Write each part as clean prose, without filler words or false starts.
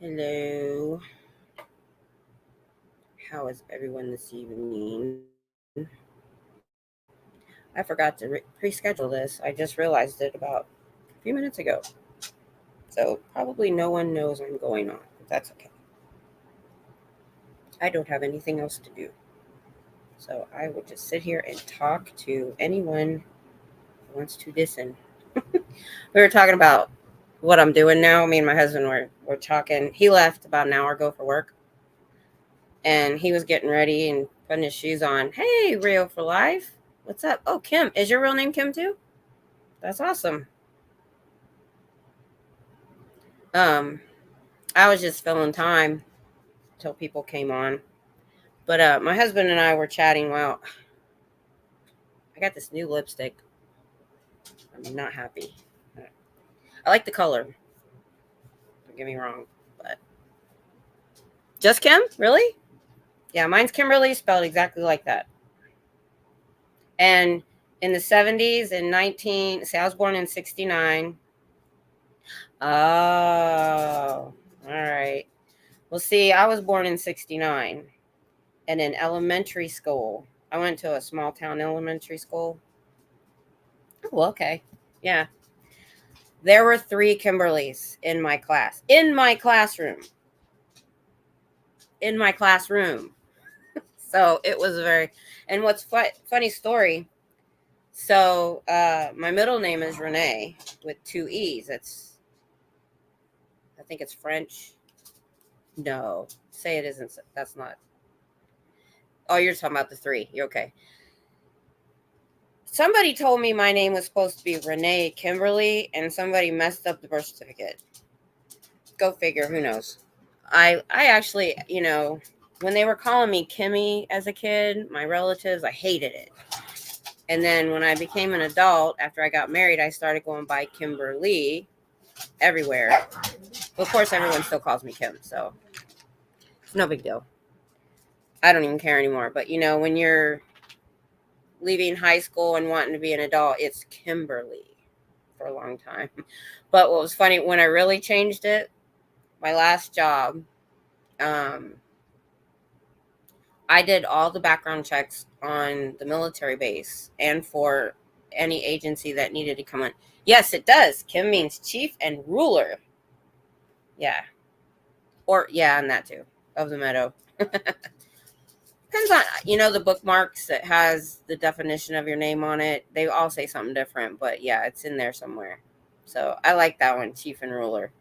Hello. How is everyone this evening? I forgot to pre-schedule this. I just realized it about a few minutes ago. So probably no one knows I'm going on. But that's okay. I don't have anything else to do. So I will just sit here and talk to anyone who wants to listen. We were talking about what I'm doing now. Me and my husband were talking. He left about an hour ago for work. And he was getting ready and putting his shoes on. Hey, Real for Life. What's up? Oh, Kim. Is your real name Kim too? That's awesome. Um, I was just filling time till people came on. But my husband and I were chatting. Well, I got this new lipstick. I'm not happy. I like the color. Don't get me wrong. But just Kim? Really? Yeah, mine's Kimberly, spelled exactly like that. And in the 70s, I was born in 69. Oh, all right. Well, see, I was born in 69. And in elementary school, I went to a small town elementary school. Oh, okay. Yeah. There were 3 Kimberlys in my class. In my classroom. In my classroom. So it was and what's funny story. So my middle name is Renee with 2 E's. I think it's French. No, say it isn't. That's not. Oh, you're talking about the 3. You're okay. Somebody told me my name was supposed to be Renee Kimberly, and somebody messed up the birth certificate. Go figure. Who knows? I actually, when they were calling me Kimmy as a kid, my relatives, I hated it. And then when I became an adult, after I got married, I started going by Kimberly everywhere. Well, of course, everyone still calls me Kim, so it's no big deal. I don't even care anymore. But, when you're leaving high school and wanting to be an adult, it's Kimberly for a long time. But what was funny, when I really changed it, my last job, I did all the background checks on the military base and for any agency that needed to come on. Yes, it does. Kim means chief and ruler. Yeah. And that too, of the meadow. Depends on, the bookmarks that has the definition of your name on it. They all say something different, but yeah, it's in there somewhere. So I like that one, chief and ruler.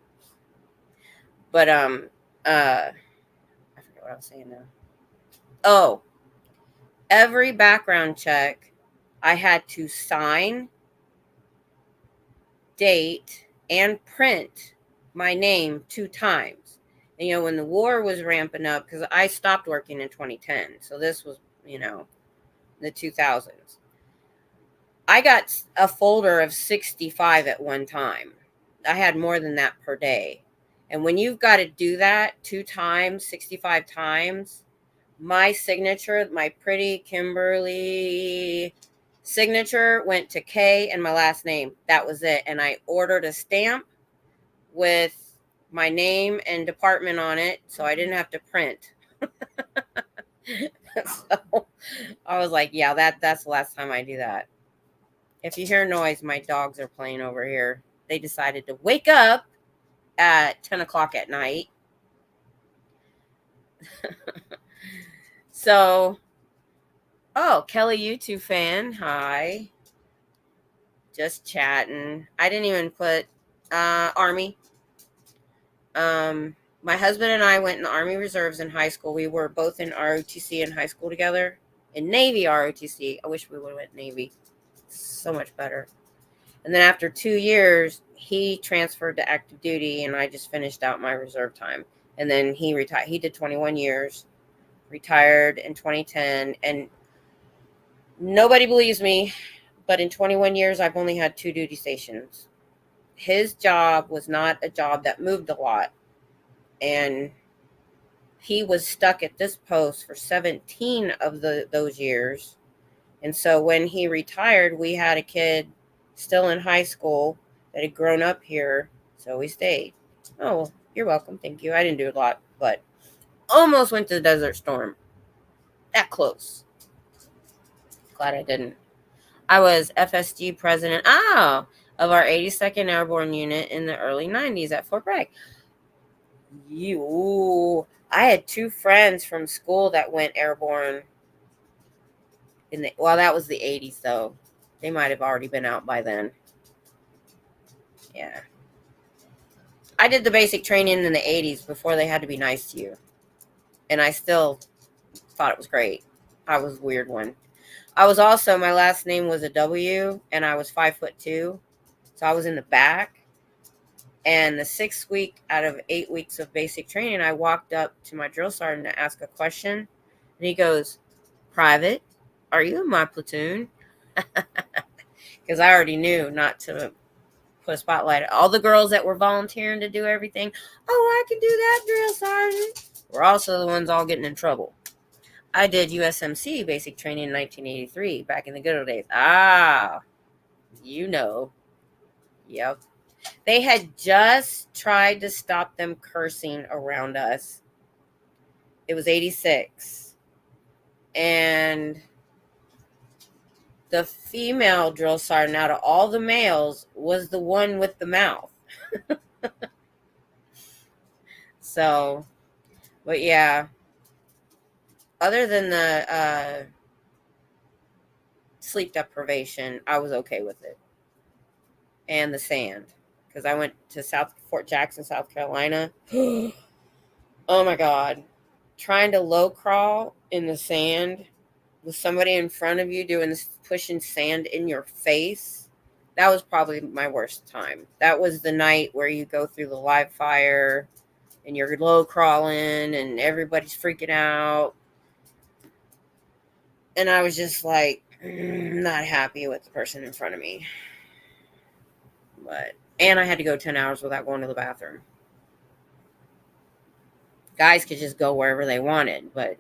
But I forget what I was saying now. Oh, every background check I had to sign, date, and print my name 2 times. And, when the war was ramping up, because I stopped working in 2010, so this was, the 2000s. I got a folder of 65 at one time. I had more than that per day. And when you've got to do that 2 times, 65 times, my signature, my pretty Kimberly signature, went to K and my last name. That was it. And I ordered a stamp with my name and department on it, so I didn't have to print. So I was like, yeah, that's the last time I do that. If you hear noise, my dogs are playing over here. They decided to wake up at 10 o'clock at night. So, oh, Kelly YouTube fan, hi. Just chatting. I didn't even put Army. My husband and I went in the Army Reserves in high school. We were both in ROTC in high school together. In Navy ROTC. I wish we would have went Navy. So much better. And then after 2 years, he transferred to active duty, and I just finished out my reserve time. And then he retired. He did 21 years, retired in 2010. And nobody believes me, but in 21 years, I've only had 2 duty stations. His job was not a job that moved a lot. And he was stuck at this post for 17 of those years. And so when he retired, we had a kid still in high school that had grown up here. So we stayed. Oh, You're welcome. Thank you. I didn't do a lot, but almost went to the Desert Storm. That close. Glad I didn't. I was FSG president of our 82nd Airborne Unit in the early 90s at Fort Bragg. I had 2 friends from school that went airborne that was the 80s though. They might have already been out by then. Yeah. I did the basic training in the 80s before they had to be nice to you. And I still thought it was great. I was a weird one. I was also, my last name was a W, and I was 5'2". So I was in the back. And the 6th week out of 8 weeks of basic training, I walked up to my drill sergeant to ask a question. And he goes, "Private, are you in my platoon?" Because I already knew not to put a spotlight at all the girls that were volunteering to do everything. "Oh, I can do that, drill sergeant." We're also the ones all getting in trouble. I did USMC basic training in 1983, back in the good old days. You know. Yep. They had just tried to stop them cursing around us. It was 86. And the female drill sergeant out of all the males was the one with the mouth. So, but yeah. Other than the sleep deprivation, I was okay with it. And the sand. Because I went to Fort Jackson, South Carolina. Oh my God. Trying to low crawl in the sand with somebody in front of you doing this, pushing sand in your face. That was probably my worst time. That was the night where you go through the live fire and you're low crawling and everybody's freaking out. And I was just like, not happy with the person in front of me. And I had to go 10 hours without going to the bathroom. Guys could just go wherever they wanted, but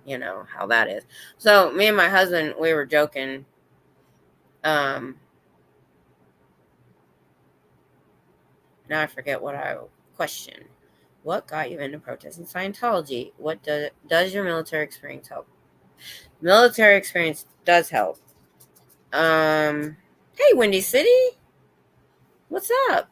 you know how that is. So me and my husband, we were joking. Now I forget what I questioned. What got you into protesting Scientology? What does your military experience help? Military experience does help. Hey, Windy City. What's up?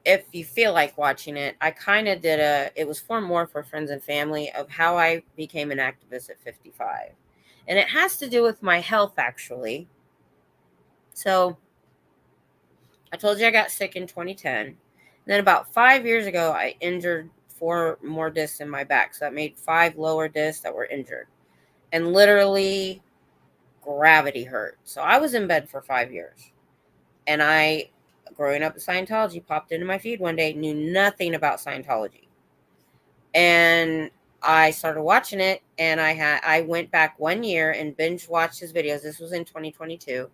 If you feel like watching it, I kind of did it was more for friends and family of how I became an activist at 55. And it has to do with my health, actually. So I told you I got sick in 2010. And then about 5 years ago, I injured 4 more discs in my back. So that made 5 lower discs that were injured. And literally gravity hurt. So I was in bed for 5 years. And growing up in Scientology, popped into my feed one day, knew nothing about Scientology. And I started watching it, and I went back 1 year and binge watched his videos. This was in 2022.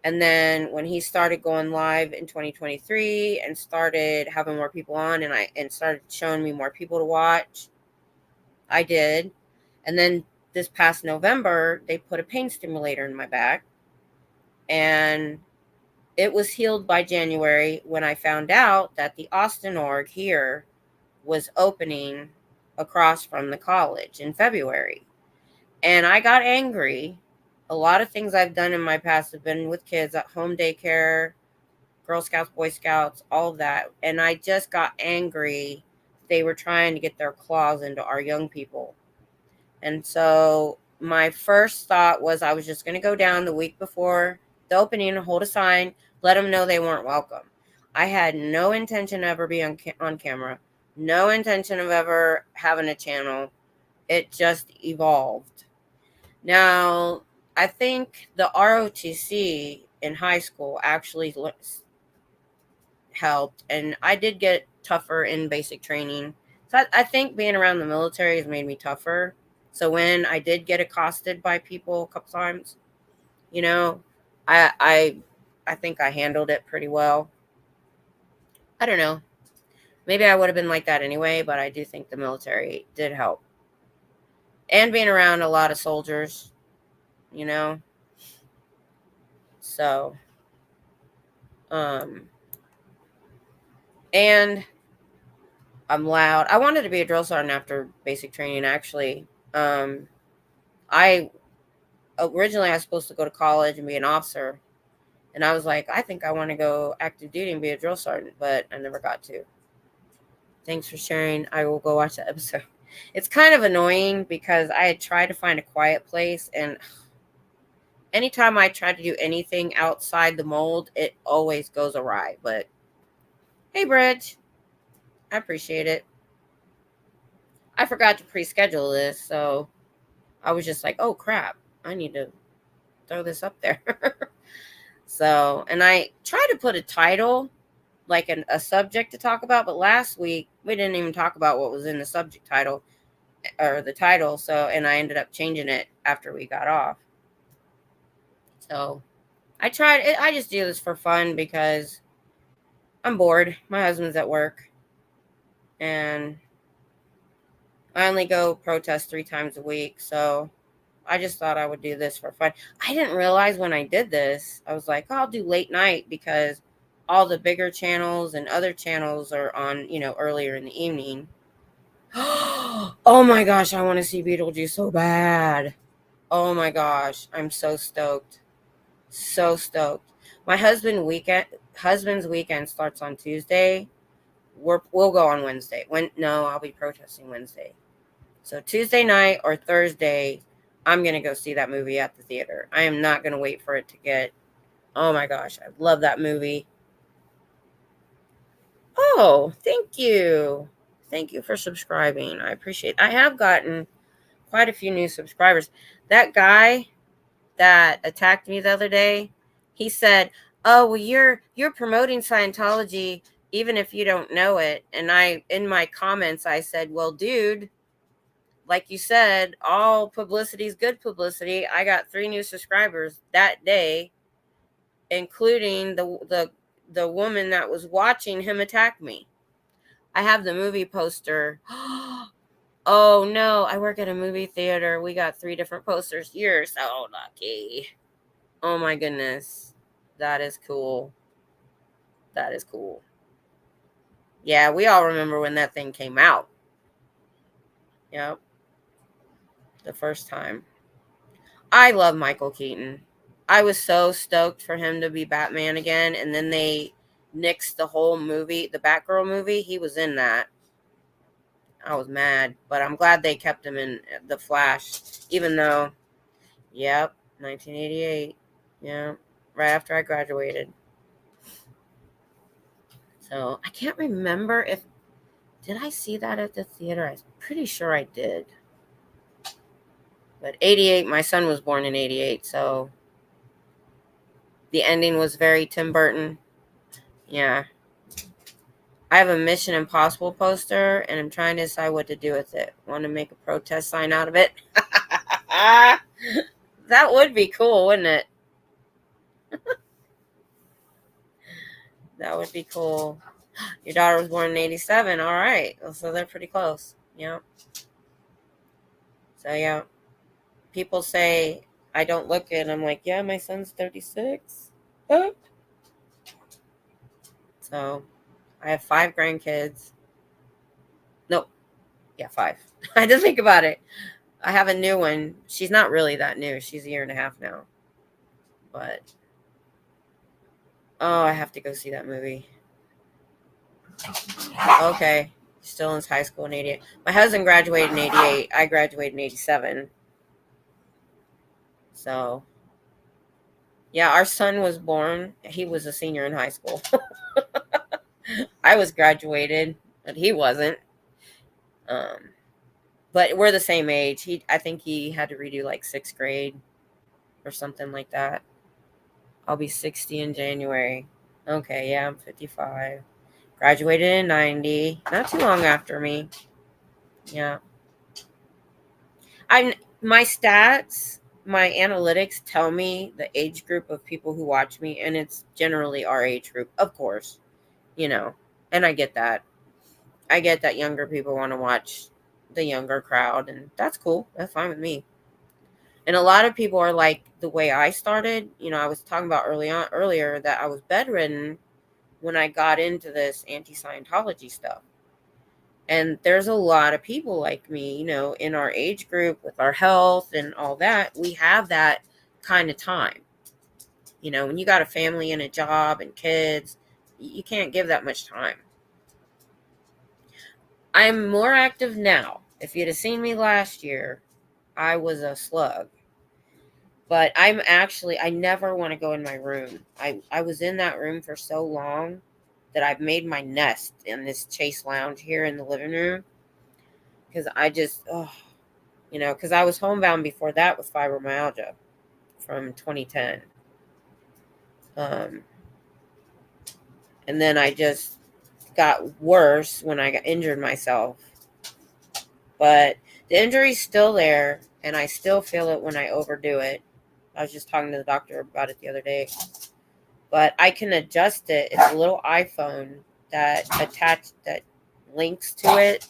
And then when he started going live in 2023 and started having more people on and started showing me more people to watch, I did. And then this past November, they put a pain stimulator in my back. And it was healed by January when I found out that the Austin org here was opening across from the college in February. And I got angry. A lot of things I've done in my past have been with kids at home daycare, Girl Scouts, Boy Scouts, all of that. And I just got angry. They were trying to get their claws into our young people. And so my first thought was I was just going to go down the week before the opening and hold a sign, let them know they weren't welcome. I had no intention of ever being on camera, no intention of ever having a channel. It just evolved. Now, I think the ROTC in high school actually helped, and I did get tougher in basic training. So I think being around the military has made me tougher. So when I did get accosted by people a couple times, you know, I think I handled it pretty well. I don't know. Maybe I would have been like that anyway, but I do think the military did help. And being around a lot of soldiers, you know. So, And I'm loud. I wanted to be a drill sergeant after basic training, actually. I originally I was supposed to go to college and be an officer. And I was like, I think I want to go active duty and be a drill sergeant, but I never got to. Thanks for sharing. I will go watch the episode. It's kind of annoying because I had tried to find a quiet place, and anytime I try to do anything outside the mold, it always goes awry. But hey, Bridge, I appreciate it. I forgot to pre-schedule this, so I was just like, oh crap, I need to throw this up there. So, and I tried to put a title, like a subject to talk about, but last week we didn't even talk about what was in the subject title or the title. So, and I ended up changing it after we got off. So I tried it. I just do this for fun because I'm bored. My husband's at work and I only go protest 3 times a week. So I just thought I would do this for fun. I didn't realize when I did this, I was like, oh, I'll do late night because all the bigger channels and other channels are on, earlier in the evening. Oh my gosh, I want to see Beetlejuice so bad. Oh my gosh, I'm so stoked. So stoked. My husband's weekend starts on Tuesday. We'll go on Wednesday. I'll be protesting Wednesday. So Tuesday night or Thursday, I'm going to go see that movie at the theater. I am not going to wait for it to get... Oh my gosh, I love that movie. Oh, thank you. Thank you for subscribing. I appreciate it. I have gotten quite a few new subscribers. That guy that attacked me the other day, he said, oh, well, you're promoting Scientology even if you don't know it. And in my comments, I said, well, dude, like you said, all publicity is good publicity. I got 3 new subscribers that day, including the woman that was watching him attack me. I have the movie poster. Oh no, I work at a movie theater. We got 3 different posters. You're so lucky. Oh my goodness. That is cool. That is cool. Yeah, we all remember when that thing came out. Yep. The first time. I love Michael Keaton. I was so stoked for him to be Batman again, and then they nixed the whole movie, the Batgirl movie. He was in that. I was mad, but I'm glad they kept him in The Flash, even though, yep, 1988. Yeah, right after I graduated. So I can't remember did I see that at the theater? I'm pretty sure I did. But 88, my son was born in 88, so the ending was very Tim Burton. Yeah. I have a Mission Impossible poster, and I'm trying to decide what to do with it. Want to make a protest sign out of it? That would be cool, wouldn't it? That would be cool. Your daughter was born in 87. All right. So they're pretty close. Yeah. So, yeah. People say I don't look it. I'm like, yeah, my son's 36. So I have 5 grandkids. Nope. Yeah, 5. I had to think about it. I have a new one. She's not really that new. She's a year and a half now. But, oh, I have to go see that movie. Okay. Still in high school in 88. My husband graduated in 88. I graduated in 87. So, yeah, our son was born. He was a senior in high school. I was graduated, but he wasn't. But we're the same age. I think he had to redo like 6th grade or something like that. I'll be 60 in January. Okay, yeah, I'm 55. Graduated in 90. Not too long after me. Yeah. My stats, my analytics tell me the age group of people who watch me, and it's generally our age group, of course. And I get that. I get that younger people want to watch the younger crowd, and that's cool. That's fine with me. And a lot of people are like the way I started. I was talking about earlier that I was bedridden when I got into this anti-Scientology stuff. And there's a lot of people like me, in our age group with our health and all that. We have that kind of time. When you got a family and a job and kids, you can't give that much time. I'm more active now. If you'd have seen me last year, I was a slug. But I never want to go in my room. I was in that room for so long that I've made my nest in this Chase lounge here in the living room. Because because I was homebound before that with fibromyalgia from 2010. And then I just got worse when I injured myself. But the injury's still there, and I still feel it when I overdo it. I was just talking to the doctor about it the other day. But I can adjust it. It's a little iPhone that links to it.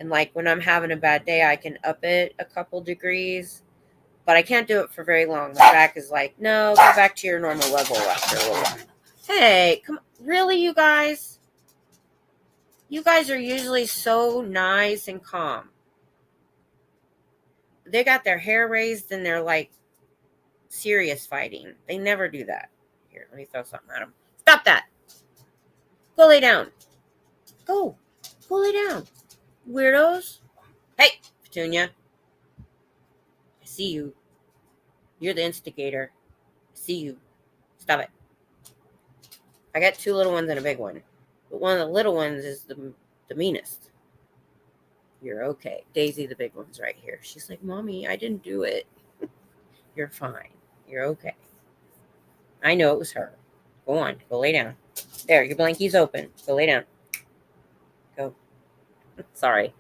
And like when I'm having a bad day, I can up it a couple degrees. But I can't do it for very long. My back is like, no, go back to your normal level after a little while. Hey, come on. Really, you guys? You guys are usually so nice and calm. They got their hair raised and they're like serious fighting. They never do that. Here, let me throw something at them. Stop that. Go lay down. Go lay down. Weirdos. Hey, Petunia. I see you. You're the instigator. I see you. Stop it. I got 2 little ones and a big one. But one of the little ones is the meanest. You're okay. Daisy, the big one's right here. She's like, Mommy, I didn't do it. You're fine. You're okay. I know it was her. Go on. Go lay down. There, your blankie's open. Go lay down. Go. Sorry.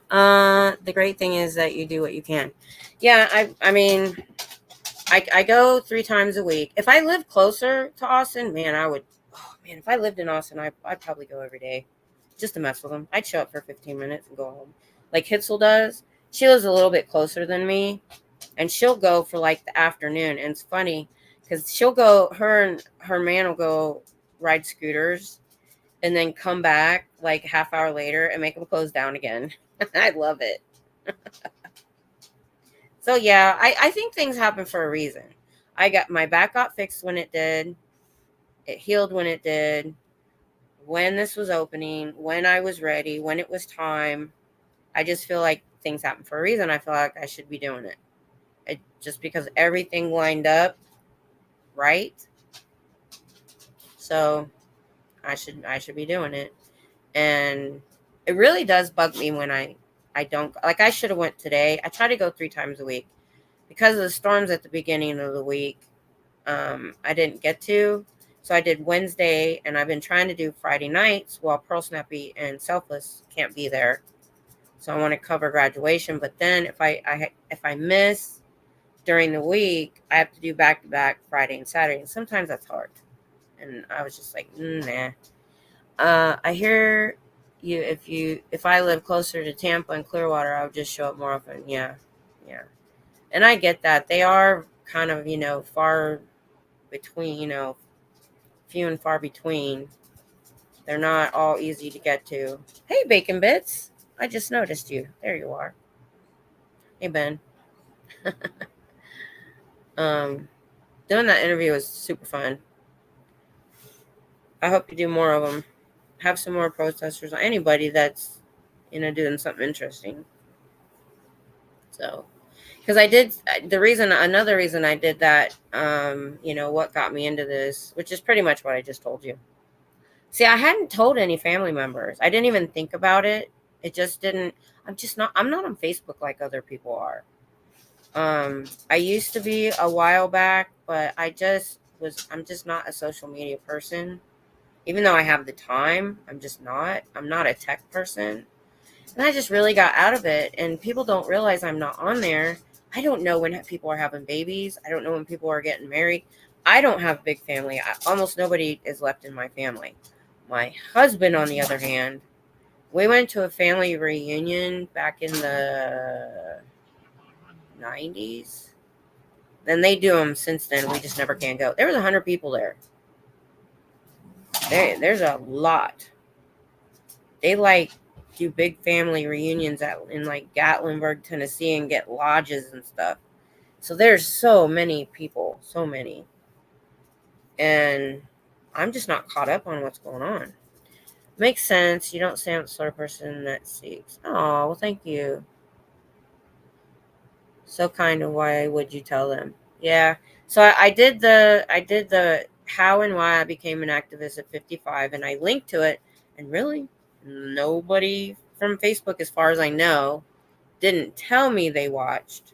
The great thing is that you do what you can. Yeah, I go 3 times a week. If I lived closer to Austin, man, if I lived in Austin, I'd probably go every day just to mess with them. I'd show up for 15 minutes and go home. Like Hitzel does. She lives a little bit closer than me, and she'll go for like the afternoon. And it's funny because her and her man will go ride scooters and then come back like half hour later and make them close down again. I love it. So yeah, I think things happen for a reason. My back got fixed when it did. It healed when it did. When this was opening, when I was ready, when it was time. I just feel like things happen for a reason. I feel like I should be doing it. Just because everything lined up right. So I should be doing it. And it really does bug me when I don't, like I should have went today. I try to go 3 times a week because of the storms at the beginning of the week. I didn't get to, so I did Wednesday, and I've been trying to do Friday nights while Pearl Snappy and Selfless can't be there. So I want to cover graduation, but then if I miss during the week, I have to do back-to-back Friday and Saturday, and sometimes that's hard. And I was just like, nah. I hear you. If I live closer to Tampa and Clearwater, I would just show up more often. Yeah. And I get that. They are kind of, far between, few and far between. They're not all easy to get to. Hey, Bacon Bits. I just noticed you. There you are. Hey, Ben. Doing that interview was super fun. I hope you do more of them. Have some more protesters. Anybody that's, doing something interesting. So, because another reason I did that, what got me into this, which is pretty much what I just told you. See, I hadn't told any family members. I didn't even think about it. It just didn't, I'm not on Facebook like other people are. I used to be a while back, but I'm just not a social media person. Even though I have the time, I'm not a tech person. And I just really got out of it. And people don't realize I'm not on there. I don't know when people are having babies. I don't know when people are getting married. I don't have a big family. Almost nobody is left in my family. My husband, on the other hand, we went to a family reunion back in the 90s. Then they do them since then. We just never can go. There was 100 people there. There's a lot. They like do big family reunions in like Gatlinburg, Tennessee, and get lodges and stuff. So there's so many people, so many. And I'm just not caught up on what's going on. Makes sense. You don't sound the sort of person that seeks. Oh, well, thank you. So kind of. Why would you tell them? Yeah. So I did the how and why I became an activist at 55, and I linked to it. And really, nobody from Facebook, as far as I know, didn't tell me they watched.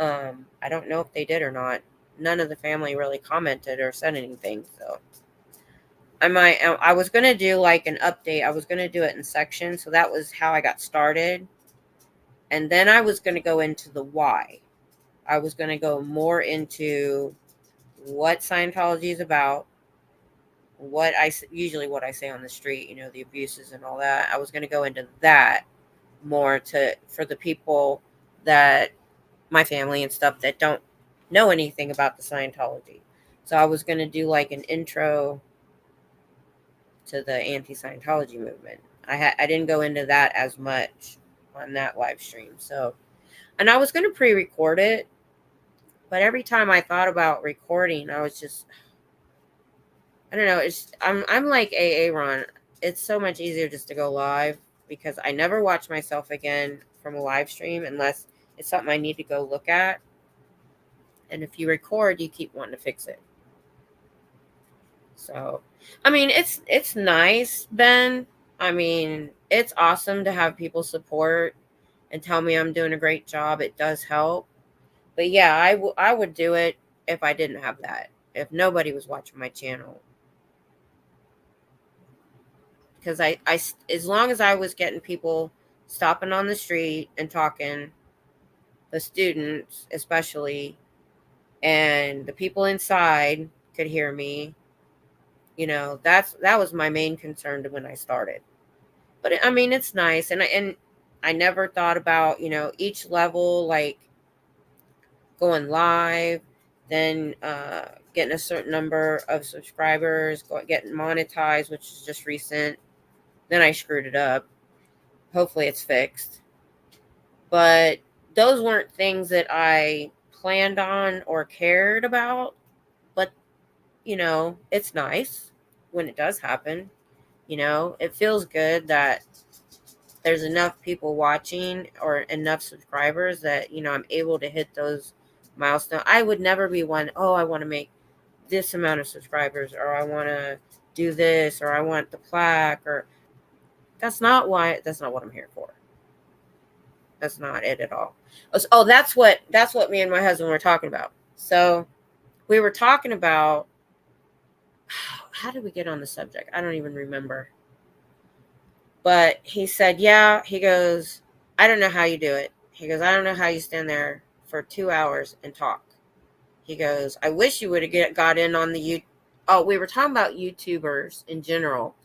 I don't know if they did or not. None of the family really commented or said anything. So I was gonna do like an update. I was gonna do it in sections. So that was how I got started. And then I was gonna go into the why. I was gonna go more into what Scientology is about, usually what I say on the street, the abuses and all that. I was gonna go into that more for the people that my family and stuff that don't know anything about the Scientology. So I was gonna do like an intro to the anti-Scientology movement. I didn't go into that as much on that live stream. So, and I was going to pre-record it, but every time I thought about recording, I was just, I don't know. I'm like Ron. It's so much easier just to go live because I never watch myself again from a live stream unless it's something I need to go look at. And if you record, you keep wanting to fix it. So, I mean, it's nice, Ben. I mean, it's awesome to have people support and tell me I'm doing a great job. It does help. But yeah, I would do it if I didn't have that. If nobody was watching my channel. Because as long as I was getting people stopping on the street and talking, the students especially, and the people inside could hear me, that was my main concern when I started. But I mean, it's nice, and I never thought about each level, like going live, then getting a certain number of subscribers, getting monetized, which is just recent. Then I screwed it up. Hopefully, it's fixed. But those weren't things that I planned on or cared about. But it's nice when it does happen. It feels good that there's enough people watching or enough subscribers that I'm able to hit those milestones. I would never be one, oh, I want to make this amount of subscribers, or I want to do this, or I want the plaque, or that's not what I'm here for. That's not it at all. Oh, that's what me and my husband were talking about. So we were talking about, how did we get on the subject? I don't even remember. But he said, yeah, he goes, I don't know how you do it. He goes, I don't know how you stand there for 2 hours and talk. He goes, I wish you would have got in on the Oh, we were talking about YouTubers in general,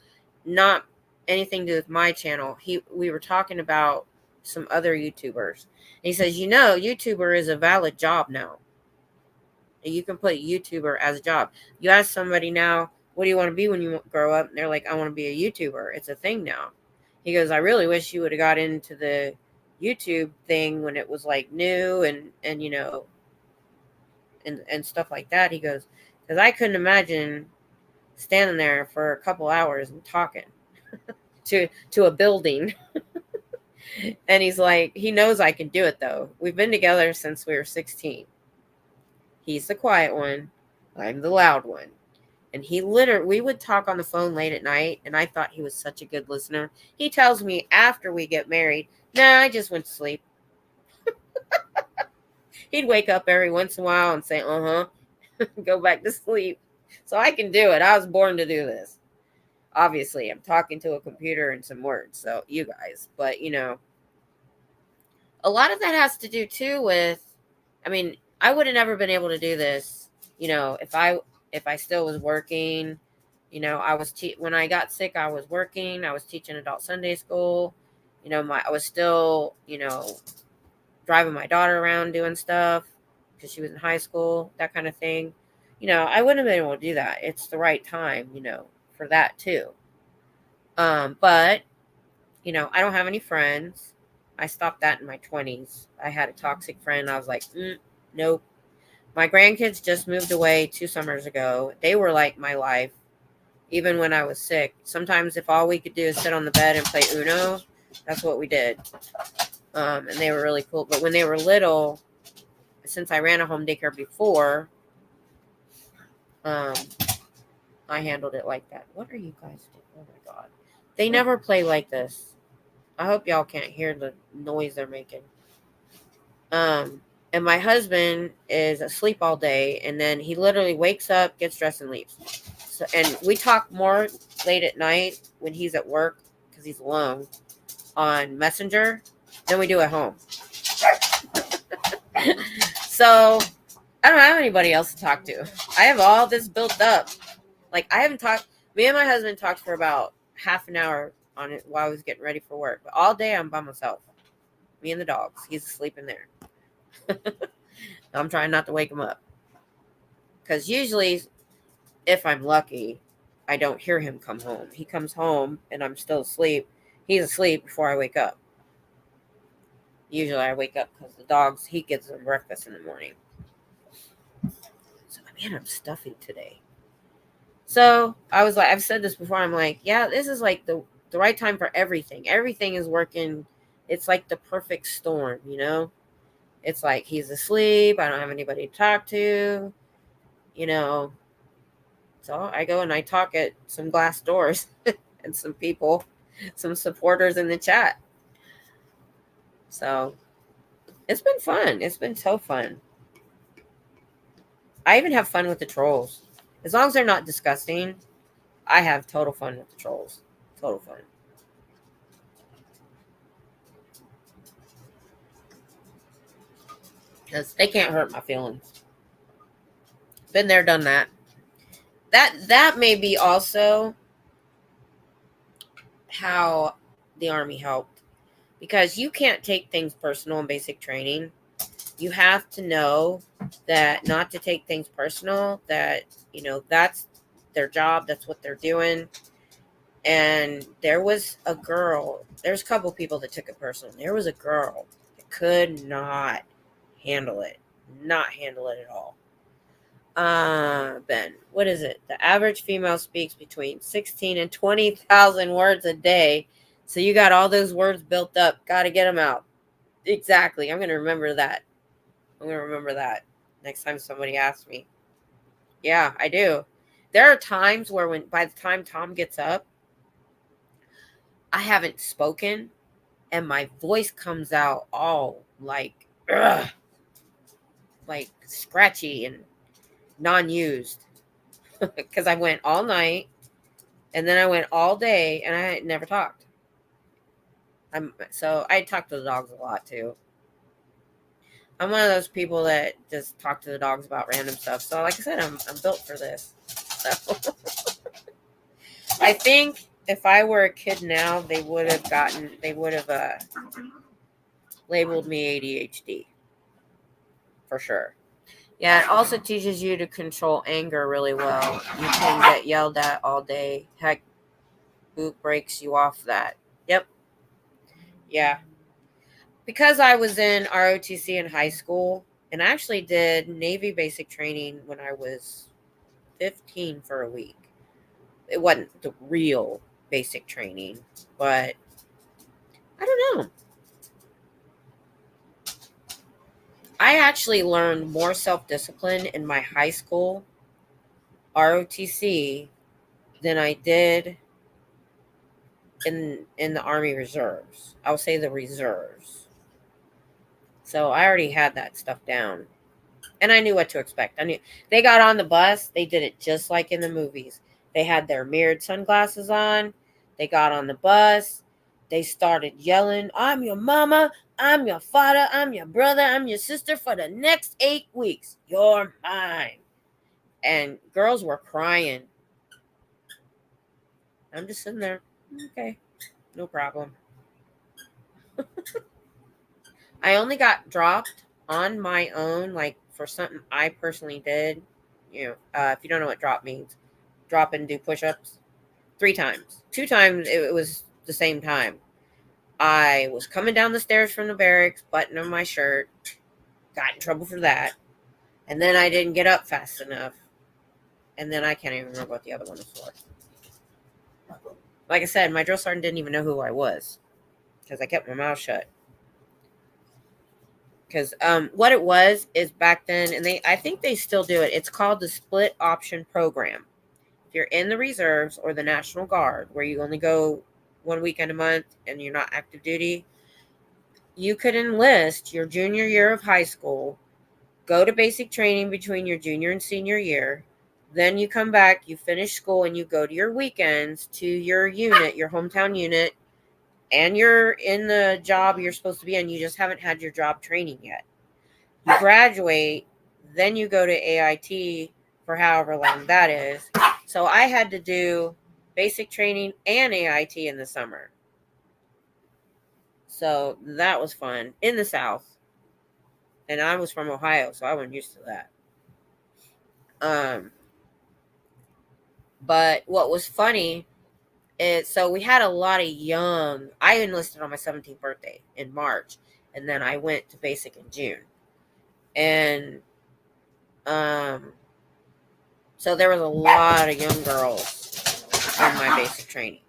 not anything to do with my channel. We were talking about some other YouTubers. And he says, YouTuber is a valid job now. You can put YouTuber as a job. You ask somebody now, what do you want to be when you grow up? And they're like, I want to be a YouTuber. It's a thing now. He goes, I really wish you would have got into the YouTube thing when it was like new and and stuff like that. He goes, because I couldn't imagine standing there for a couple hours and talking to a building. And he's like, he knows I can do it though. We've been together since we were 16. He's the quiet one. I'm the loud one. And we would talk on the phone late at night, and I thought he was such a good listener. He tells me after we get married, nah, I just went to sleep. He'd wake up every once in a while and say, go back to sleep. So I can do it. I was born to do this. Obviously, I'm talking to a computer and some words, so you guys. But, a lot of that has to do, too, with, I mean, I would have never been able to do this, if I still was working. I was when I got sick, I was working. I was teaching adult Sunday school. I was still, driving my daughter around doing stuff because she was in high school, that kind of thing. I wouldn't have been able to do that. It's the right time, for that too. But you know, I don't have any friends. I stopped that in my 20s. I had a toxic friend. I was like, nope. My grandkids just moved away 2 summers ago. They were like my life, even when I was sick. Sometimes if all we could do is sit on the bed and play Uno, that's what we did. And they were really cool. But when they were little, since I ran a home daycare before, I handled it like that. What are you guys doing? Oh my God. They never play like this. I hope y'all can't hear the noise they're making. And my husband is asleep all day, and then he literally wakes up, gets dressed, and leaves. So, and we talk more late at night when he's at work because he's alone on Messenger than we do at home. So I don't have anybody else to talk to. I have all this built up. Like I haven't talked. Me and my husband talked for about half an hour on it while I was getting ready for work. But all day I'm by myself. Me and the dogs. He's asleep in there. I'm trying not to wake him up. Because usually, if I'm lucky, I don't hear him come home. He comes home and I'm still asleep. He's asleep before I wake up. Usually I wake up because the dogs, he gets them breakfast in the morning. So, man, I'm stuffy today. So I was like, I've said this before. I'm like, yeah, this is like the right time for everything. Everything is working. It's like the perfect storm, you know? It's like he's asleep. I don't have anybody to talk to, you know. So I go and I talk at some glass doors and some people, some supporters in the chat. So it's been fun. It's been so fun. I even have fun with the trolls. As long as they're not disgusting, I have total fun with the trolls. Total fun. Because they can't hurt my feelings. Been there, done that. That may be also how the Army helped. Because you can't take things personal in basic training. You have to know that not to take things personal, that, you know, that's their job. That's what they're doing. And there was a girl. There's a couple people that took it personal. There was a girl that could not handle it. Not handle it at all. Ben, what is it? The average female speaks between 16 and 20,000 words a day. So you got all those words built up. Got to get them out. Exactly. I'm going to remember that. I'm going to remember that next time somebody asks me. Yeah, I do. There are times where by the time Tom gets up, I haven't spoken and my voice comes out all like, ugh, like scratchy and non-used because I went all night and then I went all day and I never talked. So I talk to the dogs a lot too. I'm one of those people that just talk to the dogs about random stuff. So like I said, I'm built for this. So I think if I were a kid now, they would have labeled me ADHD for sure. Yeah, it also teaches you to control anger really well. You can get yelled at all day. Heck, boot breaks you off that. Yep. Yeah. Because I was in ROTC in high school, and I actually did Navy basic training when I was 15 for a week. It wasn't the real basic training, but I don't know. I actually learned more self-discipline in my high school ROTC than I did in the Army Reserves. I'll say the reserves. So I already had that stuff down. And I knew what to expect. I knew they got on the bus. They did it just like in the movies. They had their mirrored sunglasses on. They got on the bus. They started yelling, "I'm your mama. I'm your father. I'm your brother. I'm your sister for the next 8 weeks. You're mine." And girls were crying. I'm just sitting there. Okay, no problem. I only got dropped on my own, like for something I personally did. You know, if you don't know what drop means, drop and do push-ups. 3 times. 2 times it was the same time. I was coming down the stairs from the barracks, buttoning my shirt, got in trouble for that, and then I didn't get up fast enough, and then I can't even remember what the other one was for. Like I said, my drill sergeant didn't even know who I was because I kept my mouth shut. Because what it was is back then, and I think they still do it. It's called the split option program. If you're in the reserves or the National Guard, where you only go 1 weekend a month and you're not active duty, you could enlist your junior year of high school, go to basic training between your junior and senior year. Then you come back, you finish school, and you go to your weekends to your unit, your hometown unit, and you're in the job you're supposed to be in. You just haven't had your job training yet. You graduate, then you go to AIT for however long that is. So I had to do basic training and AIT in the summer. So that was fun in the South. And I was from Ohio, so I wasn't used to that. But what was funny is, so we had a lot of young, I enlisted on my 17th birthday in March, and then I went to basic in June. And so there was a lot of young girls in my basic training.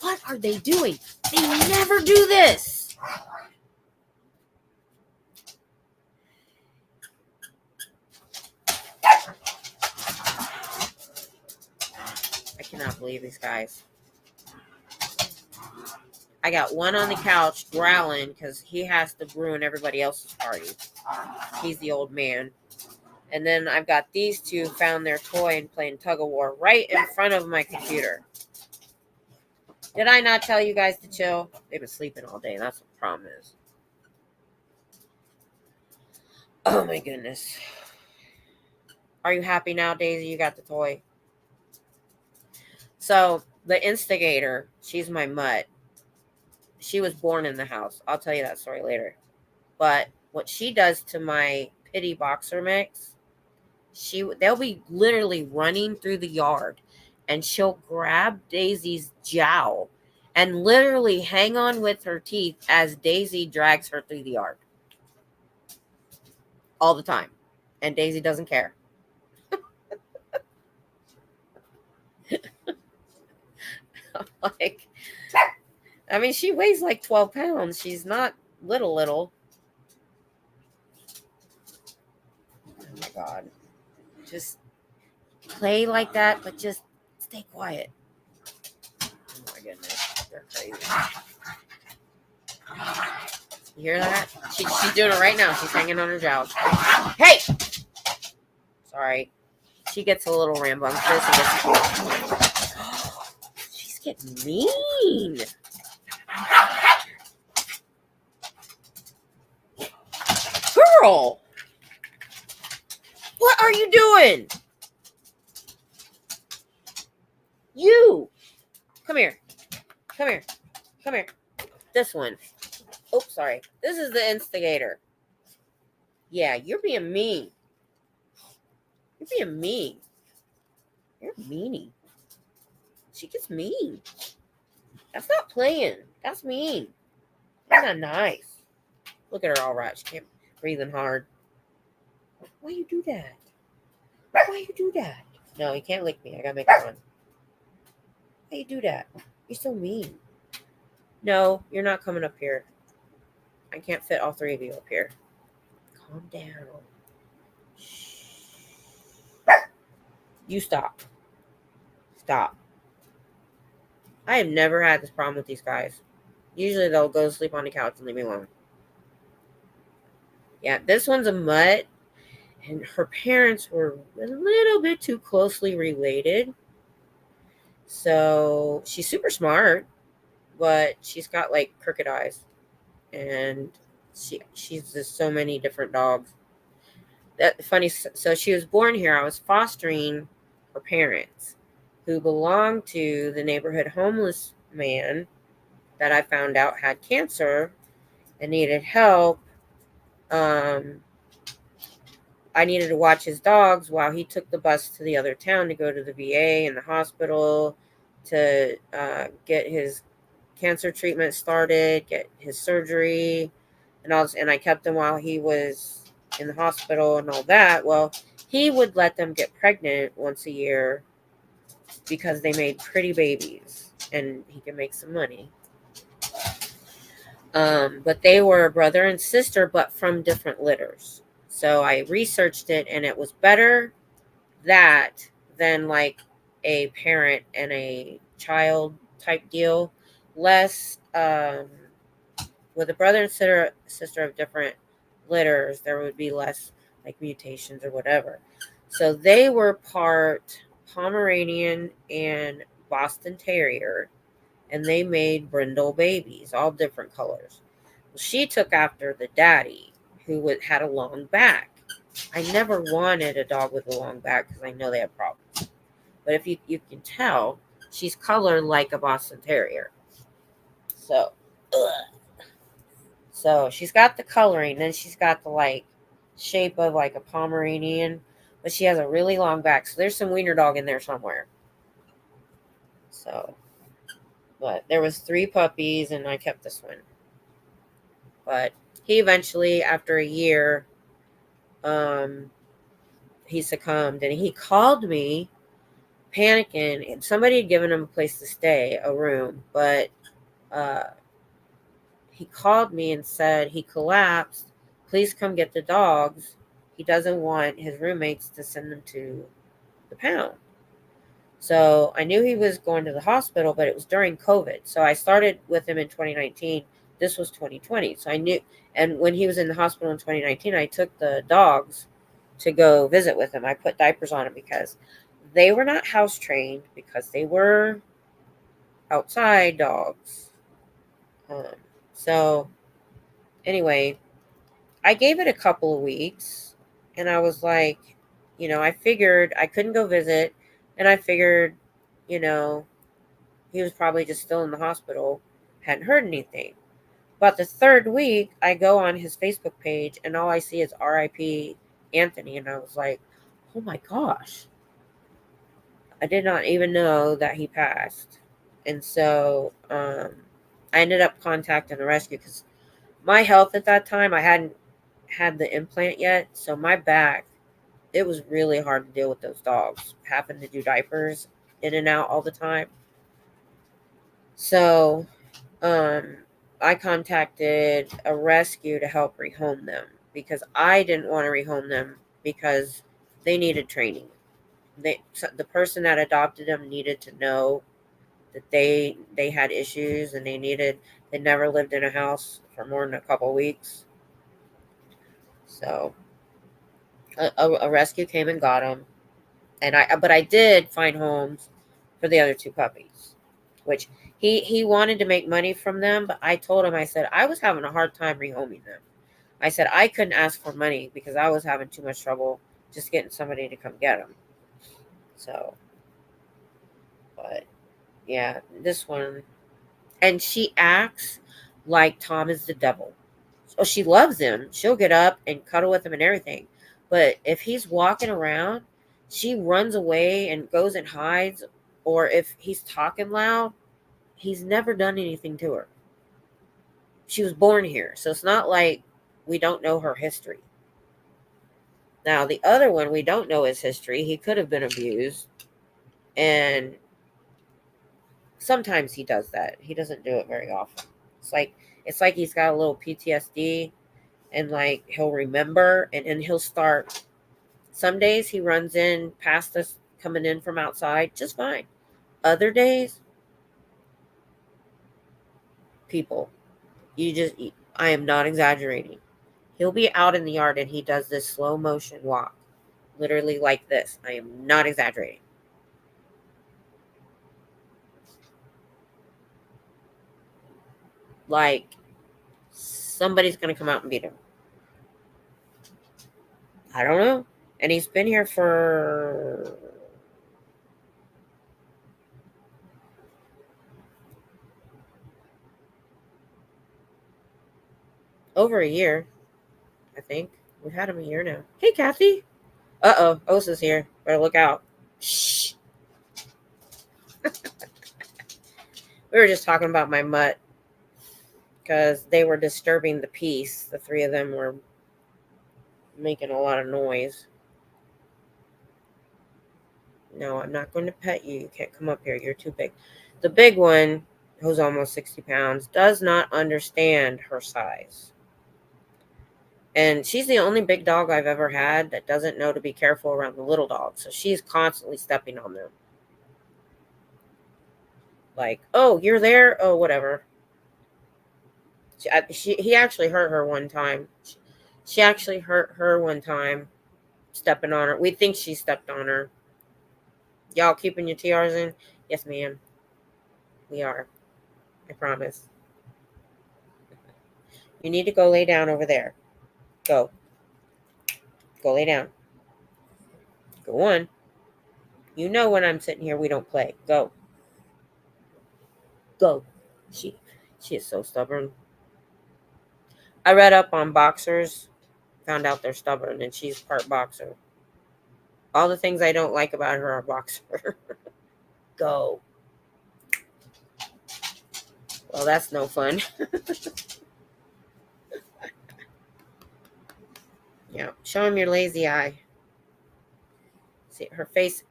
What are they doing? They never do this. I cannot believe these guys. I got one on the couch growling because he has to ruin everybody else's party. He's the old man. And then I've got these two found their toy and playing tug of war right in front of my computer. Did I not tell you guys to chill? They've been sleeping all day. That's what the problem is. Oh my goodness. Are you happy now, Daisy? You got the toy. So the instigator, she's my mutt. She was born in the house. I'll tell you that story later. But what she does to my pity boxer mix, they'll be literally running through the yard, and she'll grab Daisy's jowl and literally hang on with her teeth as Daisy drags her through the yard. All the time. And Daisy doesn't care. Like, I mean, she weighs like 12 pounds. She's not little. Oh my God. Just play like that, but just stay quiet. Oh my goodness. They're crazy. You hear that? She's doing it right now. She's hanging on her jowls. Hey! Sorry. She gets a little rambunctious. She's getting mean. Girl! What are you doing? You! Come here. Come here. Come here. This one. Oops, sorry. This is the instigator. Yeah, you're being mean. You're being mean. You're a meanie. She gets mean. That's not playing. That's mean. That's not nice. Look at her all right. She can't breathing hard. Why you do that? Why you do that? No, you can't lick me. I gotta make it run. Why you do that? You're so mean. No, you're not coming up here. I can't fit all three of you up here. Calm down. Shh. You stop. Stop. I have never had this problem with these guys. Usually they'll go to sleep on the couch and leave me alone. Yeah, this one's a mutt. And her parents were a little bit too closely related. So she's super smart, but she's got like crooked eyes. And she's just so many different dogs. That funny. So she was born here. I was fostering her parents, who belonged to the neighborhood homeless man that I found out had cancer and needed help. I needed to watch his dogs while he took the bus to the other town to go to the VA and the hospital. to get his cancer treatment started, get his surgery, and all this. And I kept him while he was in the hospital and all that. Well, he would let them get pregnant once a year because they made pretty babies and he could make some money. But they were brother and sister, but from different litters. So I researched it, and it was better that than like a parent and a child type deal. Less with a brother and sister of different litters, there would be less like mutations or whatever. So they were part Pomeranian and Boston Terrier, and they made brindle babies, all different colors. Well, she took after the daddy, who had a long back. I never wanted a dog with a long back because I know they have problems. But if you can tell, she's colored like a Boston Terrier. So, so she's got the coloring, then she's got the like shape of like a Pomeranian, but she has a really long back. So there's some wiener dog in there somewhere. So, but there was 3 puppies, and I kept this one. But he eventually, after a year, he succumbed, and he called me panicking, and somebody had given him a place to stay, a room, but he called me and said he collapsed. Please come get the dogs. He doesn't want his roommates to send them to the pound. So I knew he was going to the hospital, but it was during COVID. So I started with him in 2019. This was 2020. So I knew, and when he was in the hospital in 2019, I took the dogs to go visit with him. I put diapers on him because they were not house trained, because they were outside dogs. So anyway, I gave it a couple of weeks, and I was like, I figured I couldn't go visit, and I figured, he was probably just still in the hospital, hadn't heard anything. But the 3rd week, I go on his Facebook page, and all I see is RIP Anthony, and I was like, oh my gosh. I did not even know that he passed. And so I ended up contacting the rescue because my health at that time, I hadn't had the implant yet. So my back, it was really hard to deal with those dogs, having to do diapers in and out all the time. So I contacted a rescue to help rehome them, because I didn't want to rehome them because they needed training. The person that adopted them needed to know that they had issues, and they never lived in a house for more than a couple of weeks. So a rescue came and got them, but I did find homes for the other 2 puppies, which he wanted to make money from them, but I told him, I said I was having a hard time rehoming them. I said I couldn't ask for money because I was having too much trouble just getting somebody to come get them. So, but yeah, this one, and she acts like Tom is the devil. So she loves him. She'll get up and cuddle with him and everything. But if he's walking around, she runs away and goes and hides. Or if he's talking loud, he's never done anything to her. She was born here, so it's not like we don't know her history. Now, the other one, we don't know his history. He could have been abused. And sometimes he does that. He doesn't do it very often. It's like he's got a little PTSD, and like he'll remember, and he'll start. Some days he runs in past us coming in from outside just fine. Other days, people, I am not exaggerating. He'll be out in the yard and he does this slow motion walk, literally like this. I am not exaggerating. Like somebody's going to come out and beat him. I don't know. And he's been here for over a year, I think. We've had him a year now. Hey, Kathy. Uh-oh. Osa's here. Better look out. Shh. We were just talking about my mutt because they were disturbing the peace. The three of them were making a lot of noise. No, I'm not going to pet you. You can't come up here. You're too big. The big one, who's almost 60 pounds, does not understand her size. And she's the only big dog I've ever had that doesn't know to be careful around the little dogs. So she's constantly stepping on them. Like, oh, you're there? Oh, whatever. He actually hurt her one time. She actually hurt her one time stepping on her. We think she stepped on her. Y'all keeping your TRs in? Yes, ma'am. We are. I promise. You need to go lay down over there. Go. Go lay down. Go on. You know when I'm sitting here, we don't play. Go. Go. She is so stubborn. I read up on boxers, found out they're stubborn, and she's part boxer. All the things I don't like about her are boxer. Go. Well, that's no fun. Yeah. Show him your lazy eye. See her face.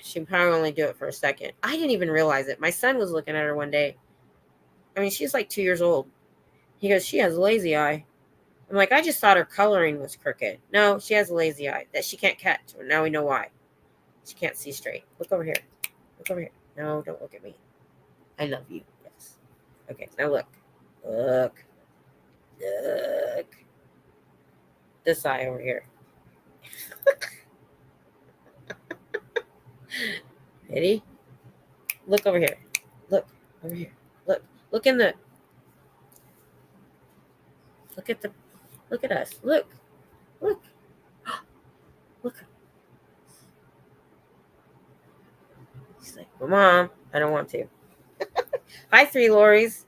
She probably only do it for a second. I didn't even realize it. My son was looking at her one day. I mean, she's like 2 years old. He goes, she has a lazy eye. I'm like, I just thought her coloring was crooked. No, she has a lazy eye that she can't catch. Now we know why. She can't see straight. Look over here. Look over here. No, don't look at me. I love you. Yes. Okay, now look. Look. Look. This eye over here. Ready? Look over here. Look over here. Look. Look in the. Look at the. Look at us. Look. Look. Look. She's like, well, Mom, I don't want to. Hi, 3 Lorries.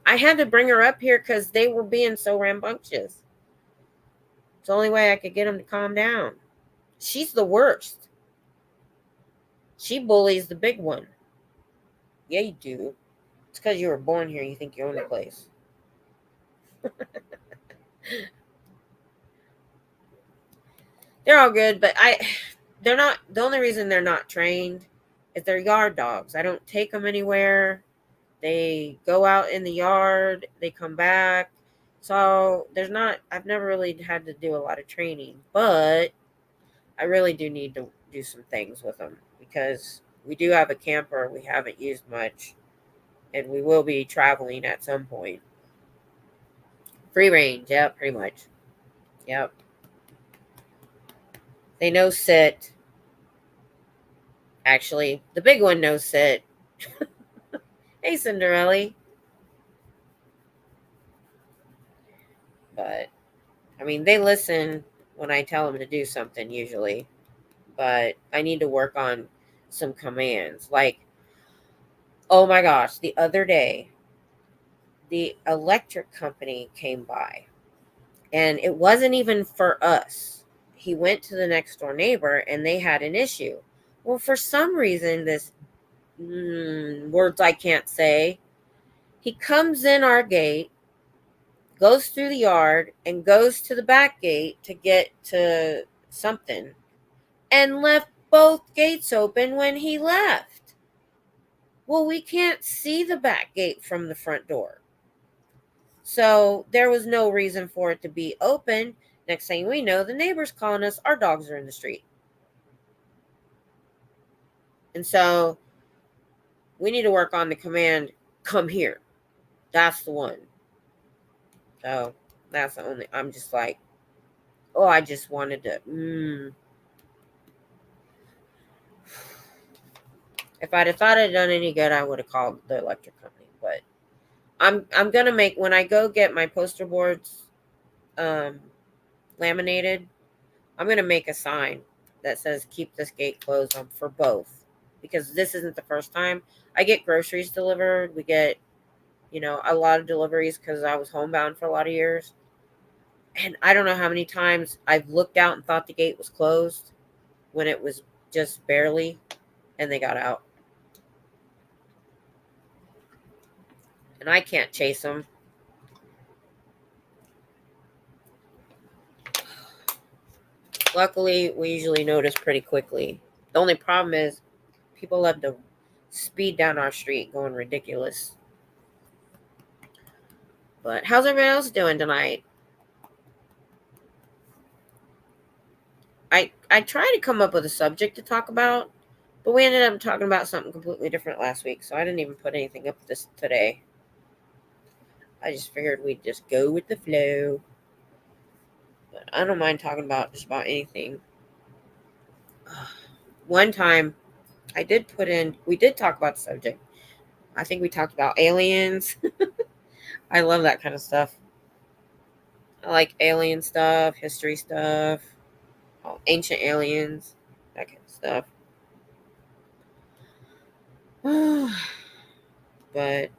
I had to bring her up here because they were being so rambunctious. It's the only way I could get them to calm down. She's the worst. She bullies the big one. Yeah, you do. It's because you were born here. You think you own the place. They're all good, but they're not. The only reason they're not trained is they're yard dogs. I don't take them anywhere. They go out in the yard. They come back. So I've never really had to do a lot of training, but I really do need to do some things with them because we do have a camper we haven't used much, and we will be traveling at some point. Free range, yep, pretty much. Yep. They know sit. Actually, the big one knows sit. Hey, Cinderella. But, I mean, they listen when I tell them to do something usually. But I need to work on some commands. Like, oh my gosh, the other day, the electric company came by. And it wasn't even for us. He went to the next door neighbor and they had an issue. Well, for some reason, this words I can't say, he comes in our gate, goes through the yard, and goes to the back gate to get to something, and left both gates open when he left. Well, we can't see the back gate from the front door. So there was no reason for it to be open. Next thing we know, the neighbor's calling us. Our dogs are in the street. And so we need to work on the command, come here. That's the one. So that's the only, I'm just like, oh, I just wanted to, If I'd have thought I'd done any good, I would have called the electric company. But I'm going to make, when I go get my poster boards laminated, I'm going to make a sign that says keep this gate closed for both, because this isn't the first time. I get groceries delivered. We get, a lot of deliveries because I was homebound for a lot of years. And I don't know how many times I've looked out and thought the gate was closed when it was just barely, and they got out. And I can't chase them. Luckily, we usually notice pretty quickly. The only problem is people love to speed down our street going ridiculous. But how's everybody else doing tonight? I tried to come up with a subject to talk about, but we ended up talking about something completely different last week, so I didn't even put anything up this today. I just figured we'd just go with the flow. But I don't mind talking about just about anything. One time we did talk about the subject. I think we talked about aliens. I love that kind of stuff. I like alien stuff, history stuff, ancient aliens, that kind of stuff. But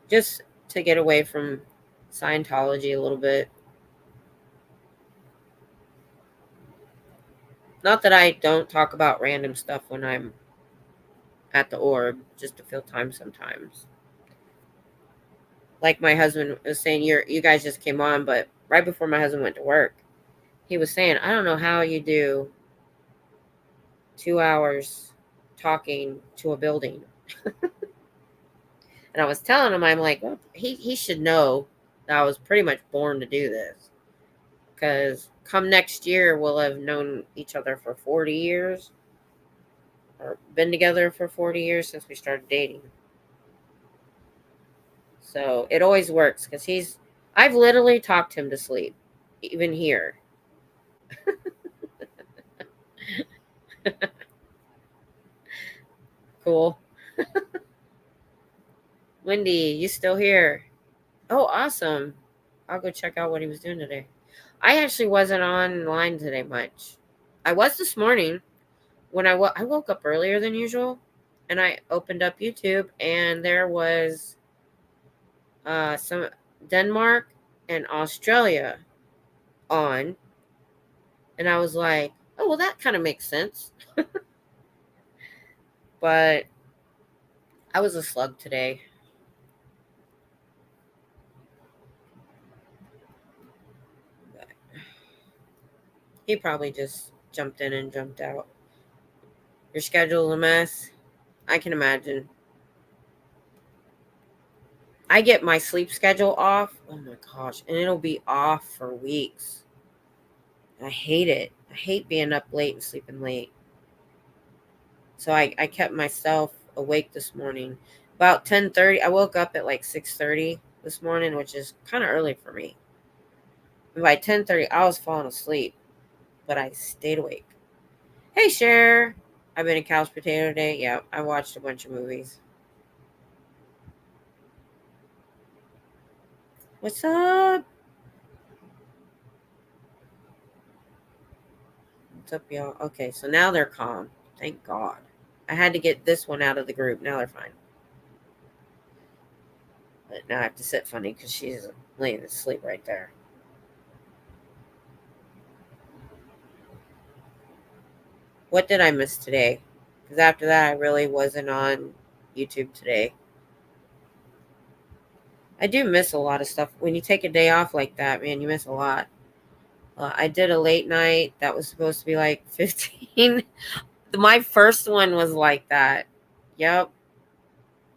just to get away from Scientology a little bit. Not that I don't talk about random stuff when I'm at the orb, just to fill time sometimes. Like my husband was saying, you guys just came on, but right before my husband went to work, he was saying, I don't know how you do 2 hours talking to a building. And I was telling him, I'm like, well, he should know that I was pretty much born to do this. Because come next year, we'll have known each other for 40 years. Or been together for 40 years since we started dating. So it always works because I've literally talked him to sleep, even here. Cool. Wendy, you still here? Oh, awesome. I'll go check out what he was doing today. I actually wasn't online today much. I was this morning when I woke up earlier than usual, and I opened up YouTube, and there was some Denmark and Australia on, and I was like, oh, well, that kind of makes sense. But I was a slug today. But he probably just jumped in and jumped out. Your schedule's a mess. I can imagine. I get my sleep schedule off. Oh my gosh. And it'll be off for weeks. I hate it. I hate being up late and sleeping late. So I kept myself awake this morning. About 10:30. I woke up at like 6:30 this morning, which is kind of early for me. And by 10:30, I was falling asleep. But I stayed awake. Hey, Cher. I've been a couch potato today. Yeah, I watched a bunch of movies. What's up? What's up, y'all? Okay, so now they're calm. Thank God. I had to get this one out of the group. Now they're fine. But now I have to sit funny because she's laying asleep right there. What did I miss today? Because after that, I really wasn't on YouTube today. I do miss a lot of stuff. When you take a day off like that, man, you miss a lot. I did a late night that was supposed to be like 15. My first one was like that. Yep.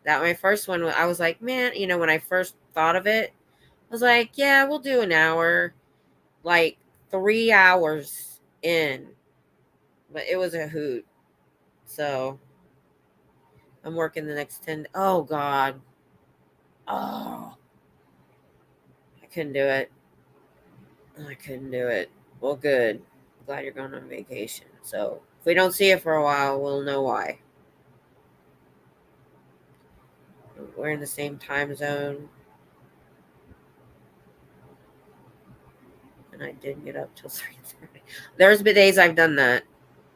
That my first one, I was like, man, when I first thought of it, I was like, yeah, we'll do an hour. Like 3 hours in. But it was a hoot. So I'm working the next 10. Oh, God. Oh, I couldn't do it. I couldn't do it. Well, good. Glad you're going on vacation. So if we don't see you for a while, we'll know why. We're in the same time zone. And I did get up till 3:30. There's been days I've done that.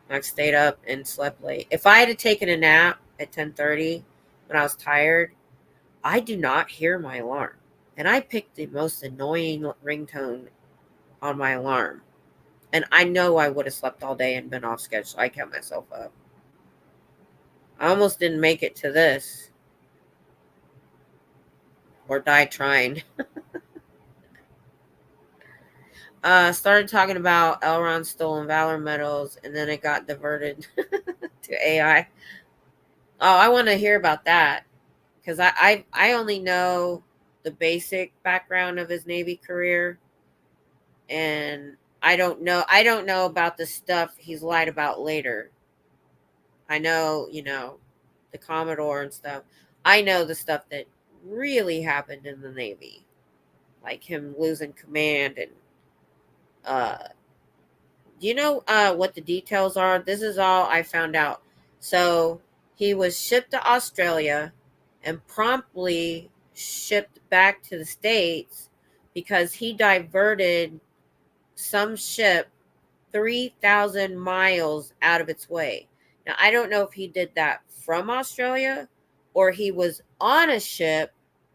I've stayed up and slept late. If I had taken a nap at 10:30 when I was tired, I do not hear my alarm. And I picked the most annoying ringtone on my alarm. And I know I would have slept all day and been off schedule. So I kept myself up. I almost didn't make it to this. or die trying. Started talking about Elron's stolen valor medals, and then it got diverted to AI. Oh, I want to hear about that because I only know the basic background of his Navy career, and I don't know about the stuff he's lied about later. I know, the Commodore and stuff. I know the stuff that really happened in the Navy, like him losing command and uh do you know what the details are? This is all I found out. So he was shipped to Australia and promptly shipped back to the States because he diverted some ship 3,000 miles out of its way. Now, I don't know if he did that from Australia or he was on a ship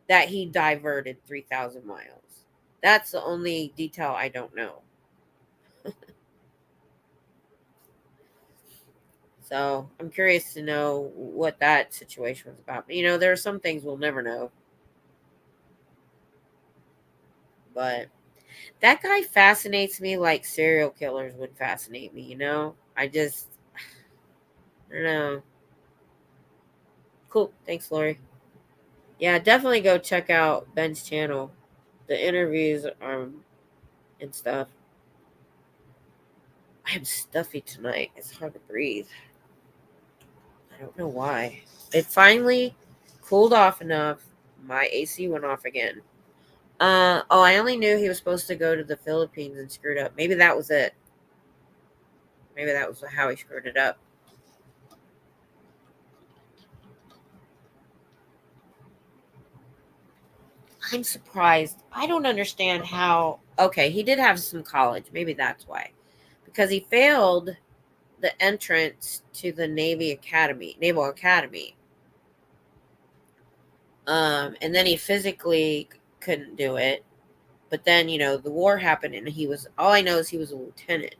that he diverted 3,000 miles. That's the only detail I don't know. So I'm curious to know what that situation was about. There are some things we'll never know. But that guy fascinates me like serial killers would fascinate me. I don't know. Cool. Thanks, Lori. Yeah, definitely go check out Ben's channel. The interviews and stuff. I am stuffy tonight. It's hard to breathe. I don't know why. It finally cooled off enough. My AC went off again. I only knew he was supposed to go to the Philippines and screwed up. Maybe that was it. Maybe that was how he screwed it up. I'm surprised. I don't understand how. Okay, he did have some college. Maybe that's why. Because he failed the entrance to the Naval Academy. And then he physically couldn't do it. But then, the war happened and all I know is he was a lieutenant.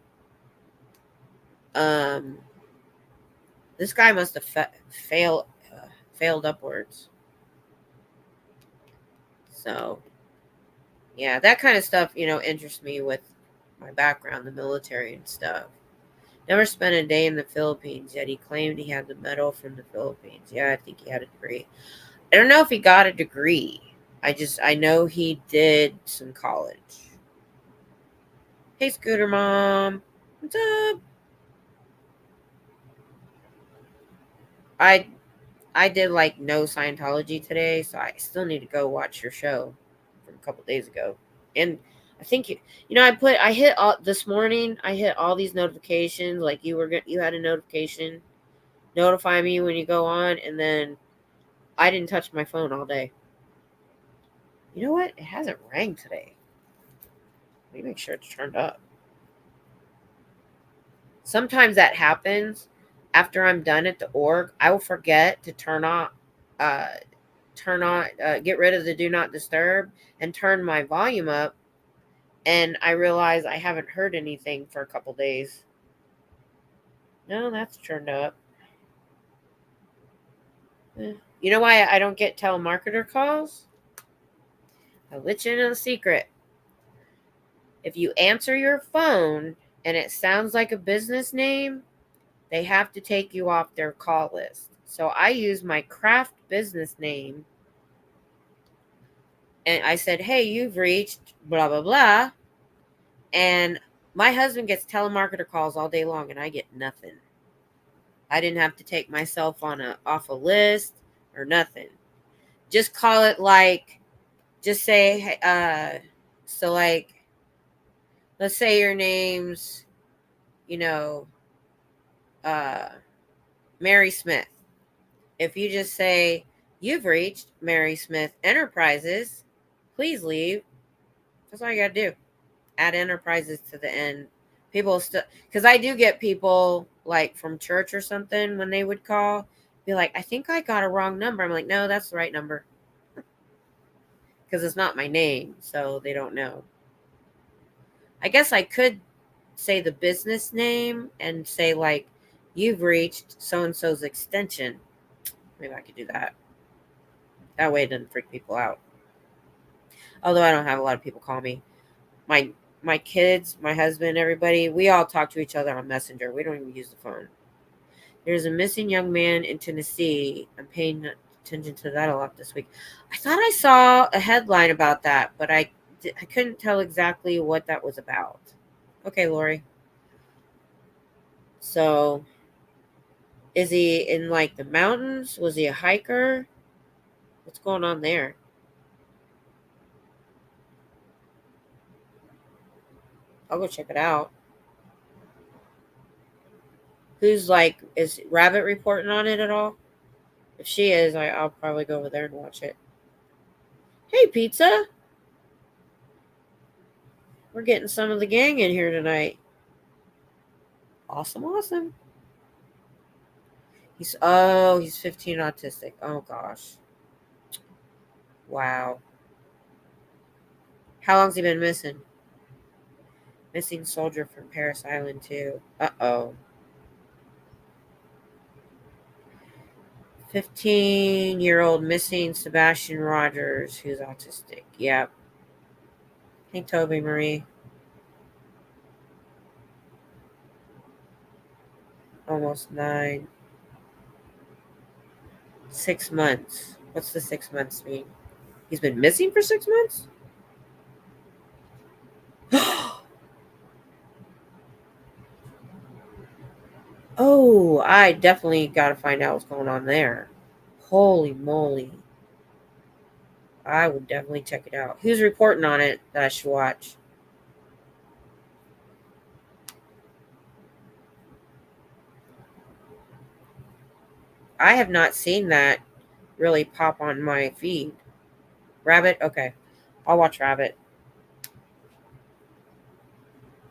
Um, this guy must have failed upwards. So, yeah, that kind of stuff, interests me with my background, the military and stuff. Never spent a day in the Philippines, yet he claimed he had the medal from the Philippines. Yeah, I think he had a degree. I don't know if he got a degree. I know he did some college. Hey, Scooter Mom. What's up? I I did like no Scientology today, so I still need to go watch your show from a couple days ago. And I think I hit all this morning. I hit all these notifications. Like you had a notification notify me when you go on, and then I didn't touch my phone all day. You know what? It hasn't rang today. Let me make sure it's turned up. Sometimes that happens after I'm done at the org. I will forget to uh, get rid of the do not disturb and turn my volume up. And I realize I haven't heard anything for a couple days. No, that's turned up. You know why I don't get telemarketer calls? I'll let you know a secret. If you answer your phone and it sounds like a business name, they have to take you off their call list. So I use my craft business name and I said, hey, you've reached blah, blah, blah. And my husband gets telemarketer calls all day long and I get nothing. I didn't have to take myself off a list or nothing. Just call it just say, so like, let's say your name's, you know, uh, Mary Smith. If you just say, you've reached Mary Smith Enterprises, please leave. That's all you got to do. Add enterprises to the end. People still, because I do get people like from church or something when they would call, be like, I think I got a wrong number. I'm like, no, that's the right number. Because it's not my name, so they don't know. I guess I could say the business name and say, like, you've reached so and so's extension. Maybe I could do that. That way it doesn't freak people out. Although I don't have a lot of people call me. My kids, my husband, everybody, we all talk to each other on Messenger. We don't even use the phone. There's a missing young man in Tennessee. I'm paying attention to that a lot this week. I thought I saw a headline about that, but I couldn't tell exactly what that was about. Okay, Lori. So, is he in like the mountains? Was he a hiker? What's going on there? I'll go check it out. Who's like, is Rabbit reporting on it at all? If she is, I'll probably go over there and watch it. Hey, pizza. We're getting some of the gang in here tonight. Awesome, awesome. He's 15 autistic. Oh gosh. Wow. How long's he been missing? Missing soldier from Paris Island too. Uh-oh. 15-year-old missing Sebastian Rogers, who's autistic. Yep. Hey, Toby Marie. Almost 9. 6 months. What's the 6 months mean? He's been missing for 6 months? Oh, I definitely got to find out what's going on there. Holy moly. I would definitely check it out. Who's reporting on it that I should watch? I have not seen that really pop on my feed. Rabbit? Okay. I'll watch Rabbit.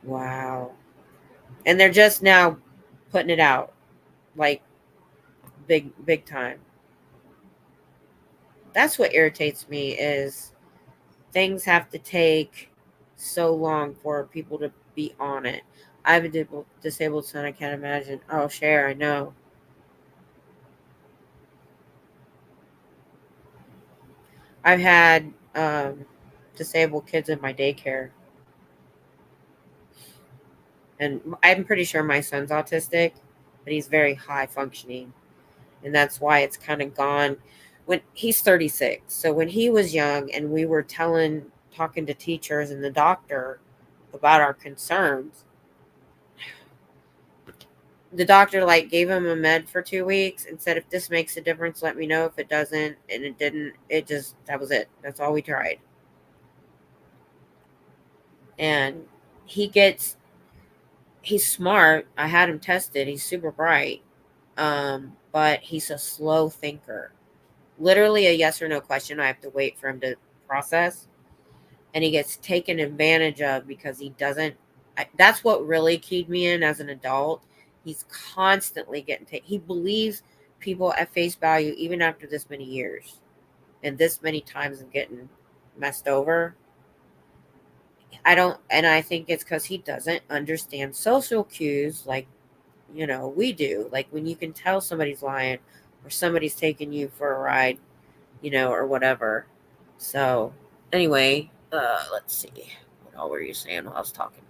Wow. And they're just now putting it out. Like big time. That's what irritates me is things have to take so long for people to be on it. I have a disabled son. I can't imagine. Oh, Cher, I know. I've had disabled kids in my daycare. And I'm pretty sure my son's autistic, but he's very high functioning. And that's why it's kind of gone. When he's 36. So when he was young and we were talking to teachers and the doctor about our concerns, the doctor like gave him a med for 2 weeks and said, if this makes a difference, let me know. If it doesn't, and it didn't, that was it. That's all we tried. And he's smart. I had him tested. He's super bright. But he's a slow thinker. Literally a yes or no question. I have to wait for him to process. And he gets taken advantage of because he doesn't. That's what really keyed me in as an adult. He's constantly getting taken. He believes people at face value even after this many years and this many times of getting messed over. I think it's because he doesn't understand social cues like, we do. Like when you can tell somebody's lying or somebody's taking you for a ride, or whatever. So anyway, let's see. What all were you saying while I was talking?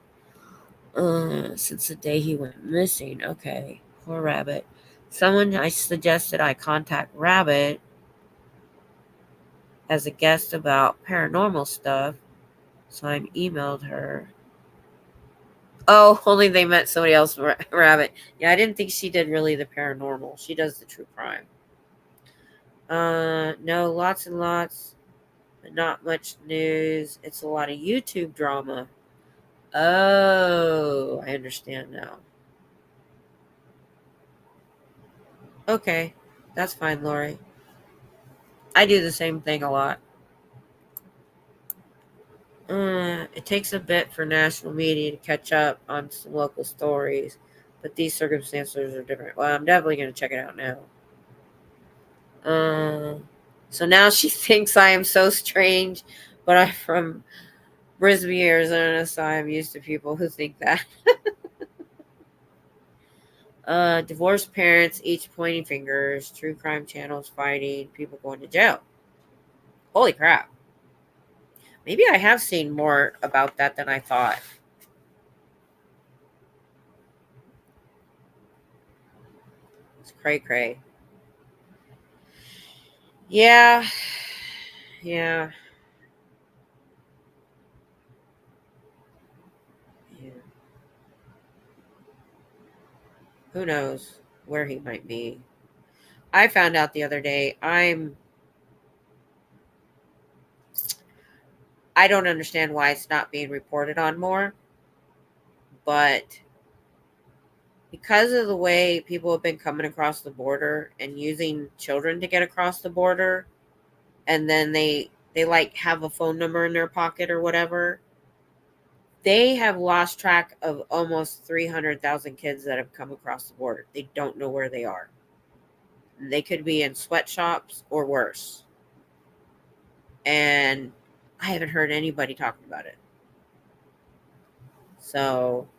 Since the day he went missing. Okay. Poor Rabbit. I suggested I contact Rabbit as a guest about paranormal stuff. So I emailed her. Oh, only they met somebody else, Rabbit. Yeah, I didn't think she did really the paranormal. She does the true crime. No, lots and lots, but not much news. It's a lot of YouTube drama. Oh, I understand now. Okay, that's fine, Lori. I do the same thing a lot. It takes a bit for national media to catch up on some local stories, but these circumstances are different. Well, I'm definitely going to check it out now. So now she thinks I am so strange, but I'm from Brisbane, Arizona, so I'm used to people who think that. Divorced parents, each pointing fingers, true crime channels fighting, people going to jail. Holy crap. Maybe I have seen more about that than I thought. It's cray cray. Yeah. Yeah. Yeah. Who knows where he might be? I found out the other day. I don't understand why it's not being reported on more, but because of the way people have been coming across the border and using children to get across the border, and then they like have a phone number in their pocket or whatever, they have lost track of almost 300,000 kids that have come across the border. They don't know where they are. They could be in sweatshops or worse. And I haven't heard anybody talking about it. So,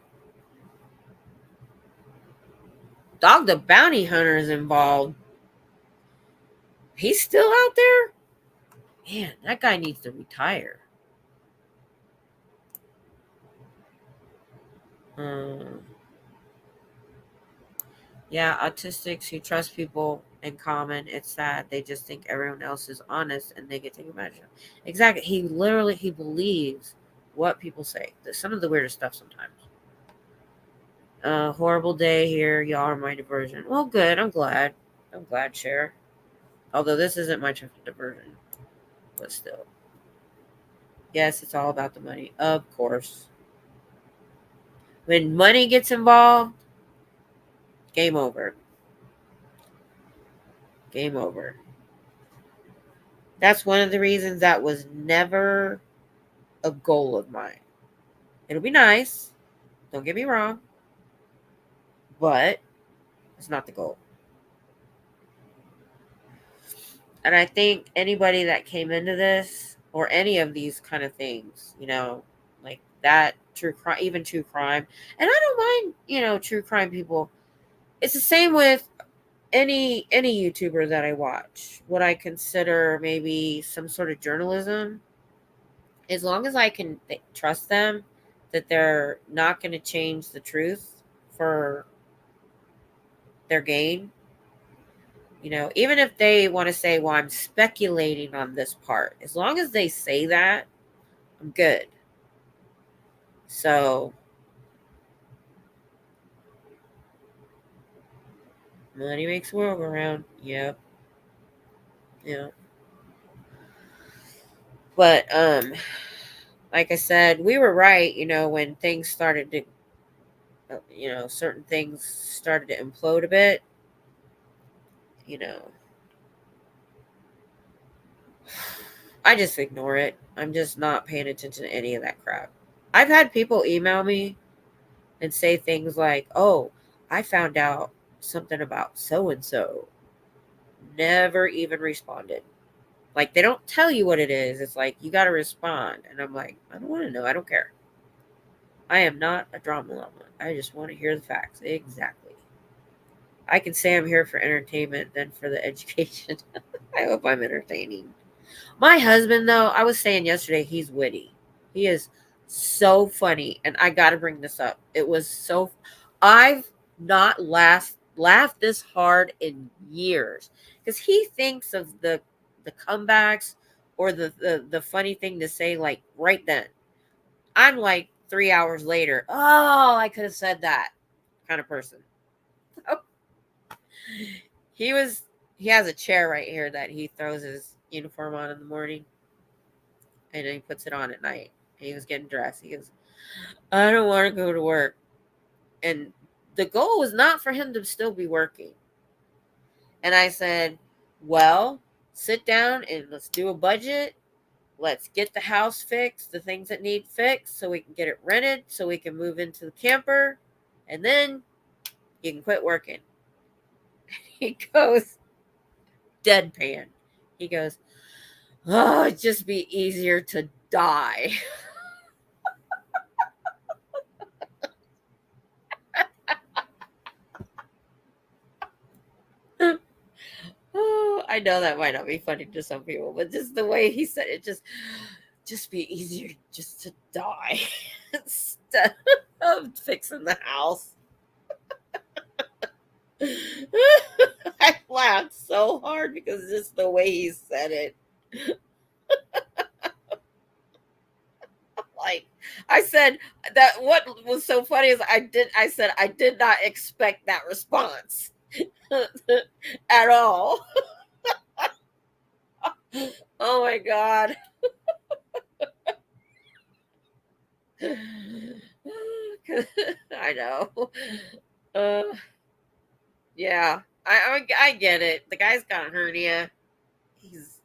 Dog the Bounty Hunter is involved. He's still out there? Man, that guy needs to retire. Um, yeah, autistics who trust people in common. It's sad. They just think everyone else is honest and they get taken advantage of. Exactly. He believes what people say. Some of the weirdest stuff sometimes. Horrible day here. Y'all are my diversion. Well, good. I'm glad. I'm glad, Cher. Although this isn't much of a diversion, but still. Yes, it's all about the money. Of course. When money gets involved, game over. Game over. That's one of the reasons that was never a goal of mine. It'll be nice. Don't get me wrong. But it's not the goal. And I think anybody that came into this or any of these kind of things, like that true crime, even true crime, and I don't mind, true crime people. It's the same with any YouTuber that I watch. What I consider maybe some sort of journalism, as long as I can trust them that they're not going to change the truth for their gain. Even if they want to say, well, I'm speculating on this part, as long as they say that, I'm good. So, money makes the world go round. Yep. Yeah. But, like I said, we were right, when things started to, certain things started to implode a bit, you know, I just ignore it. I'm just not paying attention to any of that crap. I've had people email me and say things like, oh, I found out something about so and so. Never even responded. Like, they don't tell you what it is. It's like, you got to respond. And I'm like, I don't want to know. I don't care. I am not a drama llama. I just want to hear the facts. Exactly. I can say I'm here for entertainment than for the education. I hope I'm entertaining. My husband, though, I was saying yesterday, he's witty. He is so funny. And I got to bring this up. It was so. I've not laughed this hard in years. Because he thinks of the comebacks or the funny thing to say, like, right then. I'm like 3 hours later. Oh, I could have said that kind of person. He was. He has a chair right here that he throws his uniform on in the morning, and then he puts it on at night. And he was getting dressed. He goes, I don't want to go to work. And the goal was not for him to still be working. And I said, well, sit down and let's do a budget. Let's get the house fixed, the things that need fixed, so we can get it rented, so we can move into the camper. And then you can quit working. He goes, deadpan. He goes, oh, it'd just be easier to die. Oh, I know that might not be funny to some people, but just the way he said it, just be easier just to die instead of fixing the house. I laughed so hard because just the way he said it. Like I said, that what was so funny is I said I did not expect that response at all. Oh my god. I know. Uh, yeah, I get it. The guy's got a hernia. He's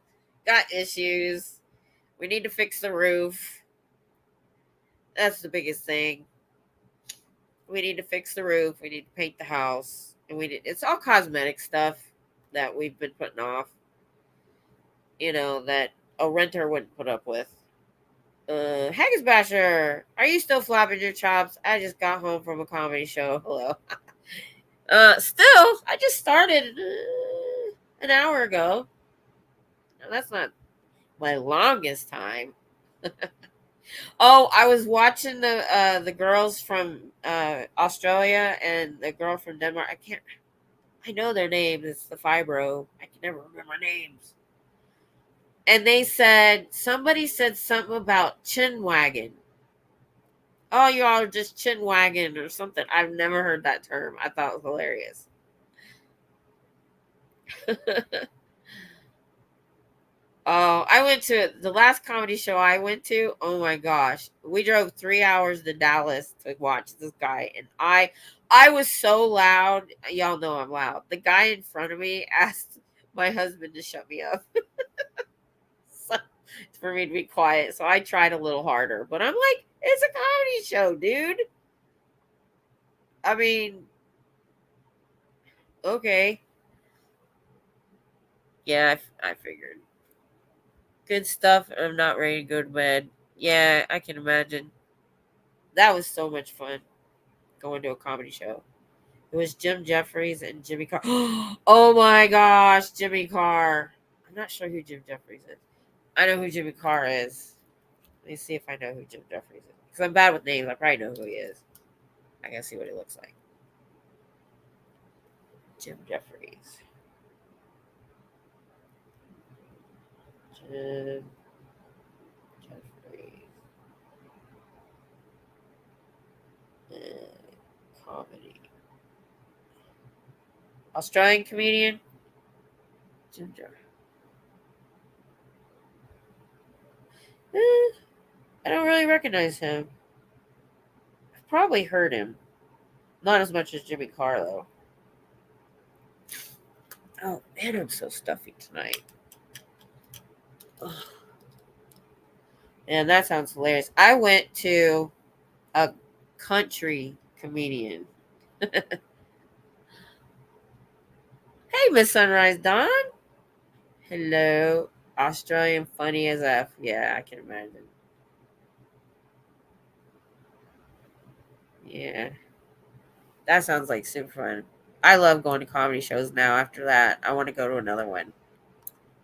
got issues. We need to fix the roof. That's the biggest thing. We need to fix the roof. We need to paint the house, and it's all cosmetic stuff that we've been putting off. That a renter wouldn't put up with. Haggis Basher, are you still flapping your chops? I just got home from a comedy show. Hello. Still, I just started an hour ago. Now, that's not my longest time. Oh, I was watching the girls from Australia and the girl from Denmark. I know their names. It's the fibro. I can never remember names. And somebody said something about chin wagging. Oh, you all are just chin wagging or something. I've never heard that term. I thought it was hilarious. Oh, I went to the last comedy show I went to. Oh my gosh. We drove 3 hours to Dallas to watch this guy. And I was so loud. Y'all know I'm loud. The guy in front of me asked my husband to shut me up. So, for me to be quiet. So I tried a little harder. But I'm like, it's a comedy show, dude. I mean, okay. Yeah, I figured. Good stuff. I'm not ready to go to bed. Yeah, I can imagine. That was so much fun going to a comedy show. It was Jim Jeffries and Jimmy Carr. Oh my gosh, Jimmy Carr. I'm not sure who Jim Jeffries is. I know who Jimmy Carr is. Let me see if I know who Jim Jeffries is. Because I'm bad with names. I probably know who he is. I gotta see what he looks like. Jim Jeffries. Jim Jeffries. Comedy. Australian comedian. Jim Jeffries. I don't really recognize him. I've probably heard him. Not as much as Jimmy Carr, though. Oh, man, I'm so stuffy tonight. Ugh. And that sounds hilarious. I went to a country comedian. Hey, Miss Sunrise Dawn. Hello. Australian funny as F. Yeah, I can imagine. Yeah. That sounds like super fun. I love going to comedy shows now. After that, I want to go to another one.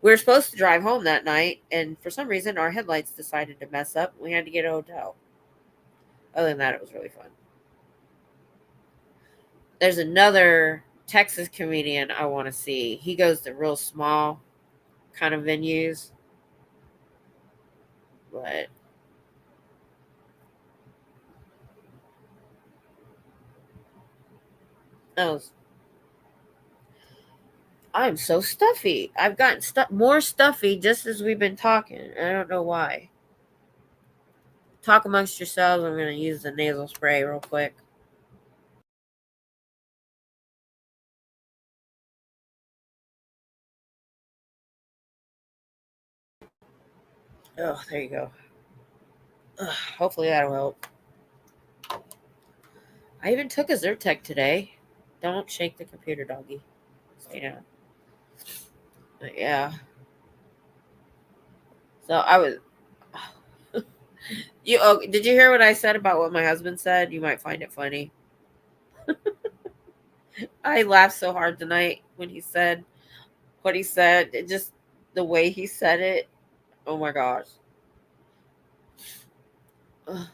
We were supposed to drive home that night, and for some reason, our headlights decided to mess up. We had to get a hotel. Other than that, it was really fun. There's another Texas comedian I want to see. He goes to real small kind of venues. But oh, I'm so stuffy. I've gotten more stuffy just as we've been talking. I don't know why. Talk amongst yourselves. I'm going to use the nasal spray real quick. Oh, there you go. Ugh, hopefully that'll help. I even took a Zyrtec today. Don't shake the computer, doggy. Stay down. But yeah. So I was. Did you hear what I said about what my husband said? You might find it funny. I laughed so hard tonight when he said what he said. It just the way he said it. Oh my gosh. Ugh.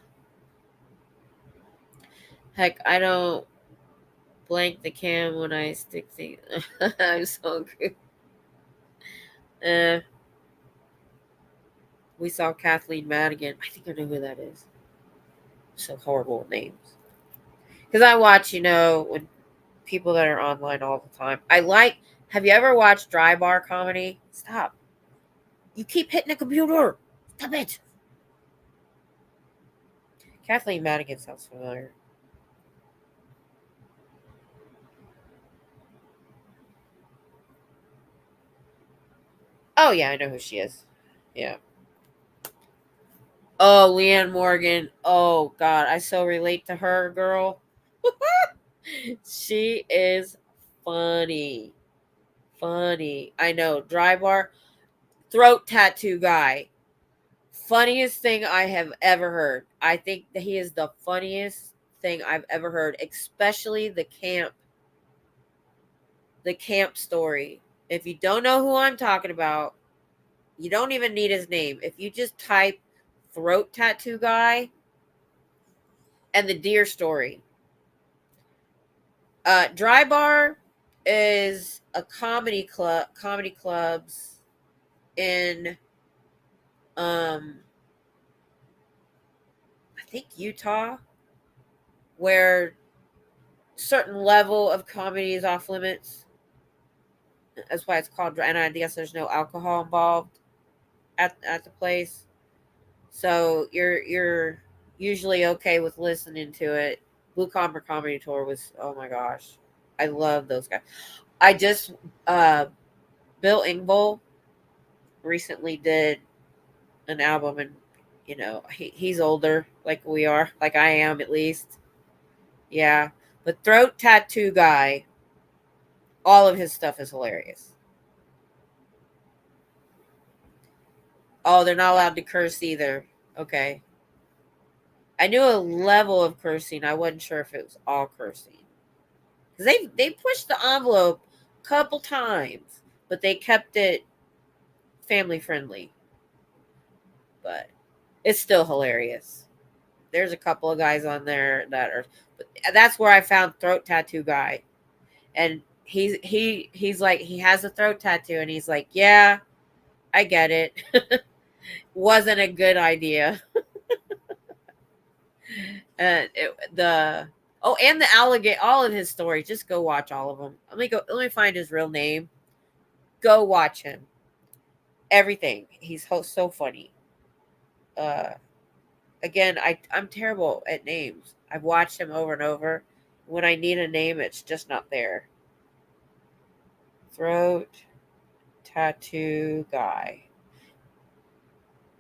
Heck, I don't blank the cam when I stick things. I'm so hungry. Uh, we saw Kathleen Madigan. I think I know who that is. So horrible with names. Because I watch, when people that are online all the time. Have you ever watched dry bar comedy? Stop. You keep hitting the computer. Stop it. Kathleen Madigan sounds familiar. Oh, yeah, I know who she is. Yeah. Oh, Leanne Morgan. Oh, God. I so relate to her, girl. She is funny. Funny. I know. Dry bar. Throat tattoo guy. Funniest thing I have ever heard. I think that he is the funniest thing I've ever heard, especially the camp story. If you don't know who I'm talking about, you don't even need his name. If you just type throat tattoo guy and the deer story. Dry Bar is a comedy clubs in I think Utah, where certain level of comedy is off limits. That's why it's called, and I guess there's no alcohol involved at the place. So you're usually okay with listening to it. Blue Comber Comedy Tour was, oh my gosh, I love those guys. I just Bill Engvall recently did an album, and he's older, like we are, like I am at least. Yeah, but Throat Tattoo Guy, all of his stuff is hilarious. Oh, they're not allowed to curse either. Okay. I knew a level of cursing. I wasn't sure if it was all cursing. Because they pushed the envelope a couple times, but they kept it family friendly. But it's still hilarious. There's a couple of guys on there that are. But that's where I found Throat Tattoo Guy, and he's like, he has a throat tattoo, and he's like, yeah, I get it. Wasn't a good idea. And and the alligator, all of his stories. Just go watch all of them. Let me find his real name. Go watch him. Everything. He's so funny. Uh, Again, I'm terrible at names. I've watched him over and over. When I need a name, it's just not there. Throat tattoo guy,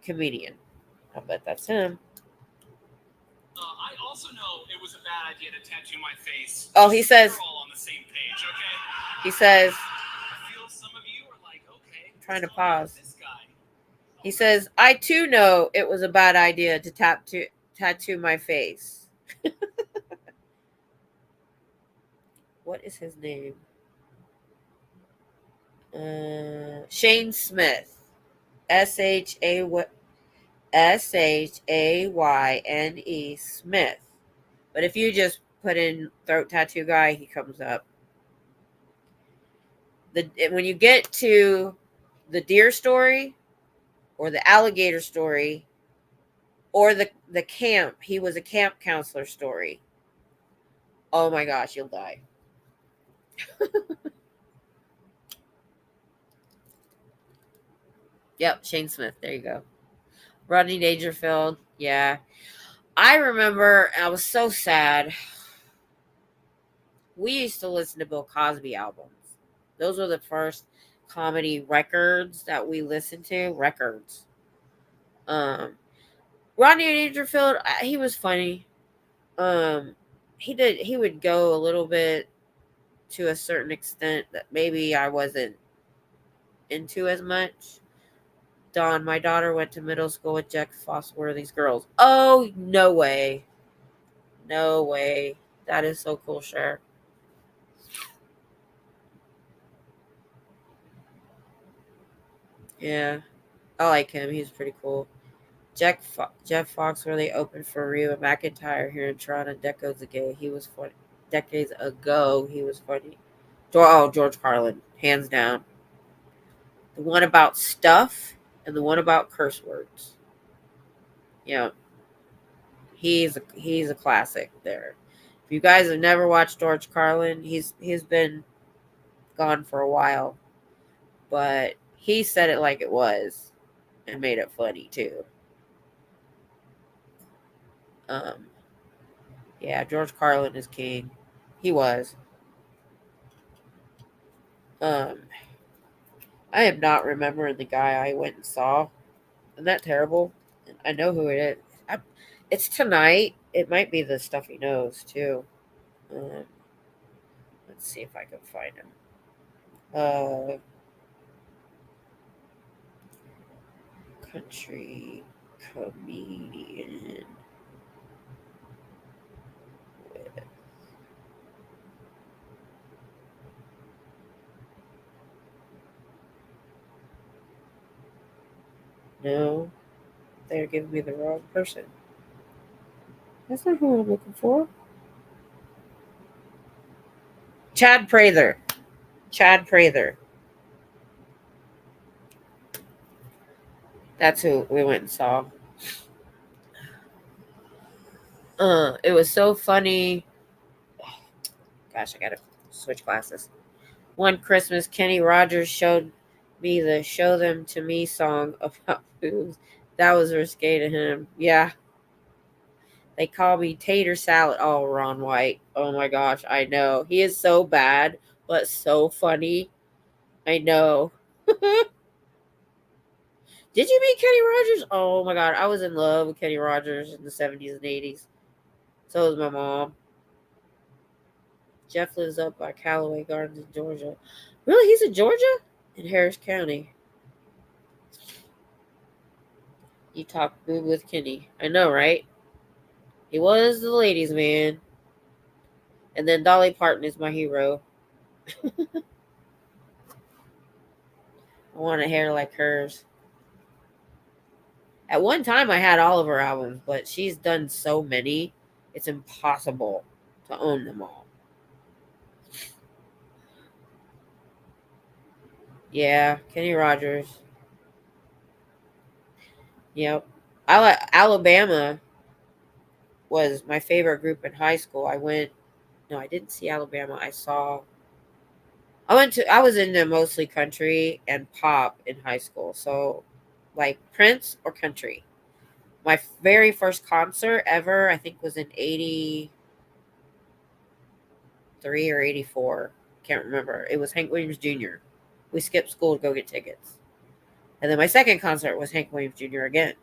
comedian. I bet that's him. I also know it was a bad idea to tattoo my face. Oh, he says. We're all on the same page, okay? He says. I feel some of you are like, okay. I'm trying to pause. This guy. He says, I too know it was a bad idea to tattoo my face. What is his name? Shane Smith. SHAYNE Smith. But if you just put in throat tattoo guy, he comes up. When you get to the deer story or the alligator story or the camp, he was a camp counselor story. Oh my gosh, you'll die. Yep, Shane Smith. There you go. Rodney Dangerfield. Yeah. I remember, I was so sad. We used to listen to Bill Cosby albums. Those were the first comedy records that we listened to. Records. Rodney Dangerfield, he was funny. He would go a little bit to a certain extent that maybe I wasn't into as much. Dawn, my daughter went to middle school with Jack Foxworthy's girls. Oh, no way. No way. That is so cool, Cher. Yeah. I like him. He's pretty cool. Jeff Foxworthy opened for Reba McEntire here in Toronto decades ago. He was funny. Decades ago, he was funny. George Carlin, hands down. The one about stuff and the one about curse words. Yeah, he's a classic there. If you guys have never watched George Carlin, he's been gone for a while, but he said it like it was and made it funny too. Um, yeah, George Carlin is king. He was. Um, I am not remembering the guy I went and saw. Isn't that terrible? I know who it is. It's tonight. It might be the stuff he knows too. Um, let's see if I can find him. Country comedian. No, they're giving me the wrong person. That's not who I'm looking for. Chad Prather. Chad Prather. That's who we went and saw. It was so funny. Gosh, I gotta switch glasses. One Christmas, Kenny Rogers showed me the "Show Them to Me" song about boobs. That was risque to him. Yeah. They call me Tater Salad. Oh, Ron White. Oh my gosh, I know. He is so bad, but so funny. I know. Did you meet Kenny Rogers? Oh my god, I was in love with Kenny Rogers in the 70s and 80s. So was my mom. Jeff lives up by Callaway Gardens in Georgia. Really? He's in Georgia? In Harris County. You talk boob with Kenny. I know, right? He was the ladies' man. And then Dolly Parton is my hero. I want a hair like hers. At one time, I had all of her albums, but she's done so many, it's impossible to own them all. Yeah, Kenny Rogers. Yep. Alabama was my favorite group in high school. No, I didn't see Alabama. I was into mostly country and pop in high school. So, like Prince or country. My very first concert ever, I think, was in 83 or 84. Can't remember. It was Hank Williams Jr. We skipped school to go get tickets. And then my second concert was Hank Williams Jr. again.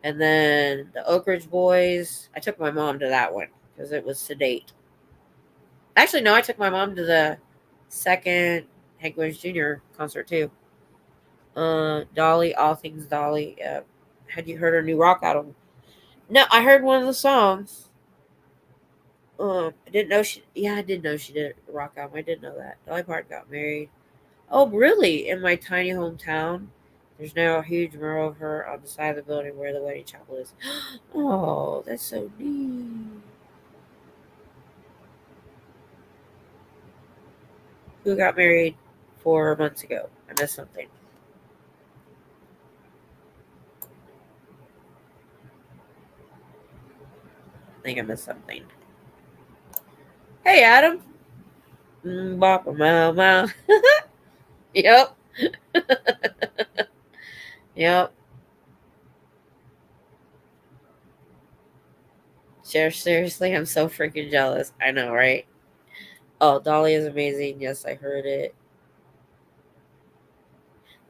And then the Oak Ridge Boys, I took my mom to that one because it was sedate. Actually, no, I took my mom to the second Hank Williams Jr. concert too. Dolly, All Things Dolly. Had you heard her new rock album? No, I heard one of the songs. I didn't know she. Yeah, I did know she did a rock album. I didn't know that. Dolly Parton got married. Oh, really? In my tiny hometown, there's now a huge mural of her on the side of the building where the wedding chapel is. Oh, that's so neat. Who got married 4 months ago? I missed something. I think I missed something. Hey, Adam. Bop a mow mow. Yep. Yep. Seriously, I'm so freaking jealous. I know, right? Oh, Dolly is amazing. Yes, I heard it.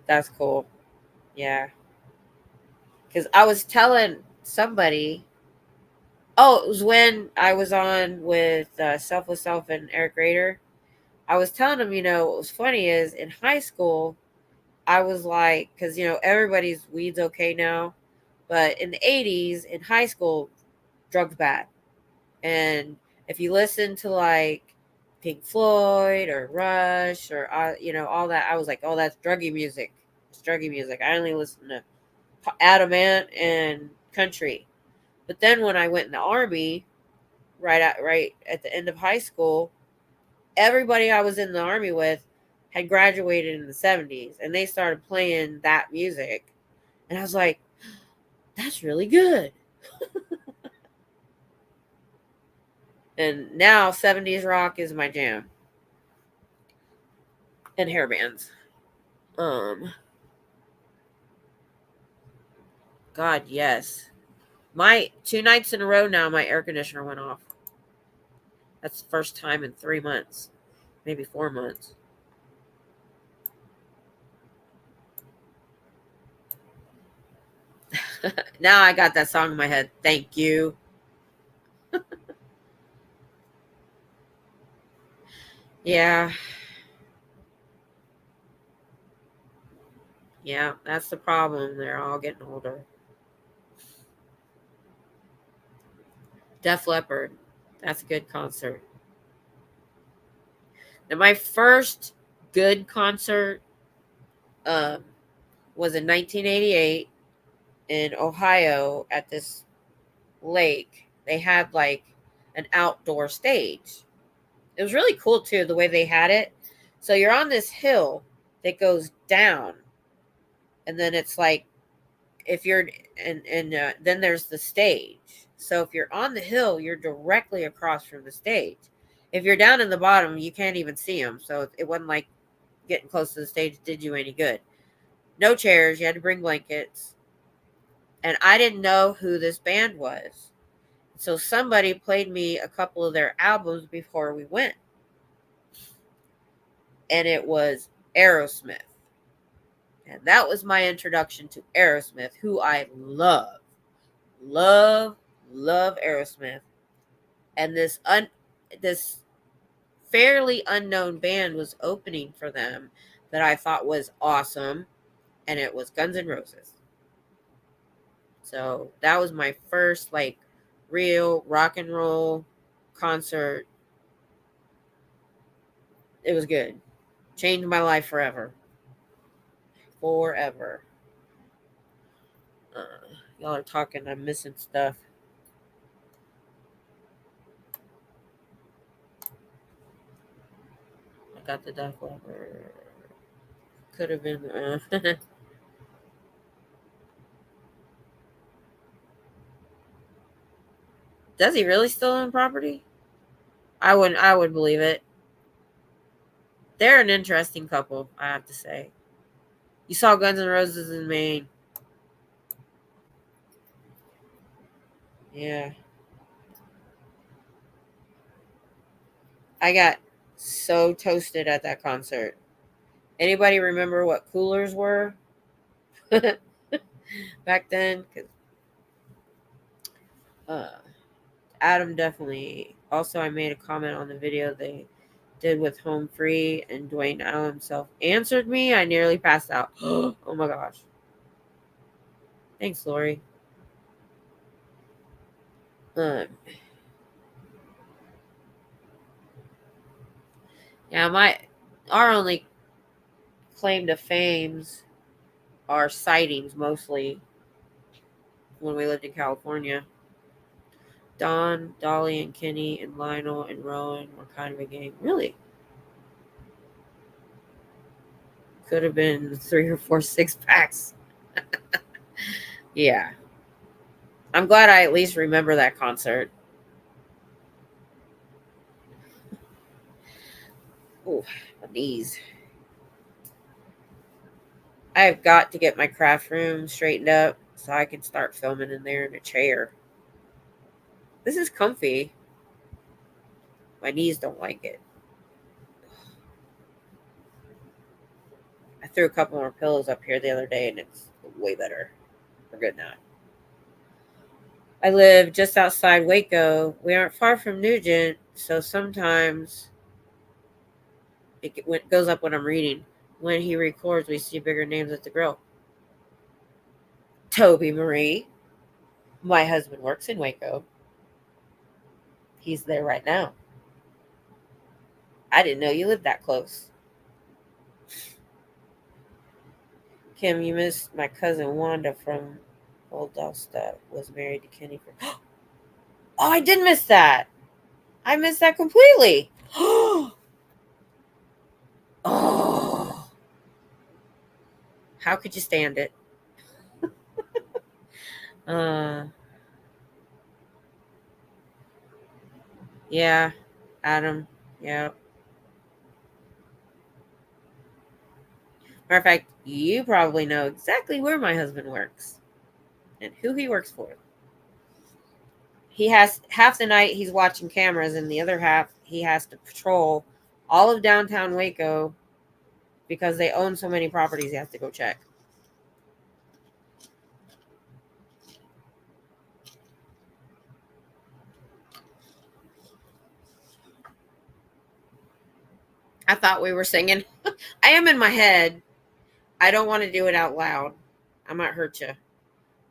That's cool. Yeah. Because I was telling somebody. Oh, it was when I was on with Selfless Self and Eric Rader. I was telling him, what was funny is in high school, I was like, because, everybody's weed's okay now. But in the 80s, in high school, drugs bad. And if you listen to like Pink Floyd or Rush or all that, I was like, oh, that's druggy music. It's druggy music. I only listen to Adamant and country. But then when I went in the Army, right at the end of high school, everybody I was in the Army with had graduated in the 70s, and they started playing that music. And I was like, that's really good. And now 70s rock is my jam. And hair bands. God, yes. My 2 nights in a row now, my air conditioner went off. That's the first time in 3 months, maybe 4 months. Now I got that song in my head. Thank you. Yeah. Yeah, that's the problem. They're all getting older. Def Leppard. That's a good concert. Now, my first good concert was in 1988 in Ohio at this lake. They had like an outdoor stage. It was really cool too, the way they had it. So you're on this hill that goes down, and then it's like if you're and then there's the stage. So if you're on the hill, you're directly across from the stage. If you're down in the bottom, you can't even see them. So it wasn't like getting close to the stage did you any good. No chairs. You had to bring blankets. And I didn't know who this band was. So somebody played me a couple of their albums before we went. And it was Aerosmith. And that was my introduction to Aerosmith, who I love. Love Aerosmith. And this fairly unknown band was opening for them that I thought was awesome, and it was Guns N' Roses. So that was my first like real rock and roll concert. It was good. Changed my life forever. Forever. Y'all are talking. I'm missing stuff. I got the Def Leppard. Could have been. Does he really still own property? I would believe it. They're an interesting couple, I have to say. You saw Guns N' Roses in Maine. Yeah. I got so toasted at that concert. Anybody remember what coolers were back then? 'Cause, Adam definitely. Also, I made a comment on the video they did with Home Free, and Dwayne Allen himself answered me. I nearly passed out. Oh my gosh. Thanks, Lori. Yeah, our only claim to fames are sightings mostly when we lived in California. Don, Dolly, and Kenny, and Lionel, and Rowan were kind of a gang. Really? Could have been 3 or 4 6-packs. Yeah. I'm glad I at least remember that concert. Ooh, my knees. I've got to get my craft room straightened up so I can start filming in there in a chair. This is comfy. My knees don't like it. I threw a couple more pillows up here the other day and it's way better. We're good now. I live just outside Waco. We aren't far from Nugent, so sometimes it goes up when I'm reading. When he records, we see bigger names at the grill. Toby Marie. My husband works in Waco. He's there right now. I didn't know you lived that close. Kim, you missed my cousin Wanda from Old Dosta was married to Kenny for. Oh, I did miss that. I missed that completely. Oh, how could you stand it? Uh, yeah, Adam. Yeah. Matter of fact, you probably know exactly where my husband works and who he works for. He has half the night he's watching cameras, and the other half he has to patrol all of downtown Waco because they own so many properties. He has to go check. I thought we were singing. I am in my head. I don't want to do it out loud. I might hurt you.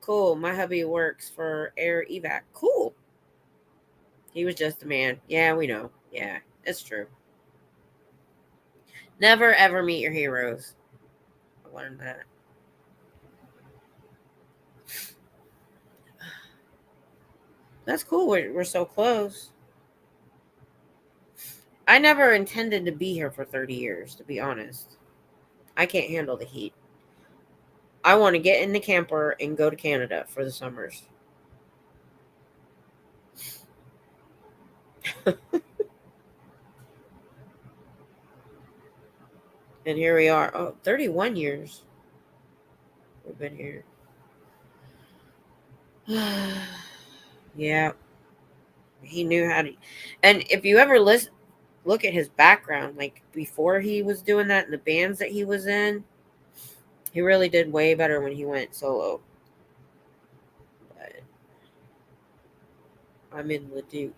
Cool. My hubby works for Air Evac. Cool. He was just a man. Yeah, we know. Yeah, it's true. Never ever meet your heroes. I learned that. That's cool. We're so close. I never intended to be here for 30 years, to be honest. I can't handle the heat. I want to get in the camper and go to Canada for the summers. And here we are. Oh, 31 years we've been here. Yeah. He knew how to. And if you ever look at his background, like before he was doing that in the bands that he was in, he really did way better when he went solo. But I'm in Leduc.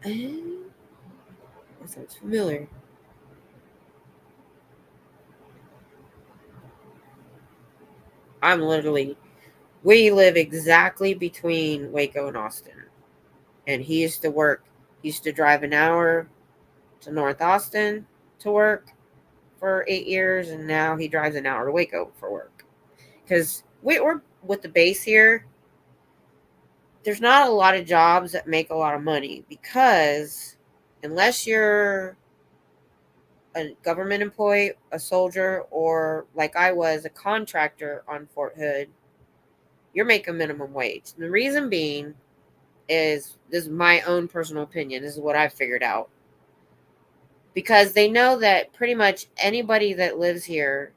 That sounds familiar. We live exactly between Waco and Austin. And he used to drive an hour to North Austin to work for 8 years. And now he drives an hour to Waco for work. Because we're with the base here, there's not a lot of jobs that make a lot of money because unless you're a government employee, a soldier, or like I was, a contractor on Fort Hood, you're making minimum wage. And the reason being is this is my own personal opinion. This is what I've figured out. Because they know that pretty much anybody that lives here,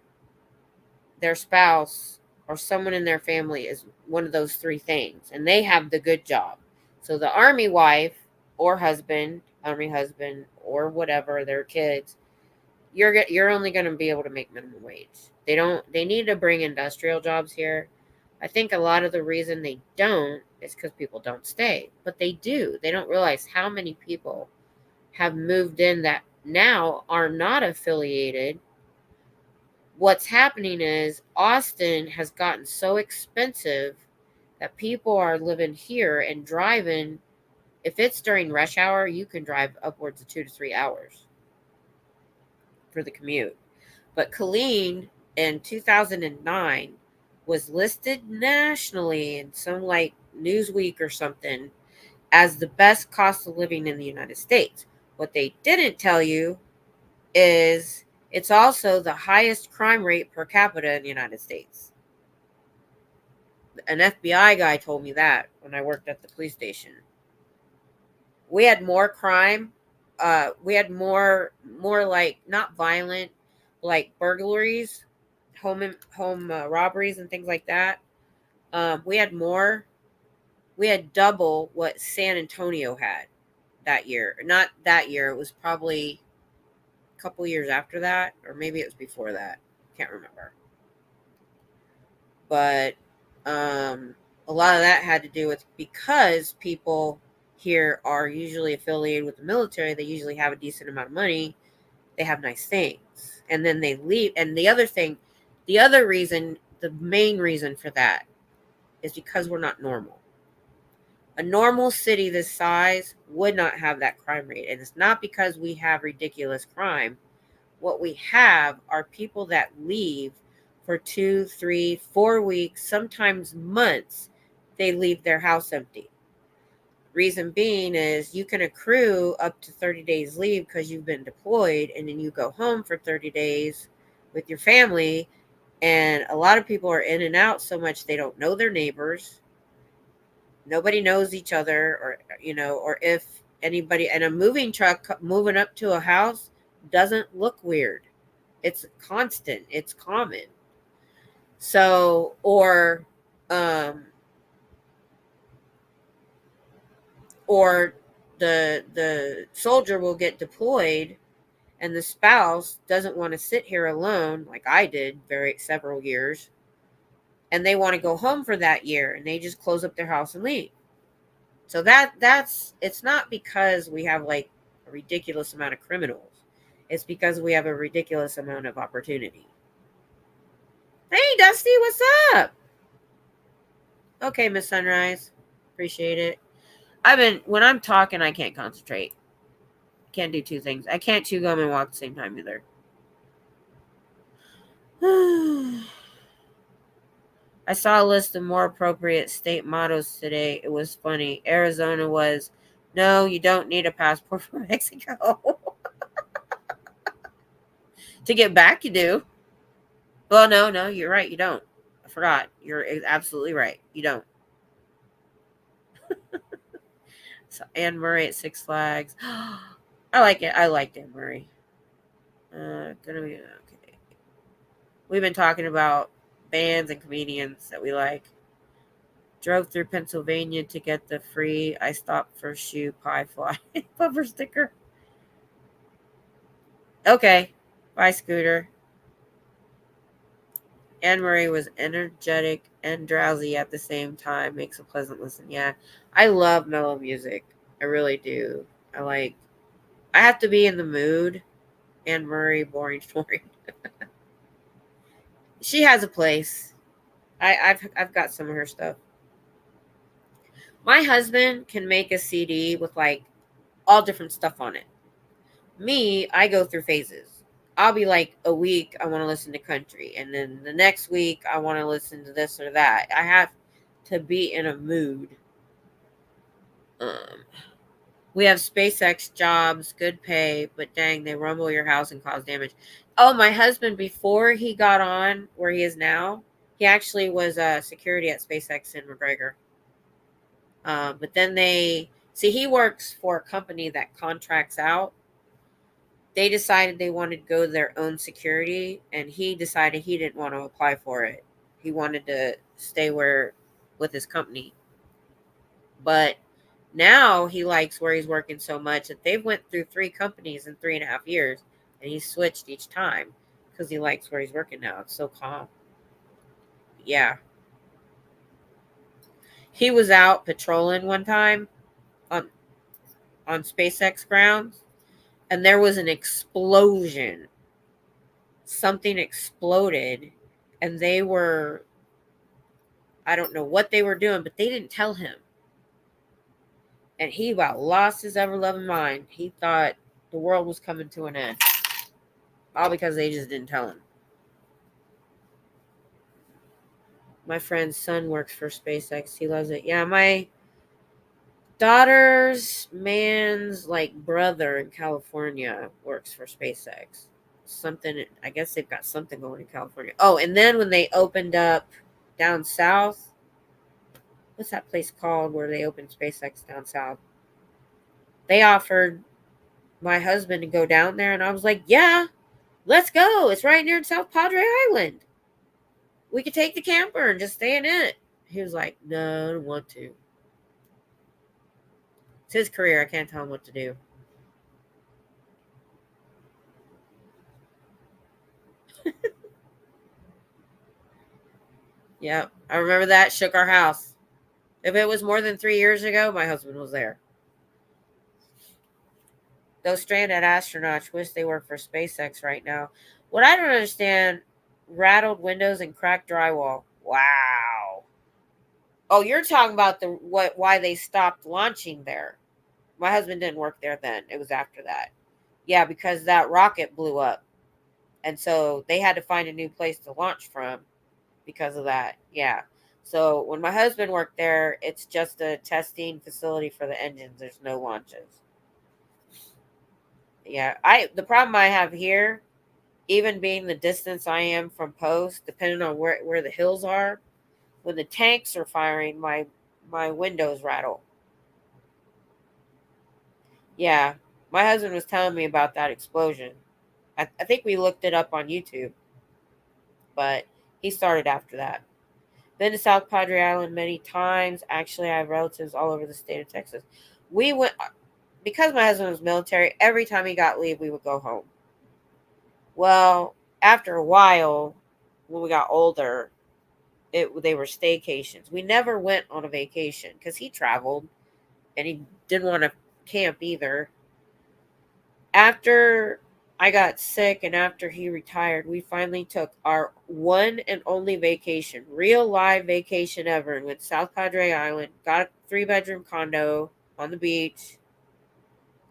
their spouse or someone in their family is one of those three things. And they have the good job. So the army wife or husband, army husband or whatever, their kids, you're only going to be able to make minimum wage. They need to bring industrial jobs here. I think a lot of the reason they don't is because people don't stay, but they do. They don't realize how many people have moved in that now are not affiliated. What's happening is Austin has gotten so expensive that people are living here and driving. If it's during rush hour, you can drive upwards of 2 to 3 hours for the commute. But Killeen in 2009 was listed nationally in some like Newsweek or something as the best cost of living in the United States. What they didn't tell you is it's also the highest crime rate per capita in the United States. An FBI guy told me that when I worked at the police station. We had more crime. We had more like not violent, like burglaries, home robberies, and things like that. We had more. We had double what San Antonio had that year. Not that year. It was probably a couple years after that, or maybe it was before that. Can't remember. But a lot of that had to do with because people here are usually affiliated with the military. They usually have a decent amount of money. They have nice things, and then they leave. And the other reason, the main reason for that is because we're not normal. A normal city this size would not have that crime rate, and it's not because we have ridiculous crime. What we have are people that leave for 2, 3, 4 weeks, sometimes months. They leave their house empty. Reason being is you can accrue up to 30 days leave because you've been deployed, and then you go home for 30 days with your family. And a lot of people are in and out so much they don't know their neighbors. Nobody knows each other, or if anybody, and a moving truck moving up to a house doesn't look weird. It's constant, it's common. So, um, or the soldier will get deployed, and the spouse doesn't want to sit here alone like I did several years, and they want to go home for that year, and they just close up their house and leave. So that's it's not because we have like a ridiculous amount of criminals. It's because we have a ridiculous amount of opportunity. Hey Dusty, what's up? Okay, Miss Sunrise. Appreciate it. When I'm talking, I can't concentrate. Can't do two things. I can't chew gum and walk at the same time either. I saw a list of more appropriate state mottos today. It was funny. Arizona was, no, you don't need a passport from Mexico. To get back, you do. Well, no, you're right. You don't. I forgot. You're absolutely right. You don't. So Anne Murray at Six Flags. I like it. I liked Anne Murray. Gonna be okay. We've been talking about bands and comedians that we like. Drove through Pennsylvania to get the free I stopped for shoe pie fly bumper sticker. Okay. Bye, Scooter. Anne Murray was energetic and drowsy at the same time. Makes a pleasant listen. Yeah. I love mellow music. I really do. I have to be in the mood. Anne Murray, boring story. She has a place. I've got some of her stuff. My husband can make a CD with like all different stuff on it. Me, I go through phases. I'll be like a week I want to listen to country, and then the next week I want to listen to this or that. I have to be in a mood. We have SpaceX jobs, good pay, but dang, they rumble your house and cause damage. Oh, my husband, before he got on where he is now, he actually was security at SpaceX in McGregor. But then he works for a company that contracts out. They decided they wanted to go their own security, and he decided he didn't want to apply for it. He wanted to stay with his company. But now he likes where he's working so much that they've went through 3 companies in 3.5 years, and he's switched each time because he likes where he's working now. It's so calm. Yeah. He was out patrolling one time on SpaceX grounds, and there was an explosion. Something exploded, and I don't know what they were doing, but they didn't tell him. And he about lost his ever-loving mind. He thought the world was coming to an end. All because they just didn't tell him. My friend's son works for SpaceX. He loves it. Yeah, my daughter's man's brother in California works for SpaceX. I guess they've got something going in California. Oh, and then when they opened up down south, what's that place called where they opened SpaceX down south? They offered my husband to go down there, and I was like, yeah, let's go. It's right near South Padre Island. We could take the camper and just stay in it. He was like, no, I don't want to. It's his career. I can't tell him what to do. Yeah, I remember that. Shook our house. If it was more than 3 years ago, my husband was there. Those stranded astronauts wish they work for SpaceX right now. What I don't understand, rattled windows and cracked drywall. Wow. Oh, you're talking about why they stopped launching there. My husband didn't work there then. It was after that. Yeah, because that rocket blew up. And so they had to find a new place to launch from because of that. Yeah. So when my husband worked there, it's just a testing facility for the engines. There's no launches. Yeah. The problem I have here, even being the distance I am from post, depending on where the hills are, when the tanks are firing, my windows rattle. Yeah. My husband was telling me about that explosion. I think we looked it up on YouTube, but he started after that. Been to South Padre Island many times. Actually, I have relatives all over the state of Texas. We went because my husband was military. Every time he got leave, we would go home. Well, after a while, when we got older, they were staycations. We never went on a vacation because he traveled and he didn't want to camp either. After I got sick and after he retired, we finally took our one and only vacation, real live vacation ever, and went to South Padre Island, got a 3-bedroom condo on the beach,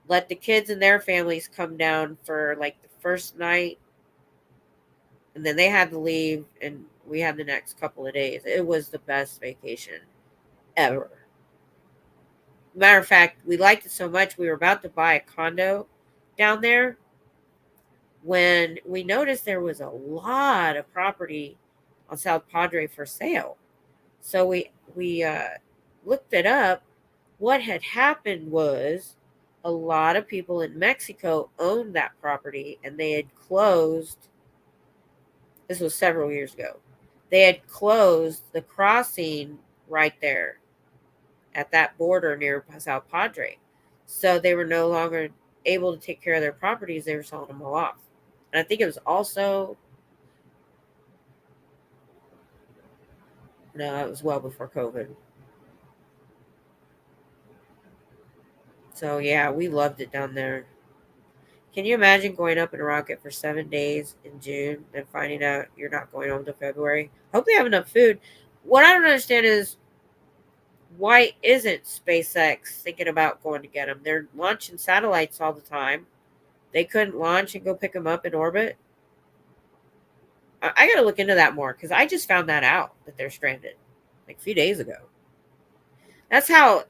let the kids and their families come down for like the first night, and then they had to leave, and we had the next couple of days. It was the best vacation ever. Matter of fact, we liked it so much, we were about to buy a condo down there when we noticed there was a lot of property on South Padre for sale. So we looked it up. What had happened was a lot of people in Mexico owned that property and they had closed. This was several years ago. They had closed the crossing right there at that border near South Padre. So they were no longer able to take care of their properties. They were selling them all off. And I think it was also, no, it was well before COVID. So yeah, we loved it down there. Can you imagine going up in a rocket for 7 days in June and finding out you're not going home till February? Hope they have enough food. What I don't understand is why isn't SpaceX thinking about going to get them? They're launching satellites all the time. They couldn't launch and go pick them up in orbit. I got to look into that more because I just found that out that they're stranded like a few days ago. That's how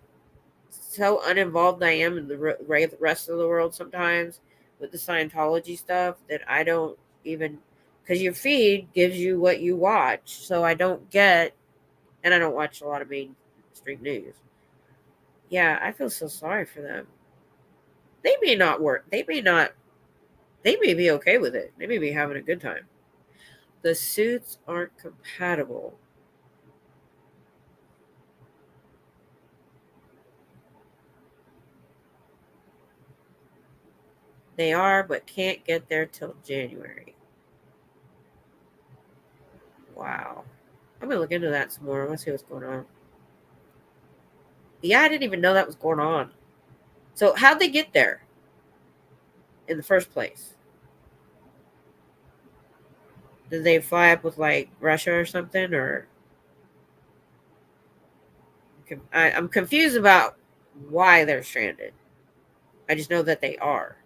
so uninvolved I am in the rest of the world sometimes with the Scientology stuff that I don't even, because your feed gives you what you watch. So I don't get, and I don't watch a lot of mainstream news. Yeah, I feel so sorry for them. They may not work. They may be okay with it. They may be having a good time. The suits aren't compatible. They are, but can't get there till January. Wow. I'm going to look into that some more. Let's see what's going on. Yeah, I didn't even know that was going on. So how'd they get there in the first place? Did they fly up with like Russia or something? Or I'm confused about why they're stranded. I just know that they are.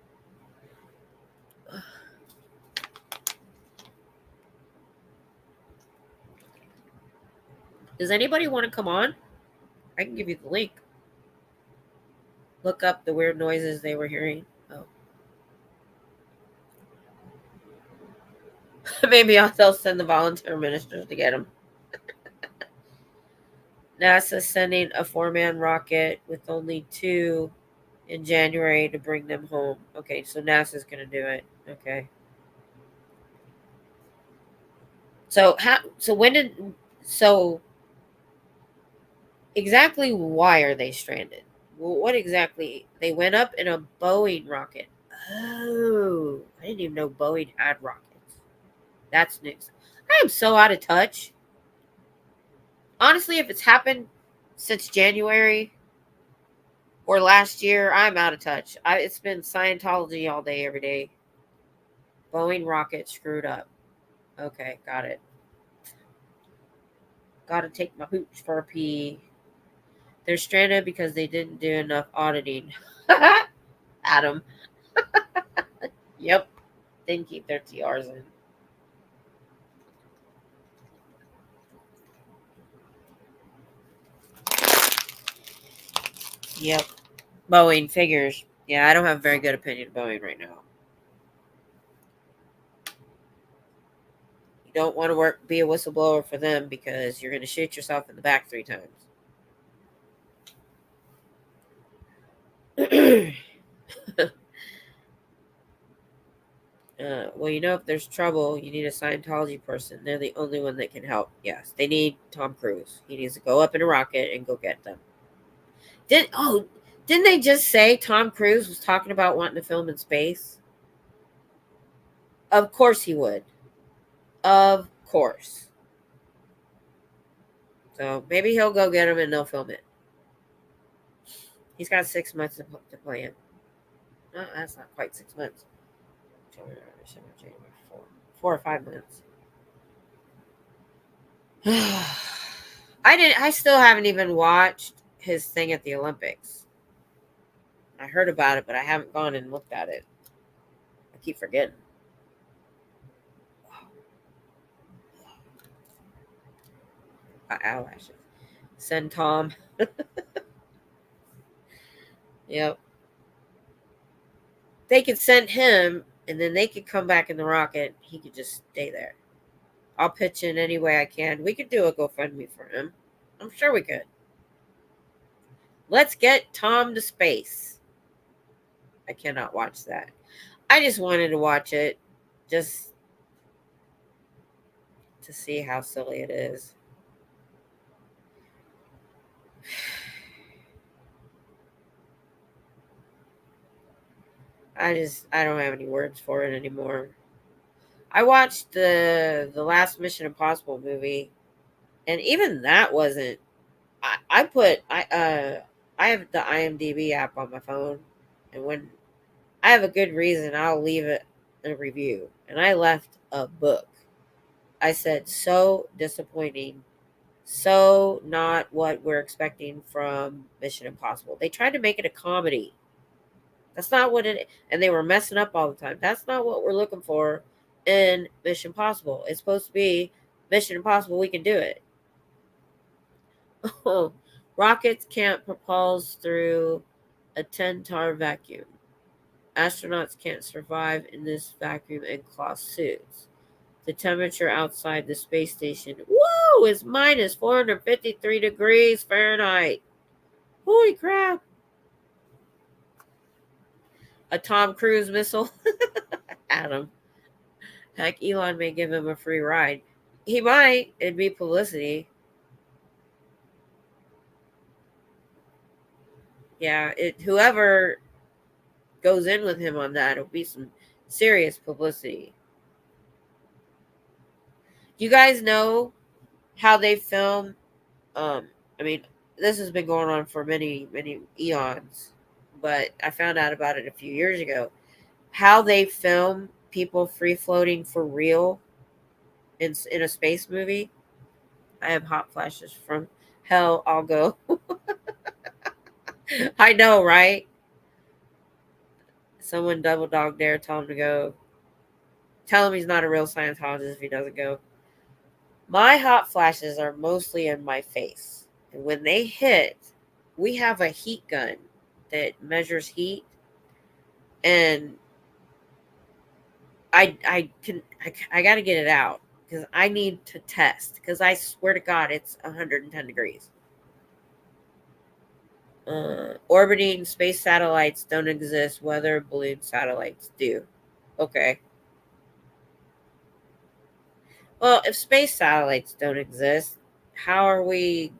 Does anybody want to come on? I can give you the link. Look up the weird noises they were hearing. Oh. Maybe they'll send the volunteer ministers to get them. NASA sending a 4-man rocket with only 2 in January to bring them home. Okay, so NASA's going to do it. Okay. So exactly why are they stranded? Well, what exactly? They went up in a Boeing rocket. Oh, I didn't even know Boeing had rockets. That's news. I am so out of touch. Honestly, if it's happened since January or last year, I'm out of touch. It's been Scientology all day, every day. Boeing rocket screwed up. Okay, got it. Gotta take my hooch for a pee. They're stranded because they didn't do enough auditing. Adam. Yep. then keep their TRs in. Yep. Boeing figures. Yeah, I don't have a very good opinion of Boeing right now. You don't want to be a whistleblower for them because you're going to shoot yourself in the back 3 times. Well, if there's trouble, you need a Scientology person. They're the only one that can help. Yes, they need Tom Cruise. He needs to go up in a rocket and go get them. Didn't they just say Tom Cruise was talking about wanting to film in space? Of course he would. Of course. So maybe he'll go get him and they'll film it. He's got 6 months to plan. No, that's not quite 6 months. 4 or 5 months. I still haven't even watched his thing at the Olympics. I heard about it, but I haven't gone and looked at it. I keep forgetting. Eyelashes. Send Tom. Yep. They could send him, and then they could come back in the rocket. He could just stay there. I'll pitch in any way I can. We could do a GoFundMe for him. I'm sure we could. Let's get Tom to space. I cannot watch that. I just wanted to watch it just to see how silly it is. I don't have any words for it anymore. I watched the last Mission Impossible movie, and even that wasn't. I have the IMDb app on my phone, and when I have a good reason, I'll leave it a review. And I left a book. I said, so disappointing, so not what we're expecting from Mission Impossible. They tried to make it a comedy. That's not what it. And they were messing up all the time. That's not what we're looking for in Mission Impossible. It's supposed to be Mission Impossible. We can do it. Rockets can't propulse through a 10-tar vacuum. Astronauts can't survive in this vacuum in cloth suits. The temperature outside the space station, is minus 453 degrees Fahrenheit. Holy crap. A Tom Cruise missile? Adam. Heck, Elon may give him a free ride. He might. It'd be publicity. Yeah, whoever goes in with him on that, it'll be some serious publicity. You guys know how they film? This has been going on for many, many eons, but I found out about it a few years ago. How they film people free floating for real in a space movie. I have hot flashes from hell. I'll go. I know, right? Someone double dog dare tell him to go. Tell him he's not a real Scientologist if he doesn't go. My hot flashes are mostly in my face. And when they hit, we have a heat gun that measures heat. And I got to get it out because I need to test. Because I swear to God, it's 110 degrees. Orbiting space satellites don't exist. Weather balloon satellites do. Okay. Well, if space satellites don't exist, how are we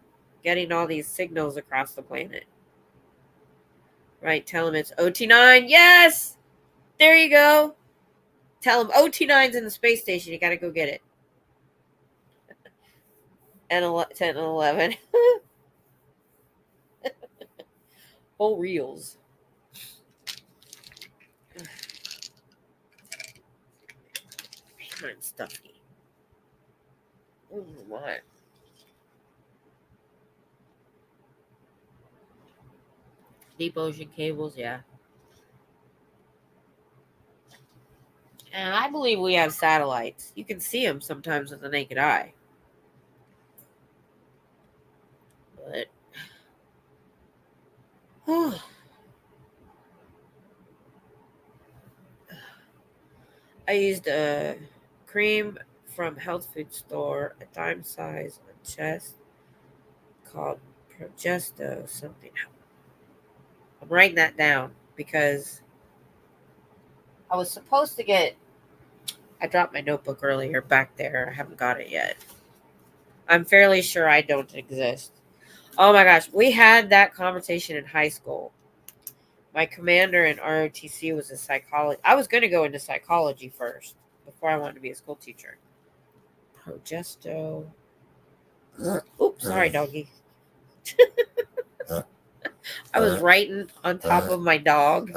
getting all these signals across the planet? Right? Tell them it's OT9. Yes! There you go. Tell them OT9's in the space station. You got to go get it. And 10 and 11. Whole reels. Man, stuffy. Oh, what? Deep ocean cables, yeah. And I believe we have satellites. You can see them sometimes with the naked eye. But I used a cream from health food store, a dime size on chest, called Progesto something. I'm writing that down because I was supposed to get. I dropped my notebook earlier back there. I haven't got it yet. I'm fairly sure I don't exist. Oh my gosh, we had that conversation in high school. My commander in ROTC was a psychologist. I was going to go into psychology first before I wanted to be a school teacher. Progesto. Oops, sorry, doggy. I was writing on top of my dog.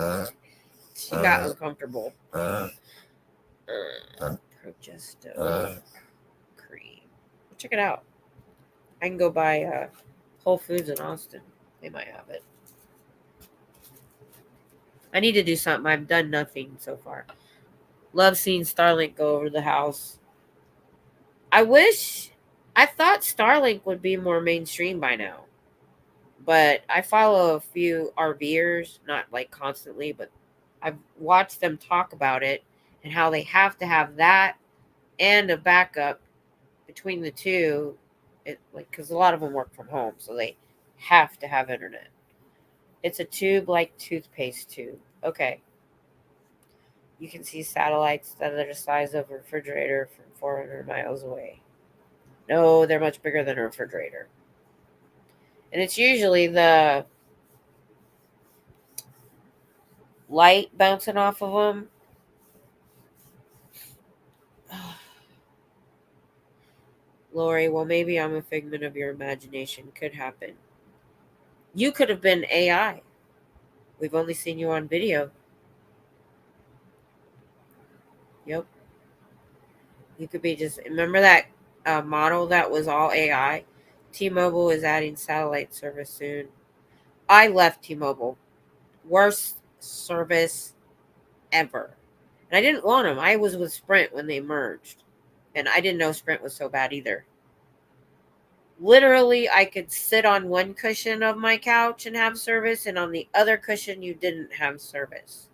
She got uncomfortable. Progesto cream. Check it out. I can go buy Whole Foods in Austin. They might have it. I need to do something. I've done nothing so far. Love seeing Starlink go over the house. I thought Starlink would be more mainstream by now. But I follow a few RVers, not like constantly, but I've watched them talk about it and how they have to have that and a backup between the two. Because a lot of them work from home, so they have to have internet. It's a tube like toothpaste tube. Okay. You can see satellites that are the size of a refrigerator from 400 miles away. No, they're much bigger than a refrigerator. And it's usually the light bouncing off of them. Lori, well, maybe I'm a figment of your imagination. Could happen. You could have been AI. We've only seen you on video. Yep. You could be just. Remember that model that was all AI? T-Mobile is adding satellite service soon. I left T-Mobile. Worst service ever. And I didn't want them. I was with Sprint when they merged. And I didn't know Sprint was so bad either. Literally, I could sit on one cushion of my couch and have service, and on the other cushion, you didn't have service.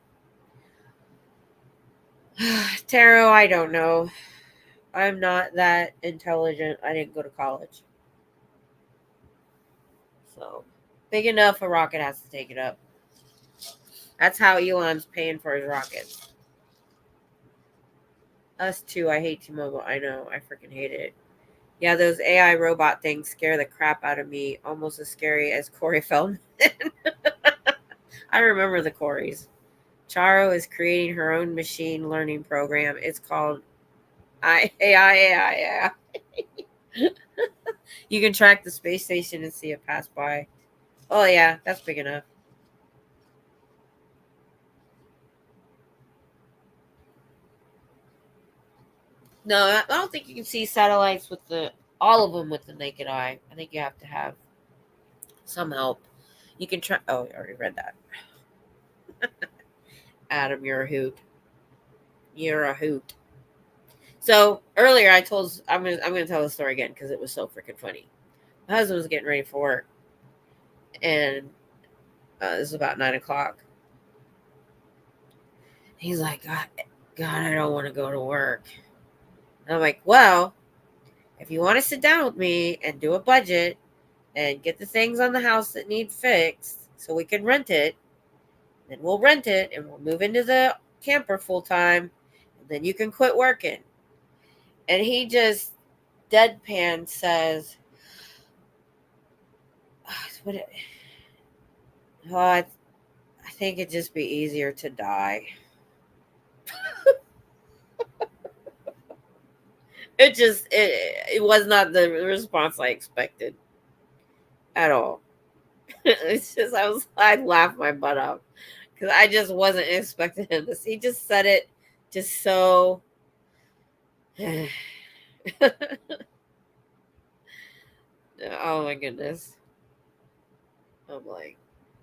Tarot, I don't know. I'm not that intelligent. I didn't go to college. So, big enough, a rocket has to take it up. That's how Elon's paying for his rockets. Us too. I hate T-Mobile. I know. I freaking hate it. Yeah, those AI robot things scare the crap out of me. Almost as scary as Corey Feldman. I remember the Coreys. Charo is creating her own machine learning program. It's called AI. You can track the space station and see it pass by. Oh, yeah, that's big enough. No, I don't think you can see satellites with all of them with the naked eye. I think you have to have some help. You can try. Oh, I already read that. Adam, you're a hoot. You're a hoot. So earlier I'm gonna tell the story again because it was so freaking funny. My husband was getting ready for work, and this is about 9:00. He's like, God, I don't want to go to work. And I'm like, well, if you want to sit down with me and do a budget and get the things on the house that need fixed so we can rent it, then we'll rent it and we'll move into the camper full time, and then you can quit working. And he just deadpan says, I think it'd just be easier to die. It was not the response I expected at all. It's just I laughed my butt off because I just wasn't expecting him to. He just said it just so. Oh my goodness! I'm like,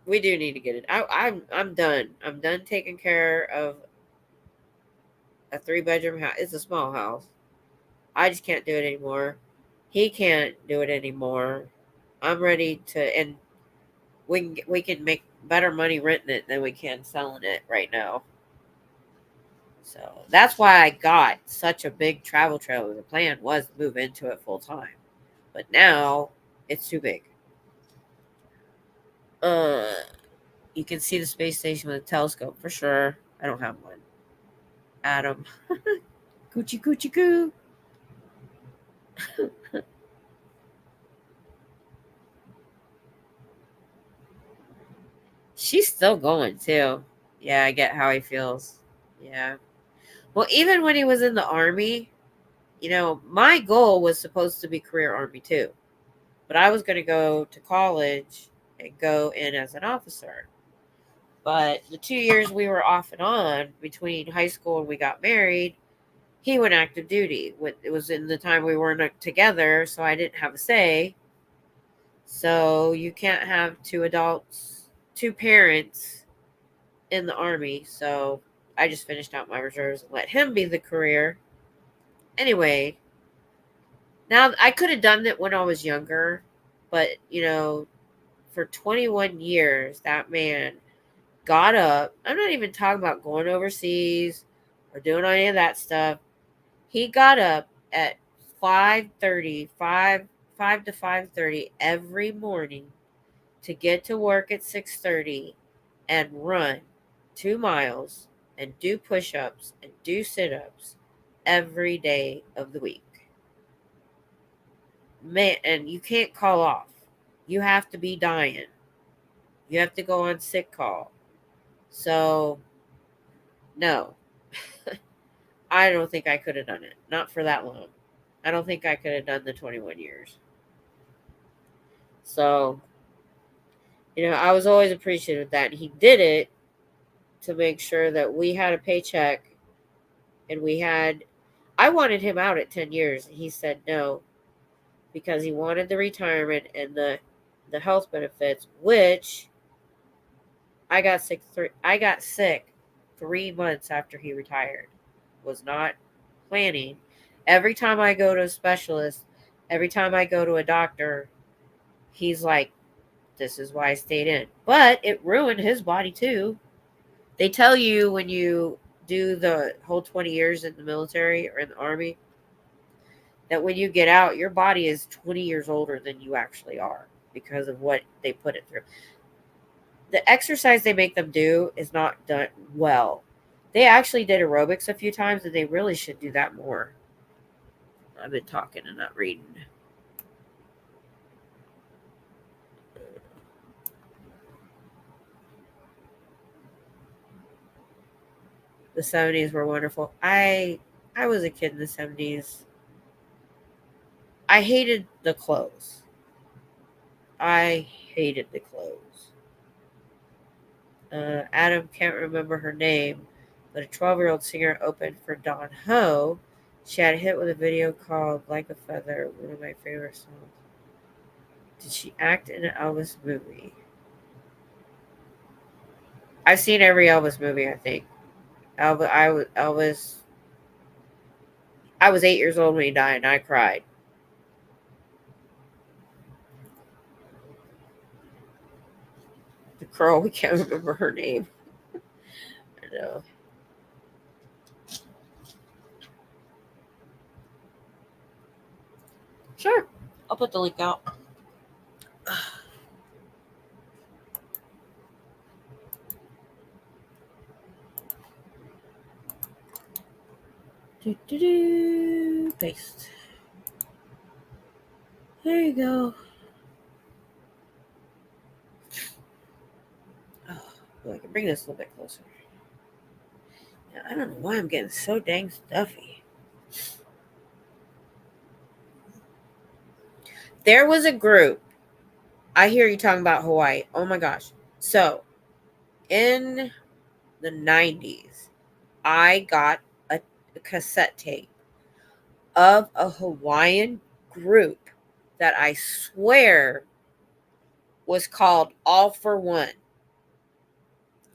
we do need to get it. I'm done. I'm done taking care of a 3-bedroom house. It's a small house. I just can't do it anymore. He can't do it anymore. I'm ready to, and we can make better money renting it than we can selling it right now. So that's why I got such a big travel trailer. The plan was to move into it full time, but now it's too big. You can see the space station with a telescope for sure. I don't have one. Adam, coochie coochie coo. She's still going too. Yeah, I get how he feels. Yeah. Well, even when he was in the army, my goal was supposed to be career army too. But I was going to go to college and go in as an officer. But the 2 years we were off and on between high school and we got married, he went active duty. It was in the time we weren't together, so I didn't have a say. So you can't have two parents in the army. So I just finished out my reserves and let him be the career. Anyway, now I could have done it when I was younger, but for 21 years, that man got up. I'm not even talking about going overseas or doing any of that stuff. He got up at 5:30, 5 to 5:30 every morning to get to work at 6:30 and run 2 miles and do push-ups and do sit-ups every day of the week. Man, and you can't call off. You have to be dying. You have to go on sick call. So, no. I don't think I could have done it. Not for that long. I don't think I could have done the 21 years. So, I was always appreciative of that. And he did it to make sure that we had a paycheck and I wanted him out at 10 years. And he said no because he wanted the retirement and the health benefits, which I got sick 3 months after he retired. Was not planning. Every time I go to a specialist, every time I go to a doctor, he's like, this is why I stayed in. But it ruined his body too. They tell you when you do the whole 20 years in the military or in the army that when you get out, your body is 20 years older than you actually are because of what they put it through. The exercise they make them do is not done well. They actually did aerobics a few times, and they really should do that more. I've been talking and not reading. The 70s were wonderful. I was a kid in the 70s. I hated the clothes. I hated the clothes. Adam can't remember her name, but a 12-year-old singer opened for Dawn Ho. She had a hit with a video called Like a Feather, one of my favorite songs. Did she act in an Elvis movie? I've seen every Elvis movie, I think. Elvis. I was 8 years old when he died, and I cried. The girl, we can't remember her name. I know. Sure. I'll put the link out. Paste. There you go. Oh, I can bring this a little bit closer. Now, I don't know why I'm getting so dang stuffy. There was a group. I hear you talking about Hawaii. Oh my gosh. So, in the 90s, I got a cassette tape of a Hawaiian group that I swear was called All for One.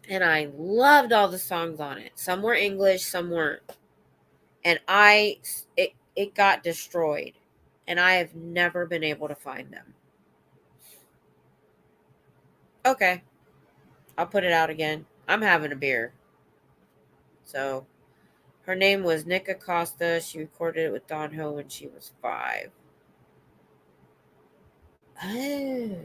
And I loved all the songs on it. Some were English, some weren't. and it got destroyed, and I have never been able to find them. Okay, I'll put it out again. I'm having a beer. So her name was Nick Acosta. She recorded it with Don Ho when she was 5. Oh.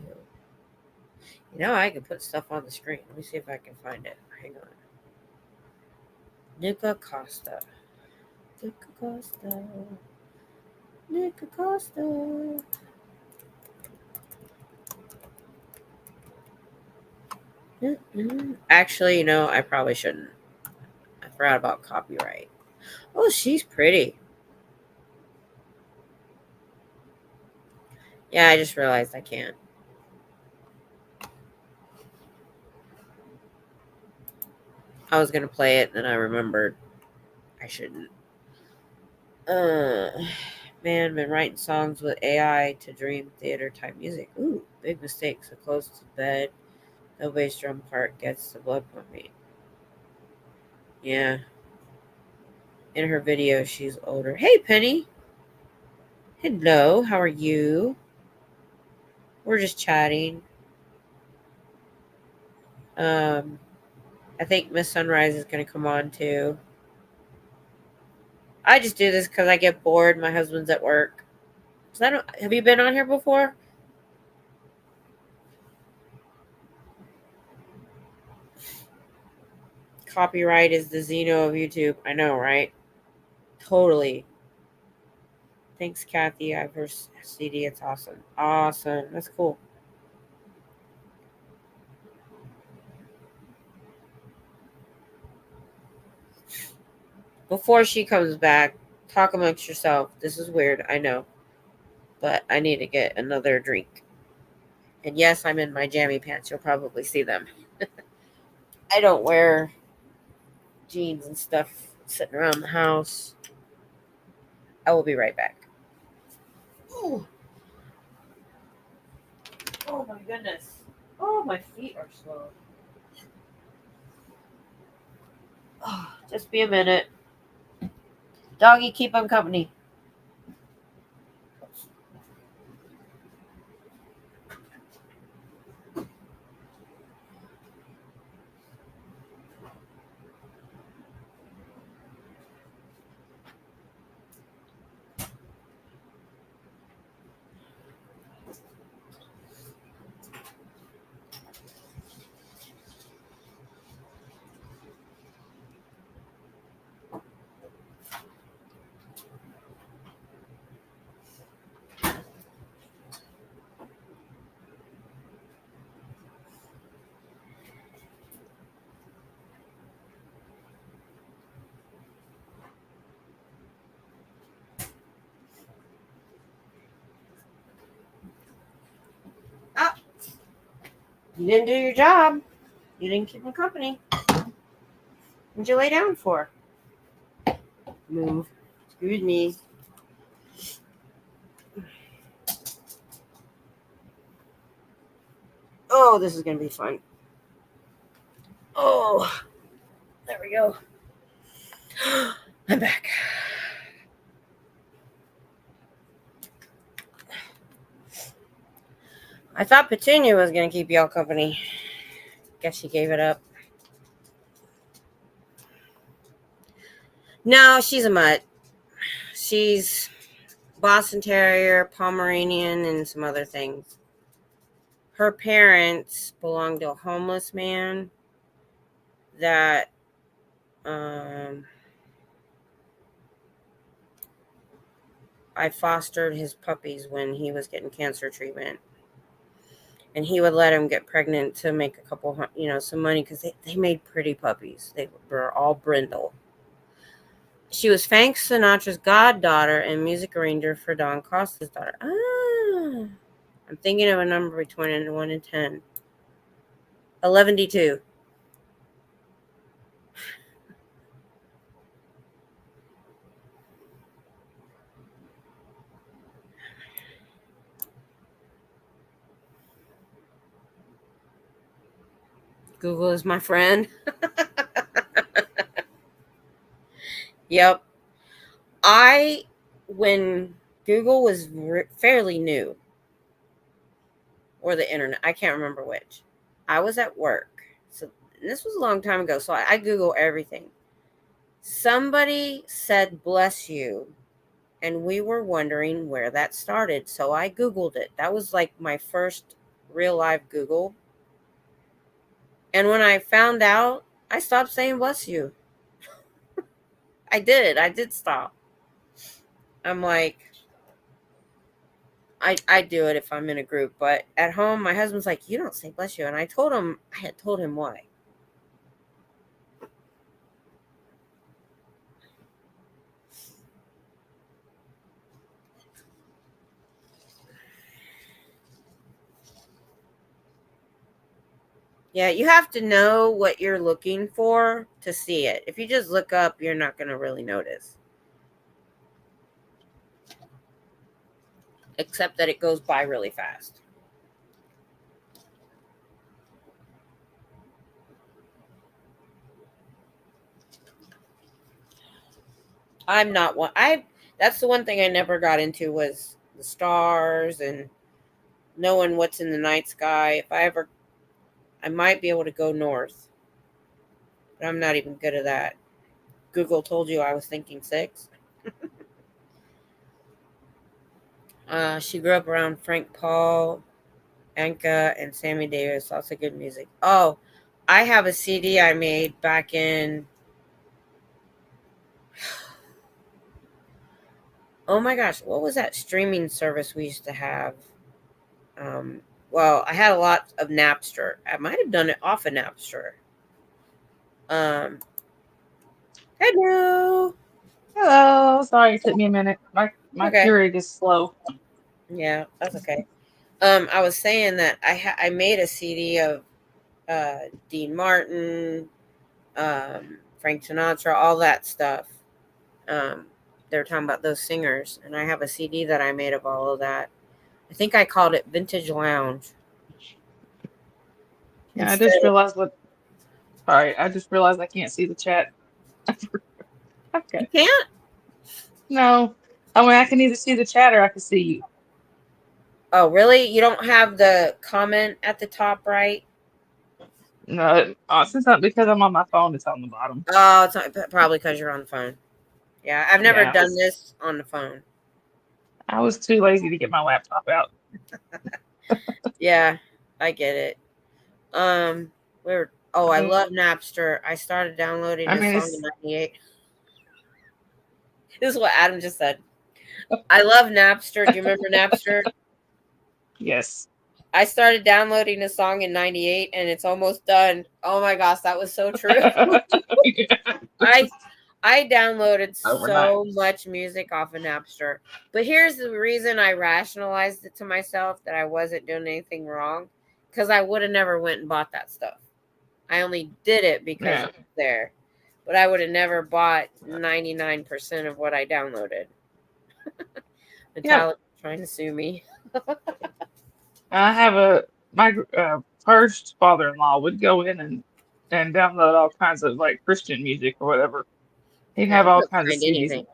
I can put stuff on the screen. Let me see if I can find it. Hang on. Nick Acosta. Nick Acosta. Nick Acosta. Actually, I probably shouldn't. I forgot about copyright. Oh, she's pretty. Yeah, I just realized I can't. I was gonna play it, and then I remembered I shouldn't. Man, been writing songs with AI to dream theater type music. Ooh, big mistake. So close to bed, no bass drum part gets the blood pumping. Yeah. In her video, she's older. Hey, Penny. Hello, how are you? We're just chatting. I think Miss Sunrise is gonna come on too. I just do this because I get bored. My husband's at work. Have you been on here before? Copyright is the Xeno of YouTube. I know, right? Totally. Thanks, Kathy. I have her CD. It's awesome. Awesome. That's cool. Before she comes back, talk amongst yourself. This is weird. I know. But I need to get another drink. And yes, I'm in my jammy pants. You'll probably see them. I don't wear jeans and stuff sitting around the house. I will be right back. Ooh. Oh my goodness. Oh, my feet are slow. Oh, just be a minute. Doggy, keep him company. Ah, you didn't do your job. You didn't keep him company. What'd you lay down for? Move. Excuse me. Oh, this is going to be fun. Oh, there we go. I'm back. I thought Petunia was going to keep y'all company. Guess she gave it up. No, she's a mutt. She's Boston Terrier, Pomeranian, and some other things. Her parents belonged to a homeless man that I fostered his puppies when he was getting cancer treatment. And he would let him get pregnant to make a couple, some money because they made pretty puppies. They were all brindle. She was Frank Sinatra's goddaughter and music arranger for Don Costa's daughter. Ah, I'm thinking of a number between 1 and 10. 11-2. Google is my friend. Yep. when Google was fairly new, or the internet, I can't remember which. I was at work. So this was a long time ago. So I Google everything. Somebody said, bless you. And we were wondering where that started. So I Googled it. That was like my first real live Google. And when I found out, I stopped saying bless you. I did stop. I'm like, I do it if I'm in a group, but at home, my husband's like, you don't say bless you. And I had told him why. Yeah, you have to know what you're looking for to see it. If you just look up, you're not going to really notice. Except that it goes by really fast. I'm not one. That's the one thing I never got into was the stars and knowing what's in the night sky. I might be able to go north, but I'm not even good at that. Google told you I was thinking 6. She grew up around Frank Paul, Anka, and Sammy Davis. Lots of good music. Oh, I have a CD I made back in. Oh my gosh, what was that streaming service we used to have? Well, I had a lot of Napster. I might have done it off of Napster. Hello. Hello. Sorry, it took me a minute. My Okay. Keurig is slow. Yeah, that's okay. I was saying that I made a CD of Dean Martin, Frank Sinatra, all that stuff. They were talking about those singers, and I have a CD that I made of all of that. I think I called it Vintage Lounge. Yeah, I just realized Sorry, I just realized I can't see the chat. Okay. You can't? No. I mean, I can either see the chat or I can see you. Oh, really? You don't have the comment at the top right? No, because I'm on my phone, it's on the bottom. Oh, it's not, probably because you're on the phone. Yeah, I've never Yeah, done this on the phone. I was too lazy to get my laptop out. Yeah, I get it. I I love Napster. I started downloading I this mean, song in '98. This is what Adam just said. I love Napster. Do you remember Napster? yes. I started downloading a song in '98 and it's almost done. Oh my gosh, that was so true. I I downloaded Overnight. so much music off of Napster. But here's the reason I rationalized it to myself that I wasn't doing anything wrong. Because I would have never went and bought that stuff. I only did it because Yeah. it was there. But I would have never bought 99% of what I downloaded. Yep. Metallica trying to sue me. I have my first father-in-law would go in and download all kinds of like Christian music or whatever. He'd Yeah, have I all couldn't kinds of find CDs. anything.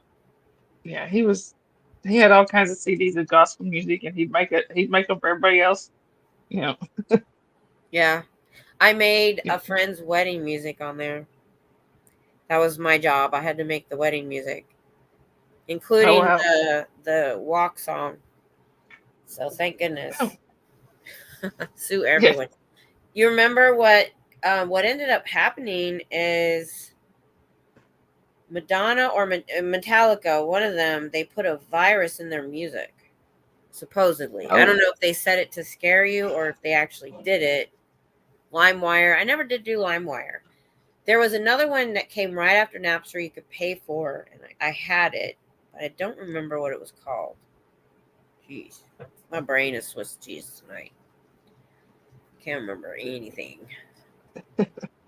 Yeah, he had all kinds of CDs of gospel music, and he'd make them for everybody else. You know. Yeah. I made Yeah. a friend's wedding music on there. That was my job. I had to make the wedding music, Oh including wow. the walk song. So thank Oh goodness. Sue yeah. everyone. You remember what ended up happening is Madonna or Metallica, one of them, they put a virus in their music. Supposedly. I don't Oh know if they said it to scare you or if they actually did it. LimeWire. I never did do LimeWire. There was another one that came right after Napster you could pay for, and I had it, but I don't remember what it was called. Jeez. My brain is Swiss cheese tonight. Can't remember anything.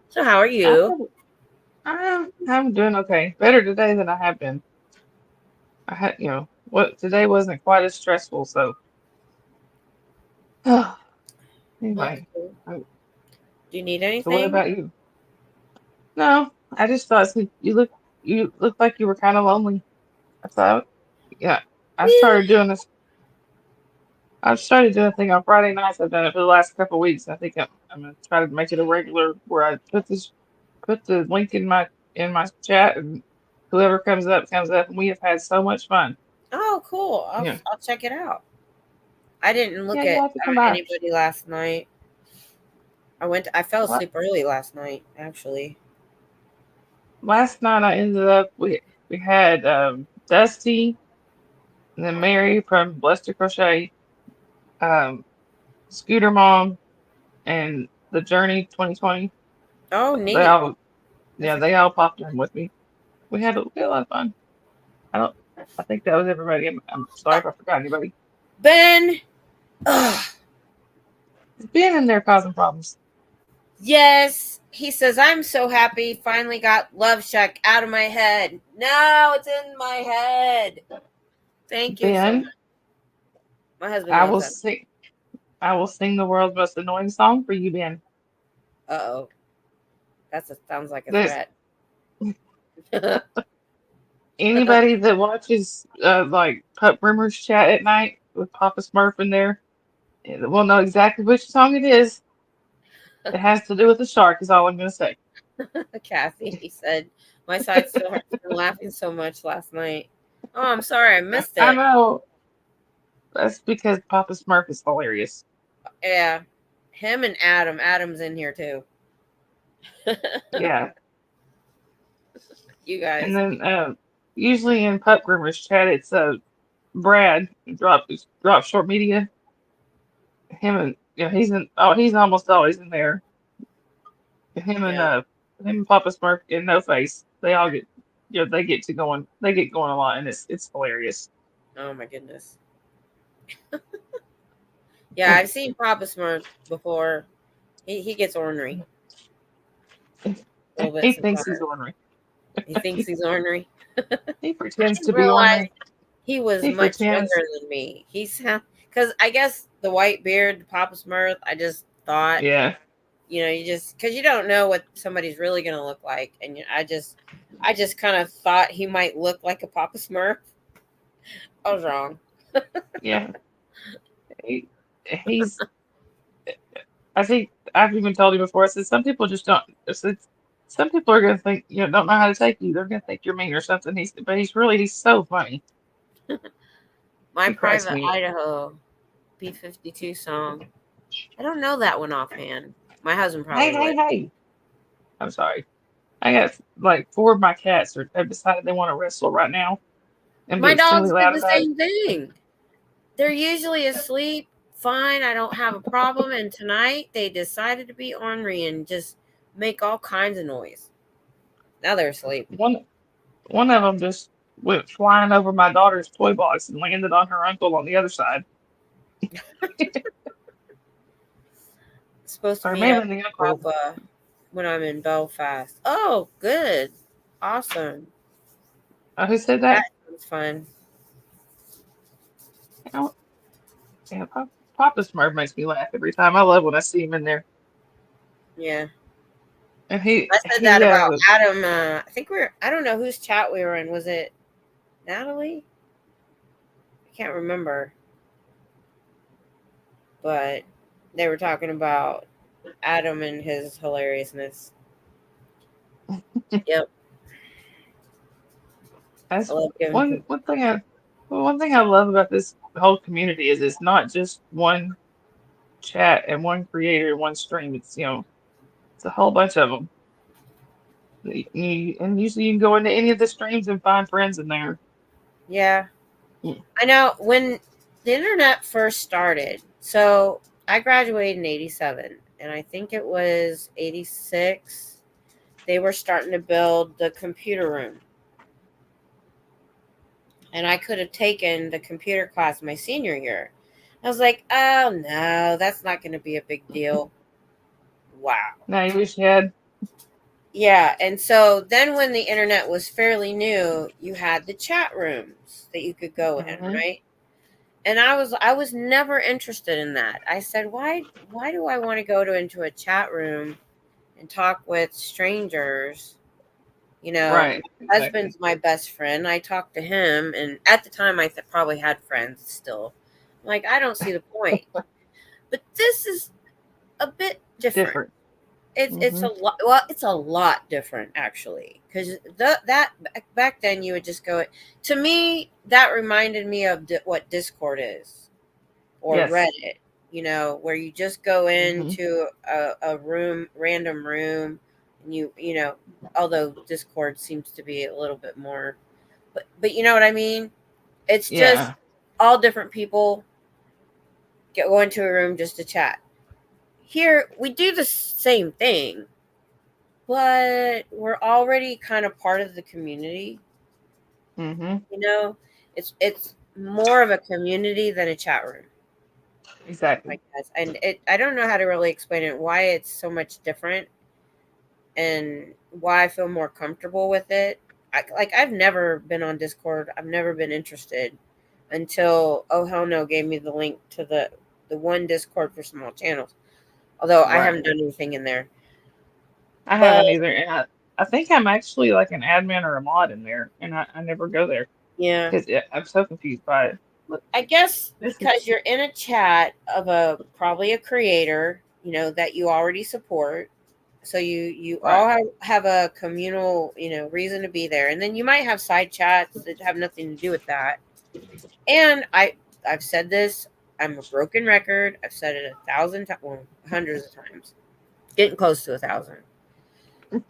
So how are you? I'm doing okay. Better today than I have been. I had what today wasn't quite as stressful. So That's anyway. cool. So Do you need what anything? about you? No, I just thought you look like you were kind of lonely. So, yeah, I Yeah. started doing this. I've started doing a thing on Friday nights. I've done it for the last couple of weeks. I think I'm gonna try to make it a regular where I put the link in my chat, and whoever comes up, and we have had so much fun. Oh, cool. Yeah, I'll check it out. I didn't yeah, look you'll at have to come by. anybody last night. I fell La- asleep early last night, actually. Last night I ended up we had Dusty and then Mary from Blessed to Crochet, um, Scooter Mom, and the Journey 2020. Oh, They neat. all That's yeah, a they all popped in with me. We had a lot of fun. I don't. I think that was everybody. I'm sorry if I forgot anybody. Ben. Ugh. It's being in there causing problems. Yes. He says, I'm so happy. Finally got Love Shack out of my head. Now it's in my head. Thank you so much. Ben, My husband I loves will that. sing. I will sing the world's most annoying song for you, Ben. Uh-oh. Sounds like a There's threat. anybody that watches like Pup Rumors chat at night with Papa Smurf in there will know exactly which song it is. It has to do with the shark. Is all I'm gonna say. Kathy, he said, my side still hurts from laughing so much last night. Oh, I'm sorry. I missed I it. know that's because Papa Smurf is hilarious. Yeah. Him and Adam. Adam's in here too. Yeah, You and guys. then usually in Pup Rumors chat, it's Brad drop short media. Him and he's almost always in there. Him and Yeah. him and Papa Smurf and No Face. They all get they get going a lot, and it's hilarious. Oh my goodness. Yeah, I've seen Papa Smurf before. He gets ornery a little bit He thinks he's sometimes. ornery. He thinks he's ornery. He I pretends to didn't be realize ornery. he was He much pretends. younger than me. Because I guess the white beard, the Papa Smurf, I just thought, Yeah. you just because you don't know what somebody's really gonna look like, and I just kind of thought he might look like a Papa Smurf. I was wrong. Yeah. He, he's. I think I've even told you before. I said some people just don't. I said some people are gonna think don't know how to take you. They're gonna think you're mean or something. He's so funny. My He cracks Private me up. Idaho B-52 song. I don't know that one offhand. My husband Hey, probably hey, would. hey! I'm sorry. I got like four of my cats have decided they want to wrestle right now and be My extremely dogs did loud the about it. same thing. They're usually asleep, fine. I don't have a problem. And tonight they decided to be ornery and just make all kinds of noise. Now they're asleep. One of them just went flying over my daughter's toy box and landed on her uncle on the other side. Supposed to Or meet maybe up the with uncle. Papa when I'm in Belfast. Oh, good. Awesome. Who said That that? sounds fun. You know, yeah, Papa Smurf makes me laugh every time. I love when I see him in there. Yeah. And I said that about Adam. I don't know whose chat we were in. Was it Natalie? I can't remember. But they were talking about Adam and his hilariousness. Yep. I that's love giving him. one thing I love about this whole community is it's not just one chat and one creator, one stream. It's a whole bunch of them. And usually you can go into any of the streams and find friends in there. Yeah. Yeah. I know when the internet first started. So I graduated in 87, and I think it was 86. They were starting to build the computer room. And I could have taken the computer class my senior year. I was like, oh no, that's not going to be a big deal. Wow. Now you wish you had. Yeah, and so then when the internet was fairly new, you had the chat rooms that you could go in, Mhm. right? And I was never interested in that. I said, why do I want to go into a chat room and talk with strangers You know, Right. my Exactly. husband's my best friend. I talked to him, and at the time, I probably had friends still. Like, I don't see the point. But this is a bit different. Different. It's Mm-hmm. a lot. Well, it's a lot different actually, because that back then you would just go. To me, that reminded me of what Discord is or Yes. Reddit. You know, where you just go Mm-hmm. into a room, random room, and you know, although Discord seems to be a little bit more, but you know what I mean. It's just Yeah. all different people go into a room just to chat. Here we do the same thing, but we're already kind of part of the community. Mm-hmm. You know, it's more of a community than a chat room, I Exactly. guess. And I don't know how to really explain it, why it's so much different, and why I feel more comfortable with it. I've never been on Discord. I've never been interested until Oh Hell No gave me the link to the one Discord for small channels. Although I Right. haven't done anything in there, I but haven't either, and I think I'm actually like an admin or a mod in there, and I never go there yeah. because I'm so confused by it. Look, I guess this is because you're in a chat of a probably a creator, that you already support. So you right. all have a communal, reason to be there. And then you might have side chats that have nothing to do with that. And I've said this, I'm a broken record. I've said it 1,000 times, well, hundreds of times, getting close to 1,000.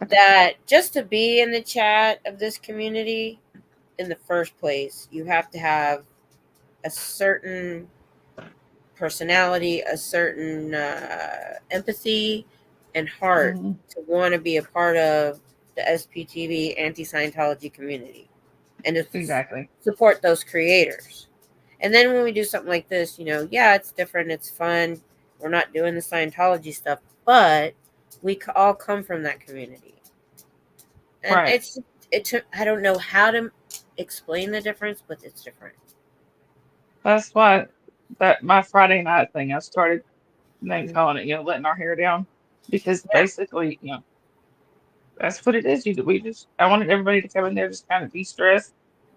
That just to be in the chat of this community in the first place, you have to have a certain personality, a certain empathy and heart Hmm. to want to be a part of the SPTV anti Scientology community and to Exactly. support those creators. And then when we do something like this, yeah, it's different, it's fun. We're not doing the Scientology stuff, but we all come from that community. And Right. I don't know how to explain the difference, but it's different. That's why that my Friday night thing I started name Mhm. calling it, letting our hair down, because Yeah, basically, that's what it is. I wanted everybody to come in there just kind of de-stress, talk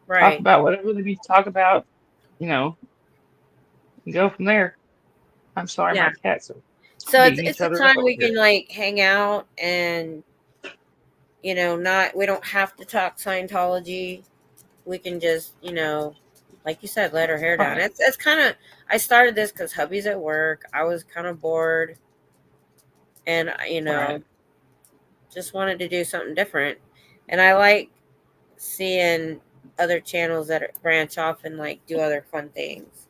right. about whatever they need to talk about, you know, and go from there. I'm sorry, Yeah. my cats are So it's beating each it's a other up time over we here. can like hang out and not we don't have to talk Scientology. We can just, like you said, let her hair down. Right. It's kind of I started this because hubby's at work. I was kind of bored, and Right. just wanted to do something different. And I like seeing other channels that branch off and like do other fun things.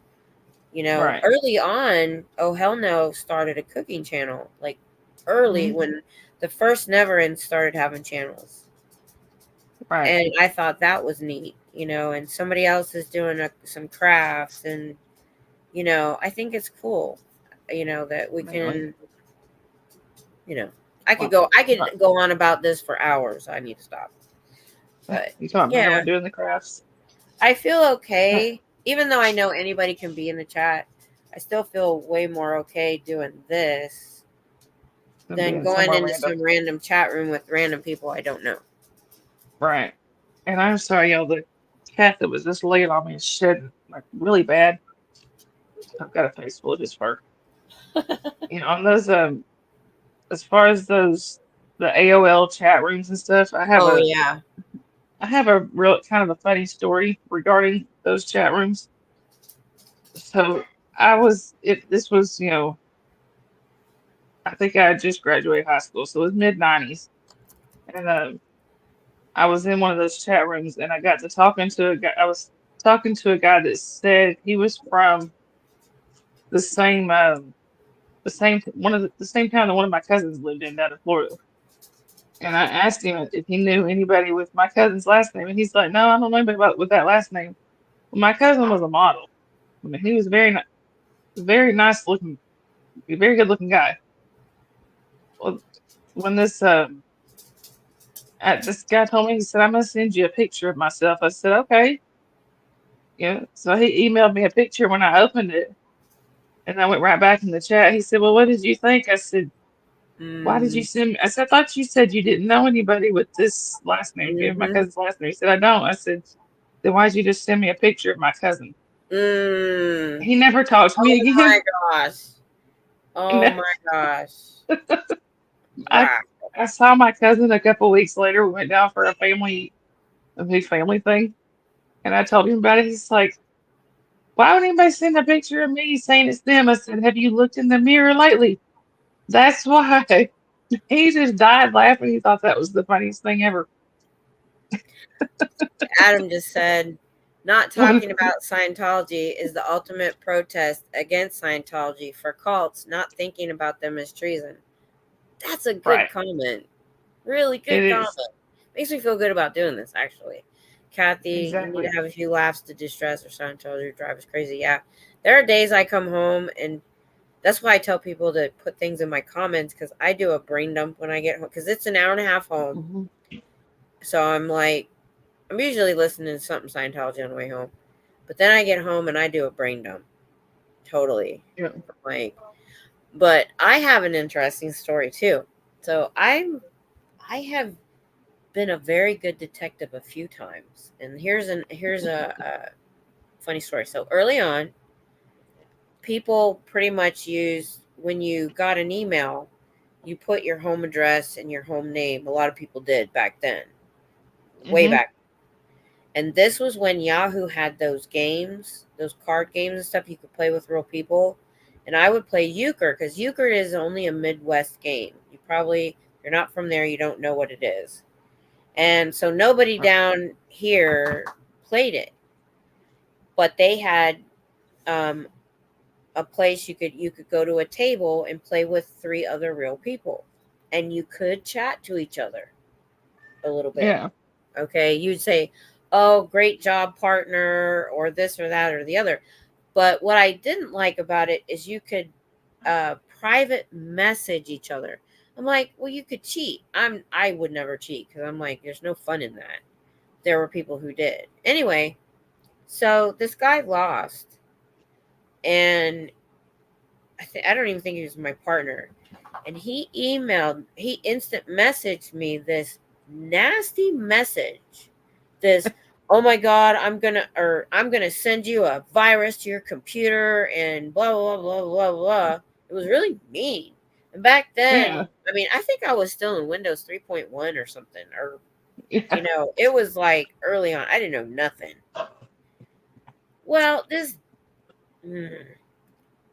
Right. Early on, Oh Hell No started a cooking channel. Like early Hmm. when the first Never End started having channels. Right. And I thought that was neat, and somebody else is doing some crafts, and I think it's cool, that we Mainly. can, you know, I could Well, go I right. could go on about this for hours. I need to stop. But You talking yeah, Marilyn doing the crafts? I feel Uh, okay, even though I know anybody can be in the chat. I still feel way more okay doing this Them than being going somewhere into random. some random chat room with random people I don't know. Right. And I'm sorry, the cat that was just laying on me is shedding like really bad. I've got a face full of his fur. On those as far as those the AOL chat rooms and stuff, Oh yeah. I have a real kind of a funny story regarding those chat rooms. So this was, I think I had just graduated high school, so it was mid-90s. And I was in one of those chat rooms and I got to talking to a guy. I was talking to a guy that said he was from the same the same town that one of my cousins lived in down in Florida. And I asked him if he knew anybody with my cousin's last name, and he's like, "No, I don't know anybody with that last name." Well, my cousin was a model. I mean, he was very nice looking, very good looking guy. Well, when this guy told me, he said, "I'm gonna send you a picture of myself." I said, "Okay." So he emailed me a picture when I opened it, and I went right back in the chat. He said, "Well, what did you think?" I said, Why did you Mm, send me? I said, I thought you said you didn't know anybody with this last name. Give my mm-hmm. cousin's last name. He said, I don't. I said, then why'd you just send me a picture of my cousin? Mm. He never talked to me Oh again. my gosh. Oh And my gosh. I, Wow. I saw my cousin a couple weeks later. We went down for a big family thing. And I told him about it. He's like, why would anybody send a picture of me saying it's them? I said, have you looked in the mirror lately? That's why. He just died laughing. He thought that was the funniest thing ever. Adam just said, not Right. talking about Scientology is the ultimate protest against Scientology for cults, not thinking about them as treason. That's a good comment. Really It good comment. is. Makes me feel good about doing this, actually. Kathy, you need to Exactly. have a few laughs to distress or Scientology drive us crazy. Yeah. There are days I come home, and that's why I tell people to put things in my comments, because I do a brain dump when I get home, because it's an hour and a half home. Mhm. So I'm like, I'm usually listening to something Scientology on the way home. But then I get home and I do a brain dump. Totally. Yeah. Like, but I have an interesting story too. So I have been a very good detective a few times. And here's a funny story. So early on, people pretty much used, when you got an email, you put your home address and your home name. A lot of people did back then, way Hmm. back. And this was when Yahoo had those games, those card games and stuff you could play with real people. And I would play euchre, because euchre is only a Midwest game. If you're not from there, you don't know what it is. And so nobody Right. down here played it, but they had um, a place you could go to a table and play with three other real people, and you could chat to each other a little bit. Yeah. Okay, you'd say, "Oh, great job, partner," or this or that or the other. But what I didn't like about it is you could private message each other. I'm like, well, you could cheat. I would never cheat, because I'm like, there's no fun in that. There were people who did. Anyway, so this guy lost, and I don't even think he was my partner. And he instant messaged me this nasty message. This, oh my God, I'm gonna send you a virus to your computer and blah blah blah blah blah. It was really mean. And back then, Yeah. I mean, I think I was still in Windows 3.1 or something, or Yeah. it was like early on. I didn't know nothing. Well, mm,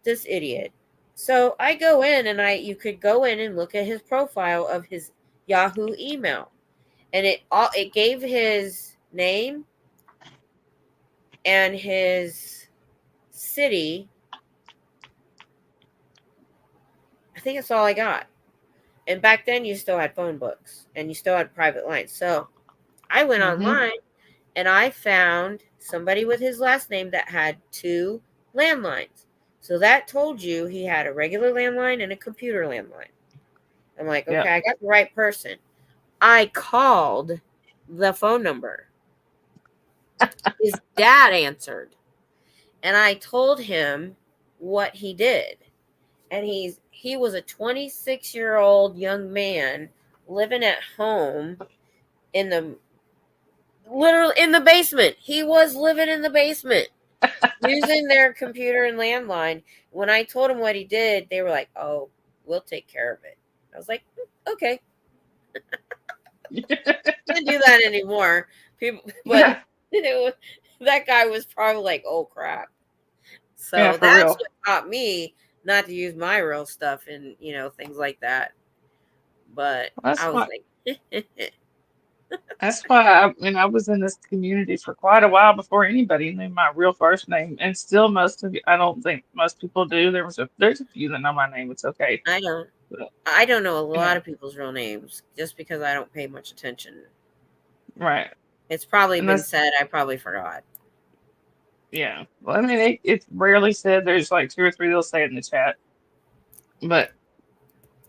this idiot. So I go in, and you could go in and look at his profile of his Yahoo email, and it gave his name and his city. I think that's all I got. And back then you still had phone books and you still had private lines. So I went Hmm. online and I found somebody with his last name that had two landlines. So that told you he had a regular landline and a computer landline. I'm like, Yeah. okay, I got the right person. I called the phone number. His dad answered, and I told him what he did. And he was a 26-year-old young man living at home in the literally in the basement. He was living in the basement using their computer and landline. When I told him what he did, they were like, "Oh, we'll take care of it." I was like, Okay, can't do that anymore." People, but Yeah. that guy was probably like, "Oh crap." Yeah. So For that's real. what taught me not to use my real stuff and things like that. But That's I was why. like, That's why I was in this community for quite a while before anybody knew my real first name, and still I don't think most people do. There's a few that know my name. It's okay. I don't. But, I don't know a you lot know, of people's real names just because I don't pay much attention. right. It's probably And been that's said. I probably forgot. yeah. Well, I mean, it's rarely said. There's like two or three they'll say it in the chat, but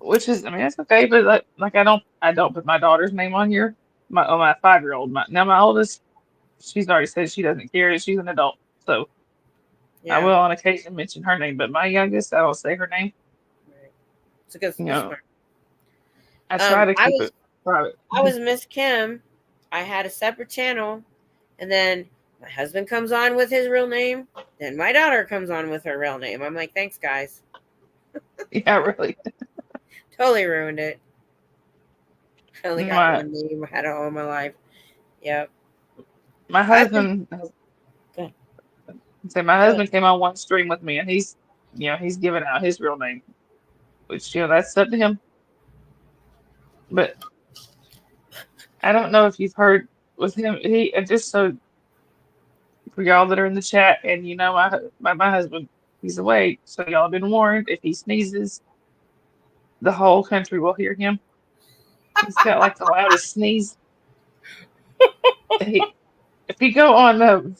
which is, I mean, that's okay. But like, I don't put my daughter's name on here. My 5-year-old. Now my oldest, she's already said she doesn't care. She's an adult, so I Yeah, will on occasion mention her name. But my youngest, I will say her name. right. It's a good. You It's know, smart. I try to I keep was it private. I was Miss Kim. I had a separate channel, and then my husband comes on with his real name. Then my daughter comes on with her real name. I'm like, thanks, guys. Yeah, really. Totally ruined it. I only got My one name. I had it all my life. Yep. my I've been husband good. say my Good. husband came on one stream with me, and he's giving out his real name, which that's up to him. But I don't know if you've heard with him. He and just so for y'all that are in the chat, and my husband, he's awake, so y'all have been warned. If he sneezes, the whole country will hear him. He's got like the loudest sneeze. He, if you go on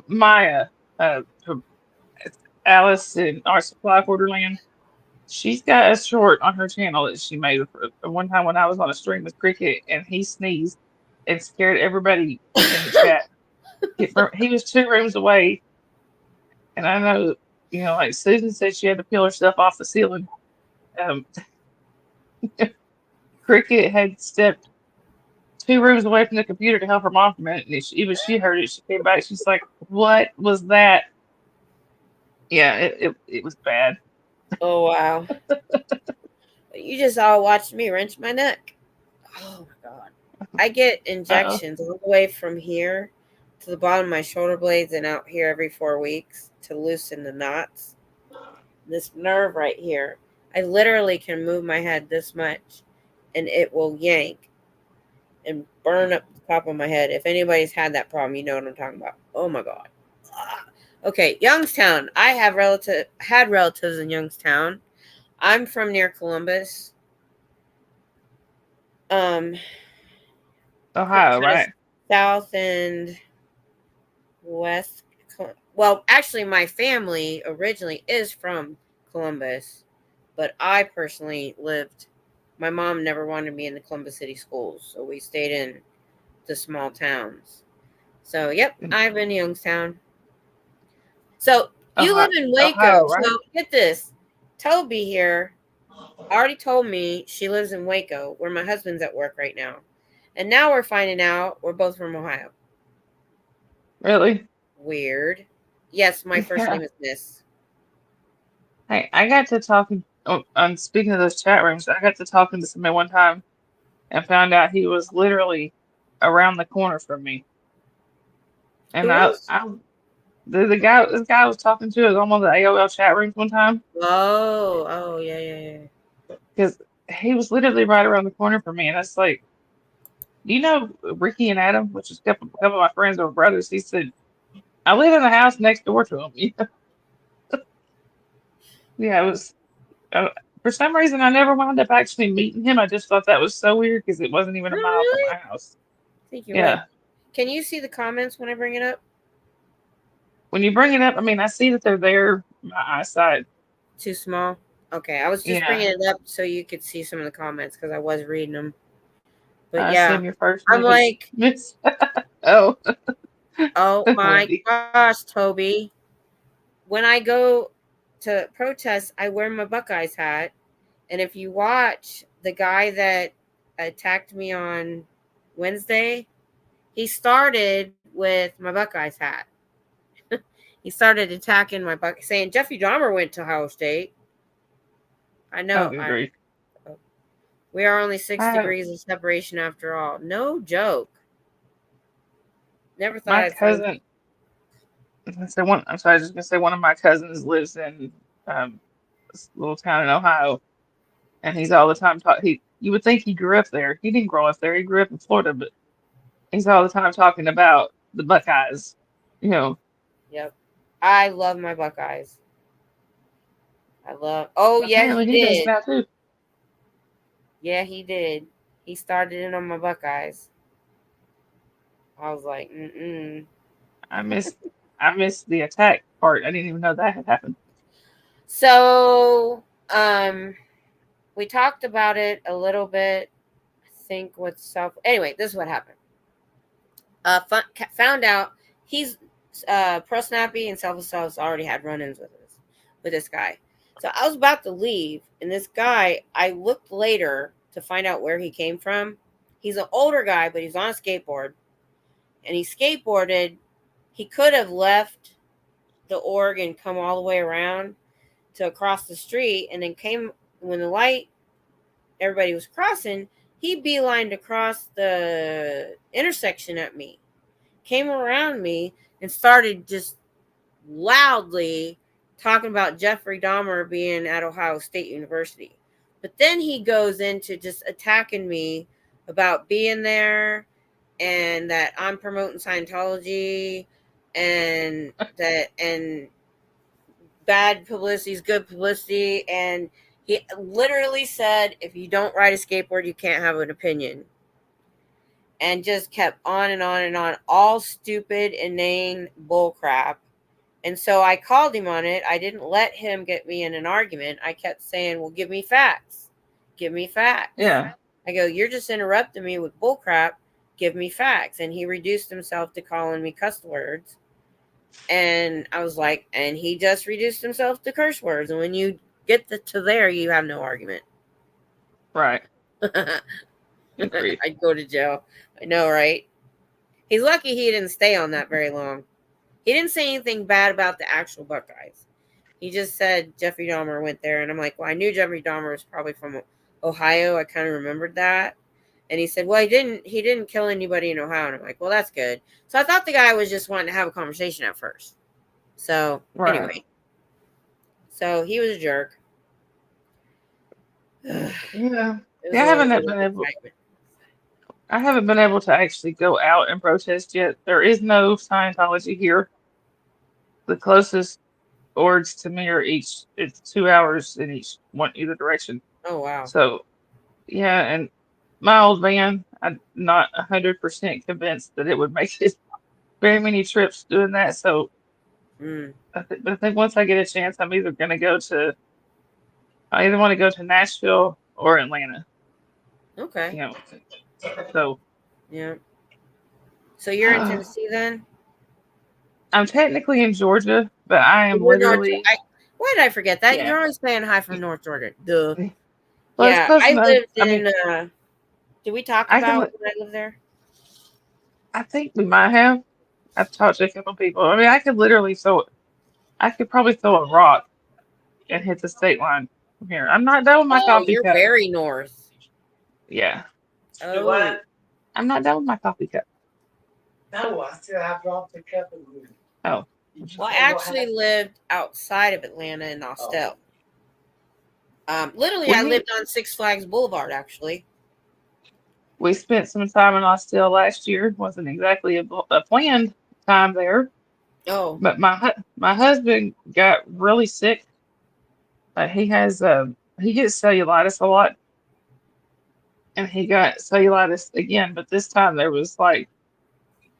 Maya, to Alice in Our Supply Borderland, she's got a short on her channel that she made for one time when I was on a stream with Cricket, and he sneezed and scared everybody in the chat. He was 2 rooms away, and I know, like Susan said, she had to peel herself off the ceiling. Um, Cricket had stepped 2 rooms away from the computer to help her mom from it, and even she heard it. She came back. She's like, "What was that?" Yeah, it was bad. Oh wow. You just all watched me wrench my neck. Oh my god. I get Uh-oh. injections all the way from here to the bottom of my shoulder blades and out here every 4 weeks to loosen the knots. This nerve right here. I literally can move my head this much and it will yank and burn up the top of my head. If anybody's had that problem, you know what I'm talking about. Oh my god. Okay, Youngstown. I had relatives in Youngstown. I'm from near Columbus. Um, Ohio, kind of right? south and west. Well, actually, my family originally is from Columbus, but I personally lived. My mom never wanted me in the Columbus City schools, so we stayed in the small towns. So, yep, I've been in Youngstown. So you live in Waco. Ohio, right? So get this, Toby here already told me she lives in Waco, where my husband's at work right now, and now we're finding out we're both from Ohio. Really? Weird. Yes, my first Yeah. name is Miss. Hey, I got to talking. On speaking of those chat rooms, I got to talking to somebody one time and found out he was literally around the corner from me. And Who is? the guy, this guy I was talking to is on one of the AOL chat rooms one time Oh, yeah, yeah, yeah. because he was literally right around the corner from me, and I was like, "Do you know Ricky and Adam?" Which is a couple of my friends or brothers. He said, "I live in the house next door to him." Yeah, it was. Uh, for some reason, I never wound up actually meeting him. I just thought that was so weird because it wasn't even Oh, a mile from really? my house. I think you would. Yeah. Can you see the comments when I bring it up? When you bring it up, I mean, I see that they're there. My eyesight. Too small? Okay, I was just Yeah. bringing it up so you could see some of the comments because I was reading them. But I yeah, assume your first I'm name is like, Miss. Oh, oh my Wendy. gosh, Toby. When I go to protest, I wear my Buckeyes hat. And if you watch the guy that attacked me on Wednesday, he started with my Buckeyes hat. He started attacking my Buck, saying Jeffrey Dahmer went to Ohio State. I Oh, know. good grief. We are only six I, degrees of separation after all. No joke. Never thought my I'd find. cousin. I'm sorry. I was just gonna say one of my cousins lives in this little town in Ohio, and he's all the time talk. You would think he grew up there. He didn't grow up there. He grew up in Florida, but he's all the time talking about the Buckeyes. You know, Yep. I love my Buckeyes. I love. Oh yeah, apparently he he does did. now too. Yeah, he did. He started in on my Buckeyes. I was like, I miss I missed the attack part. I didn't even know that had happened. So, we talked about it a little bit. I think with self. Anyway, this is what happened. Found out he's Pro Snappy and Self already had run-ins with this guy. So I was about to leave, and this guy, I looked later to find out where he came from. He's an older guy, but he's on a skateboard. And he skateboarded. He could have left the org and come all the way around to across the street, and then came when the light, everybody was crossing, he beelined across the intersection at me, came around me, and started just loudly talking about Jeffrey Dahmer being at Ohio State University. But then he goes into just attacking me about being there and that I'm promoting Scientology and bad publicity is good publicity. And he literally said, if you don't ride a skateboard, you can't have an opinion. And just kept on and on and on, all stupid, inane bullcrap. And so I called him on it. I didn't let him get me in an argument. I kept saying, well, give me facts. Give me facts. Yeah. I go, you're just interrupting me with bullcrap. Give me facts. And he reduced himself to calling me cuss words. And I was like, and he just reduced himself to curse words. And when you get to there, you have no argument. Right. I'd go to jail. I know, right? He's lucky he didn't stay on that very long. He didn't say anything bad about the actual Buckeyes. He just said Jeffrey Dahmer went there. And I'm like, well, I knew Jeffrey Dahmer was probably from Ohio. I kind of remembered that. And he said, well, he didn't kill anybody in Ohio. And I'm like, well, that's good. So I thought the guy was just wanting to have a conversation at first. So anyway, so he was a jerk. Yeah. I haven't been able to actually go out and protest yet. There is no Scientology here. The closest orgs to me are it's 2 hours in either direction. Oh wow. So yeah, and my old van, I'm not 100% convinced that it would make it very many trips doing that. So I think once I get a chance, I either want to go to Nashville or Atlanta. Okay. So yeah. So you're in Tennessee then? I'm technically in Georgia, but I am literally. Why did I forget that? Yeah. You're always saying hi from North Georgia. Duh. Well, yeah, I lived in. Did we talk about when I lived there? I think we might have. I've talked to a couple people. I mean, I could probably throw a rock and hit the state line from here. I'm not done with my coffee cup. You're very north. Yeah. Oh. What? I'm not done with my coffee cup. No, I said I dropped the cup. Oh. Well, I actually lived outside of Atlanta in Austell. Literally, I lived on Six Flags Boulevard, actually. We spent some time in Austell last year. Wasn't exactly a planned time there. Oh. But my husband got really sick. He gets cellulitis a lot. And he got cellulitis again, but this time there was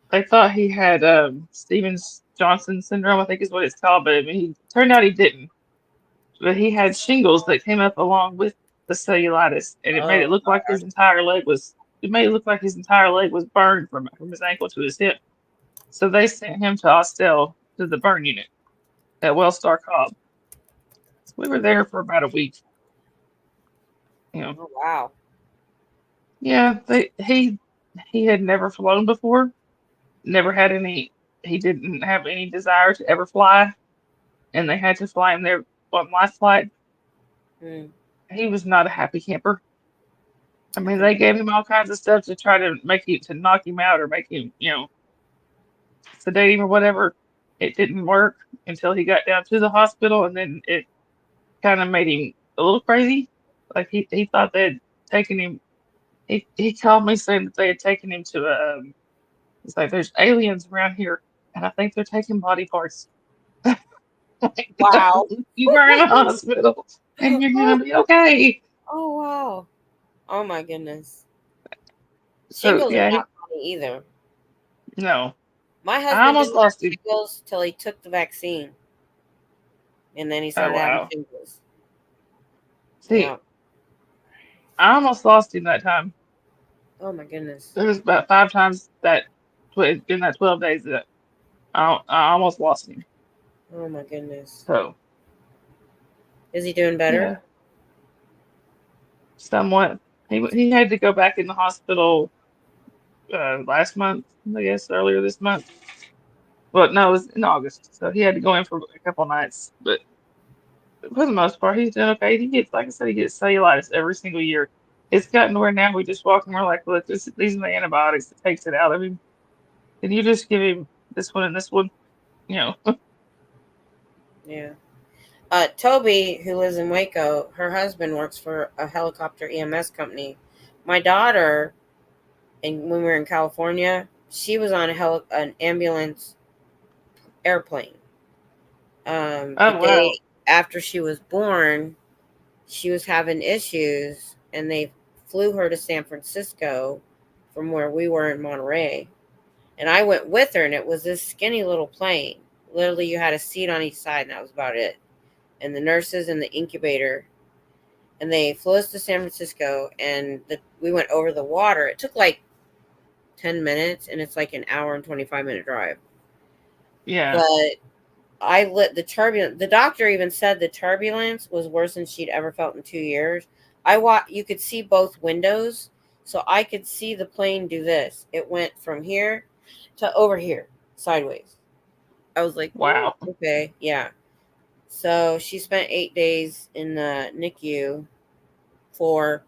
they thought he had Stevens-Johnson syndrome, I think is what it's called, but he turned out he didn't. But he had shingles that came up along with the cellulitis, and it made it look like his entire leg was burned from his ankle to his hip. So they sent him to Austell to the burn unit at Wellstar Cobb. So we were there for about a week. Oh, wow. Yeah, he had never flown before. He didn't have any desire to ever fly, and they had to fly him there on life flight. He was not a happy camper. I mean, they gave him all kinds of stuff to try to knock him out or make him, sedate him or whatever. It didn't work until he got down to the hospital, and then it kind of made him a little crazy. Like he thought they had taken him. He called me saying that they had taken him to it's like there's aliens around here, and I think they're taking body parts. Wow. You are in a hospital, and you're gonna be okay. Oh wow. Oh my goodness. Shingles are not funny either. No. My husband almost lost shingles till he took the vaccine, and then he started having shingles. See, I almost lost him that time. Oh my goodness! There was about 5 times in that 12 days that I almost lost him. Oh my goodness! So, Is he doing better? Yeah, somewhat. He had to go back in the hospital last month, I guess, earlier this month. Well, no, it was in August, so he had to go in for a couple nights. But for the most part, he's doing okay. He gets, like I said, he gets cellulitis every single year. It's gotten to where now we just walk and we're like, look, these are the antibiotics that takes it out of him. Can you just give him this one and this one? You know. Yeah. Toby, who lives in Waco, her husband works for a helicopter EMS company. My daughter, and when we were in California, she was on an ambulance airplane. The Oh wow. day after she was born, she was having issues, and they flew her to San Francisco from where we were in Monterey. And I went with her, and it was this skinny little plane. Literally, you had a seat on each side, and that was about it. And the nurses in the incubator, and they flew us to San Francisco, and we went over the water. It took like 10 minutes, and it's like an hour and 25-minute drive. Yeah. But I lit the turbulence. The doctor even said the turbulence was worse than she'd ever felt in 2 years. You could see both windows, so I could see the plane do this. It went from here to over here, sideways. I was like, Wow. okay, yeah. So she spent 8 days in the NICU for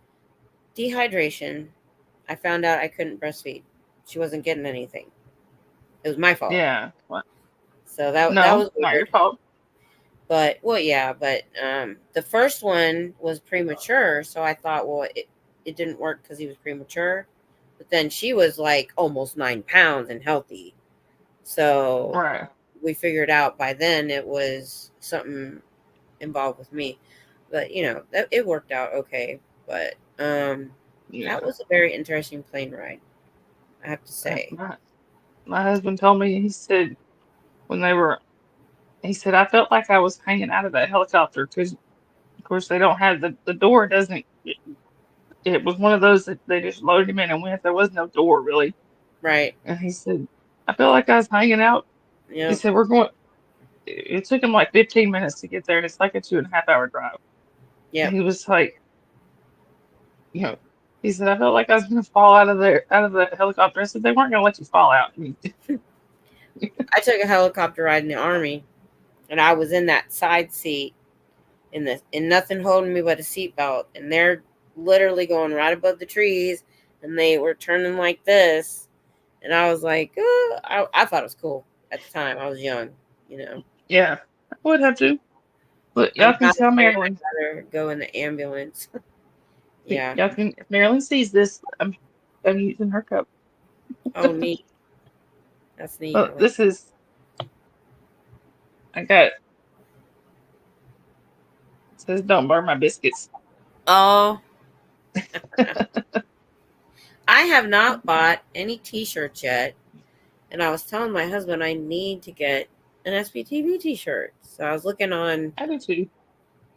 dehydration. I found out I couldn't breastfeed. She wasn't getting anything. It was my fault. Yeah. What? So that No, was not your weird. fault. But the first one was premature, so I thought, well, it didn't work because he was premature. But then she was like almost 9 pounds and healthy. So Right. we figured out by then it was something involved with me. But it worked out okay. But Yeah. that was a very interesting plane ride, I have to Uh, say. My, my husband told me, he said, when they were, he said, I felt like I was hanging out of that helicopter because, of course, they don't have the door doesn't, it was one of those that they just loaded him in and went. There was no door really. Right. And he said, I felt like I was hanging out. He Yep. said, it took him like 15 minutes to get there and it's like a 2.5 hour drive. And Yep. he was like, you know, he said, I felt like I was going to fall out of the helicopter. I said, they weren't going to let you fall out. I mean, I took a helicopter ride in the Army, and I was in that side seat and nothing holding me but a seatbelt, and they're literally going right above the trees, and they were turning like this, and I was like, I thought it was cool at the time. I was young. yeah, I would have to. But I'm y'all can kind of tell scared Marilyn. I'd rather go in the ambulance. Yeah. Y'all can, if Marilyn sees this, I'm using her cup. Oh, neat. That's neat. I Well, like. this is, I got, it says, don't burn my biscuits. Oh, I have not bought any T-shirts yet, and I was telling my husband I need to get an SBTV T-shirt. So I was looking on I do too.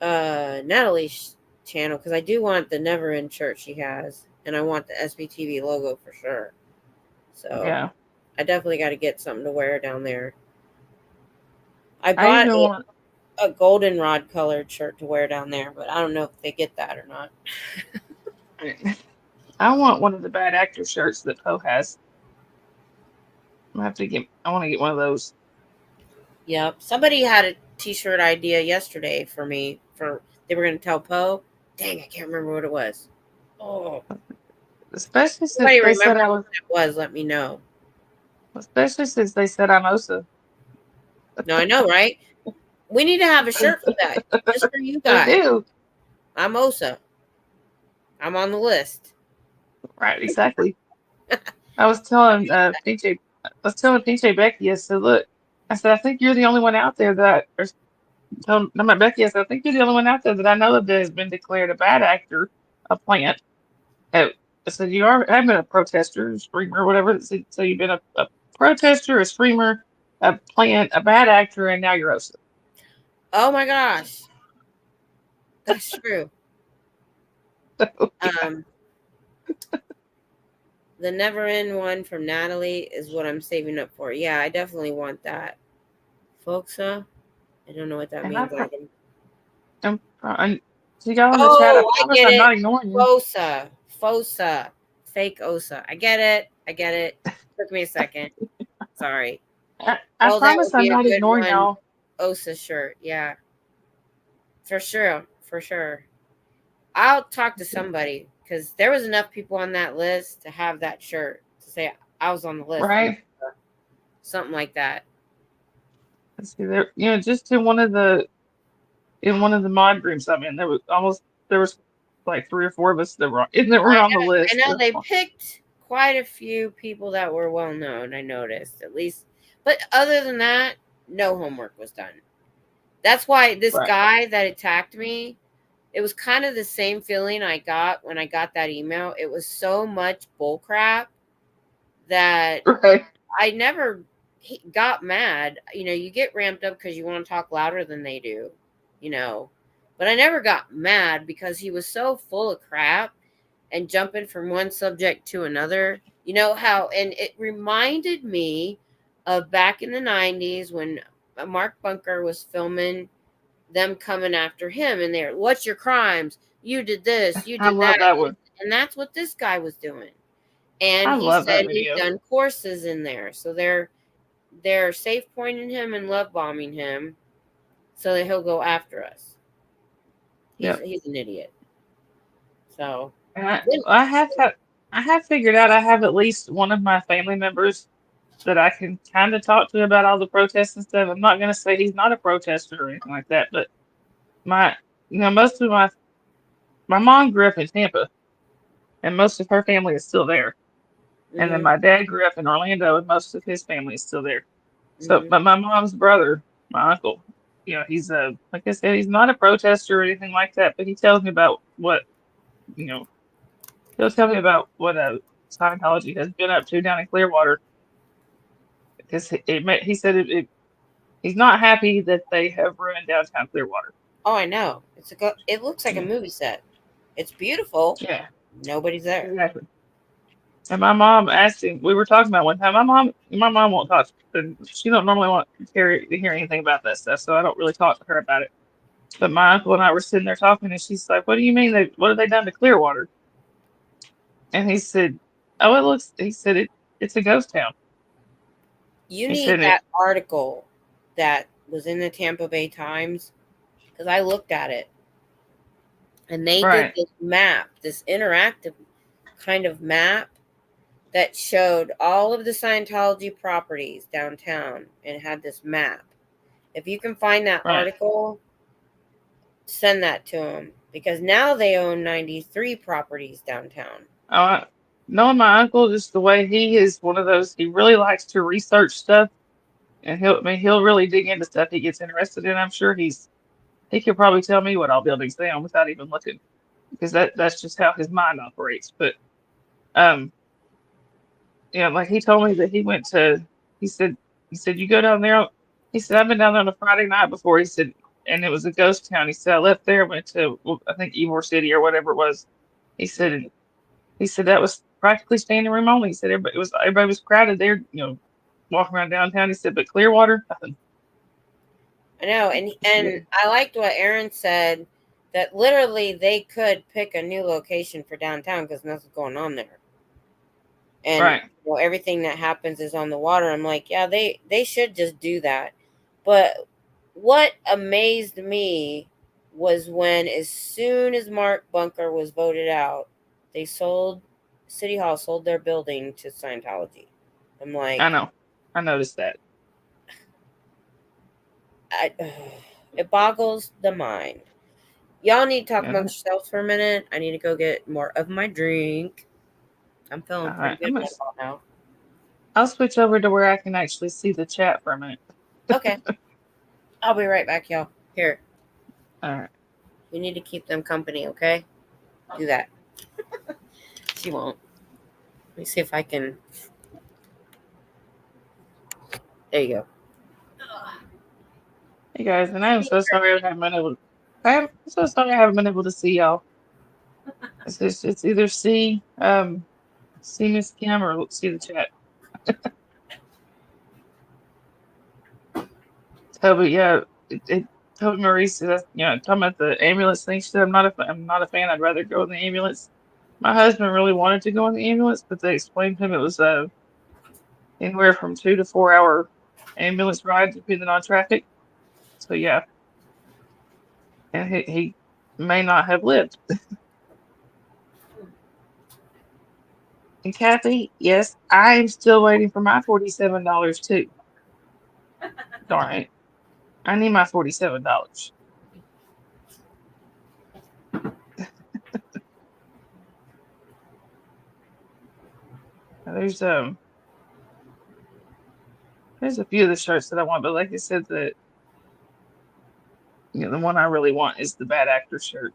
Natalie's channel because I do want the Never End shirt she has, and I want the SBTV logo for sure. So Yeah. I definitely got to get something to wear down there. I I bought even want, a goldenrod colored shirt to wear down there, but I don't know if they get that or not. I want one of the bad actor shirts that Poe has. I want to get one of those. Yep. Somebody had a T-shirt idea yesterday for me. They were going to tell Poe. Dang, I can't remember what it was. Oh, Especially since somebody they said remember I what was, it was? Let me know. especially since they said I'm Osa. No, I know, right? We need to have a shirt for that, just for you They guys. do. I'm Osa. I'm on the list. Right, exactly. I was telling PJ Becky, I said, look, I said, I think you're the only one out there or telling no, my Becky, I said, I think you're the only one out there that I know of that has been declared a bad actor, a plant. I said, have been a protester, a screamer, whatever. So you've been a protester, a screamer, a plant, a bad actor, and now you're Osa. Oh my gosh, that's true. Yeah. Um, the Never End one from Natalie is what I'm saving up for. Yeah, I definitely want that. Folks, I don't know what that And means. See y'all in the chat. I Oh, I promise get I'm it. not ignoring you. Fosa, fake Osa. I get it. Took me a second. Sorry. I Oh, that promise would I'm be a not good ignoring one. y'all. Osa shirt. Yeah, for sure. I'll talk to somebody because there was enough people on that list to have that shirt to say I was on the list. Right? Something like that. Let's see there. Just in one of the mod groups I'm in, there was like 3 or 4 of us that were on the I list. know they picked quite a few people that were well known. I noticed at least, but other than that, no homework was done. That's why this Right. guy that attacked me, it was kind of the same feeling I got when I got that email. It was so much bullcrap that Right. I never got mad. You get ramped up because you want to talk louder than they do, but I never got mad because he was so full of crap and jumping from one subject to another. You know how, and it reminded me of back in the 90s when Mark Bunker was filming them coming after him and they're, what's your crimes? You did this, you I did love that. that one. And that's what this guy was doing. And I he love that said he's video. done courses in there. So they're safe pointing him and love bombing him so that he'll go after us. He's an idiot. So And I have figured out I have at least one of my family members that I can kind of talk to about all the protests and stuff. I'm not going to say he's not a protester or anything like that, but most of my mom grew up in Tampa, and most of her family is still there. And then my dad grew up in Orlando, and most of his family is still there. So, but my mom's brother, my uncle, he's like I said, he's not a protester or anything like that, but he tells me about you know, he'll tell me about what Scientology has been up to down in Clearwater. Because he said he's not happy that they have ruined downtown Clearwater. Oh, I know. It looks like a movie set. It's beautiful. Yeah, Nobody's there. exactly. And my mom asked him. We were talking about one time. My mom won't talk. She don't normally want to hear anything about that stuff, so I don't really talk to her about it. But my uncle and I were sitting there talking, and she's like, "What do you mean? What have they done to Clearwater?" And he said, "Oh, it looks." He said, "It's a ghost town." You He need said that article that was in the Tampa Bay Times because I looked at it. And they did right, this map, this interactive kind of map that showed all of the Scientology properties downtown and had this map. If you can find that right. article, send that to them because now they own 93 properties downtown. Knowing my uncle, just the way he is, one of those, he really likes to research stuff, and he'll really dig into stuff he gets interested in. I'm sure he could probably tell me what all buildings they own without even looking, because that's just how his mind operates. But um, like he told me that he said you go down there. He said I've been down there on a Friday night before. He said, and it was a ghost town. He said I left there, went to I think Ybor City or whatever it was. He said that was practically standing room only. He said everybody was crowded there, walking around downtown. He said, but Clearwater, nothing. I know, and I liked what Aaron said that literally they could pick a new location for downtown because nothing's going on there. And Right. everything that happens is on the water. I'm like, yeah, they should just do that. But what amazed me was when, as soon as Mark Bunker was voted out, City Hall sold their building to Scientology. I'm like, I know. I noticed that. It boggles the mind. Y'all need to talk Yeah. amongst yourselves for a minute. I need to go get more of my drink. I'm feeling All pretty right. good right now. I'll switch over to where I can actually see the chat for a minute. Okay. I'll be right back, y'all. Here. All right. You need to keep them company, okay? Do that. She won't. Let me see if I can. There you go. Hey guys, and I am so sorry I haven't been able. I'm so sorry I haven't been able to see y'all. It's either see Miss Kim or see the chat. So, but yeah, told Maurice that, talking about the ambulance thing. She said, I'm not a fan. I'd rather go in the ambulance. My husband really wanted to go in the ambulance, but they explained to him it was anywhere from 2 to 4 hour ambulance ride, depending on traffic. So yeah, and he may not have lived. And Kathy, yes, I am still waiting for my $47 too. Darn it, I need my $47. There's there's a few of the shirts that I want, but like I said, the one I really want is the bad actor shirt.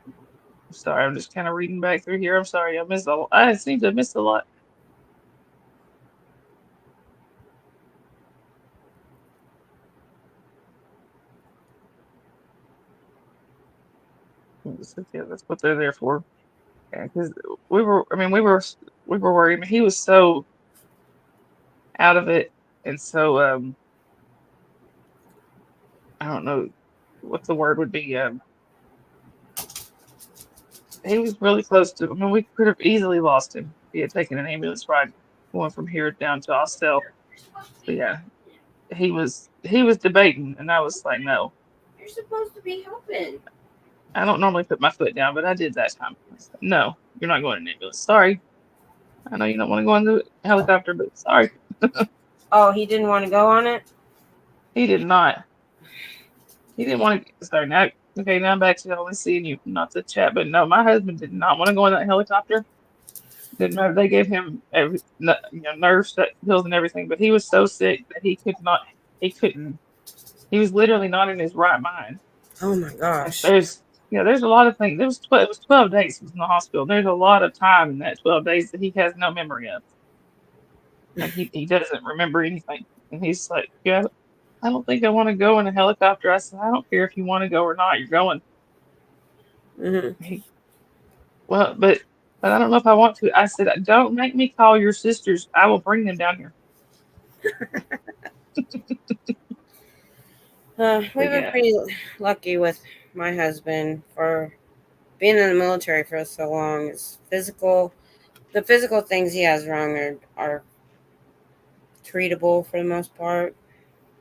I'm sorry, I'm just kind of reading back through here. I'm sorry, I seem to have missed a lot. Yeah, that's what they're there for. Yeah, because we were worried. I mean, he was so out of it, and so I don't know what the word would be. He was really close to. I mean, we could have easily lost him if he had taken an ambulance ride going from here down to Austell. So yeah, he was debating, and I was like, no, You're supposed to be helping. I don't normally put my foot down, but I did that time. I said, no, you're not going in an ambulance. Sorry, I know you don't want to go in the helicopter, but sorry, Oh, he didn't want to go on it? he did not. He didn't want to. Sorry, now okay, now I'm back to only seeing you, not the chat. But no, my husband did not want to go in that helicopter. Didn't matter. They gave him nerve pills and everything, but he was so sick that he could not. He couldn't. He was literally not in his right mind. Oh my gosh. There's a lot of things. It was 12 days he was in the hospital. There's a lot of time in that 12 days that he has no memory of. Like he doesn't remember anything. And he's like, yeah, I don't think I want to go in a helicopter. I said, I don't care if you want to go or not. You're going. Mm-hmm. Well, but I don't know if I want to. I said, don't make me call your sisters. I will bring them down here. We've been pretty lucky with my husband for being in the military for so long. The physical things he has wrong are treatable for the most part,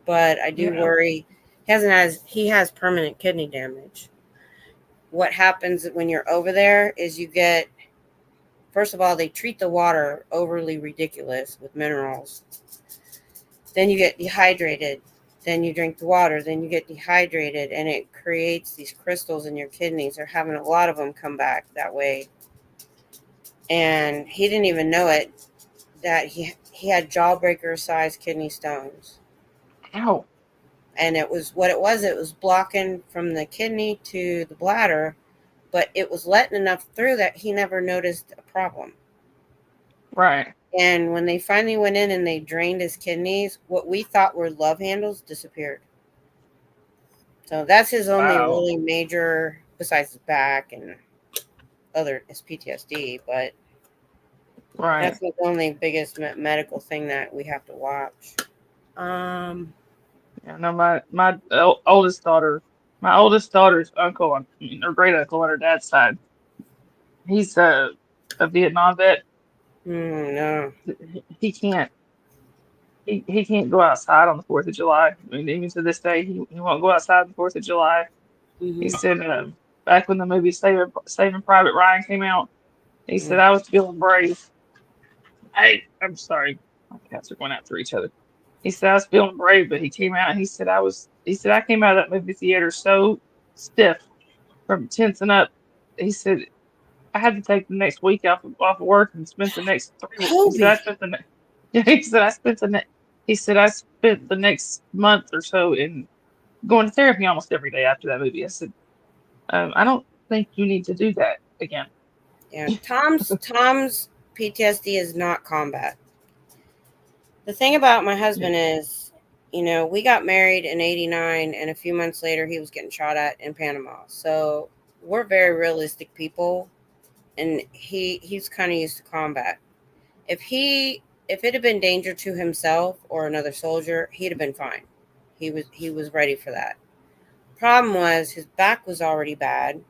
but I do worry. He has permanent kidney damage. What happens when you're over there is first of all, they treat the water overly ridiculous with minerals. Then you get dehydrated. Then you drink the water. Then you get dehydrated, and it creates these crystals in your kidneys. They're having a lot of them come back that way. And he didn't even know it, that he had jawbreaker-sized kidney stones. Ow. And it was blocking from the kidney to the bladder, but it was letting enough through that he never noticed a problem. Right. And when they finally went in and they drained his kidneys, what we thought were love handles disappeared. So that's his only really major, besides his back and his PTSD, but that's the only biggest medical thing that we have to watch. Yeah, no, my oldest daughter's uncle, or great uncle on her dad's side, he's a Vietnam vet. No. He can't go outside on the 4th of July. I mean, even to this day, he won't go outside on the 4th of July. Mm-hmm. He said back when the movie Saving Private Ryan came out, he said, I was feeling brave. Hey, I'm sorry, my cats are going after each other. He said I was feeling brave, but he came out and he said I came out of that movie theater so stiff from tensing up. He said I had to take the next week off of work and spent the next 3 weeks. He said I spent the next month or so in going to therapy almost every day after that movie. I said, I don't think you need to do that again. Yeah, Tom's PTSD is not combat. The thing about my husband is, we got married in '89, and a few months later, he was getting shot at in Panama. So we're very realistic people, and he's kind of used to combat. If he if it had been danger to himself or another soldier, he'd have been fine. He was ready for that. Problem was his back was already bad,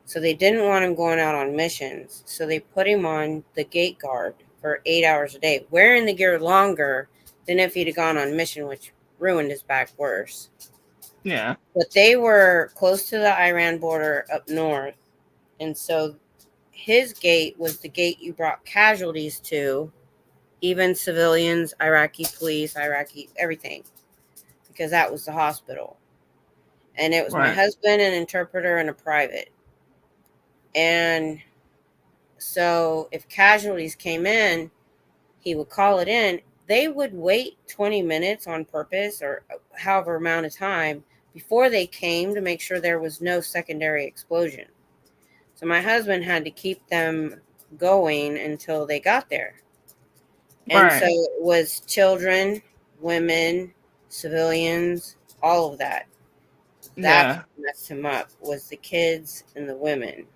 so they didn't want him going out on missions. So they put him on the gate guard for 8 hours a day, wearing the gear longer than if he'd have gone on mission, which ruined his back worse. Yeah. But they were close to the Iran border up north, and so his gate was the gate you brought casualties to, even civilians, Iraqi police, Iraqi everything, because that was the hospital. And it was my Right. husband, an interpreter, and a private. And so if casualties came in, he would call it in. They would wait 20 minutes on purpose or however amount of time before they came to make sure there was no secondary explosion. So my husband had to keep them going until they got there. And so Right. it was children, women, civilians, all of that. That's Yeah. what messed him up, was the kids and the women.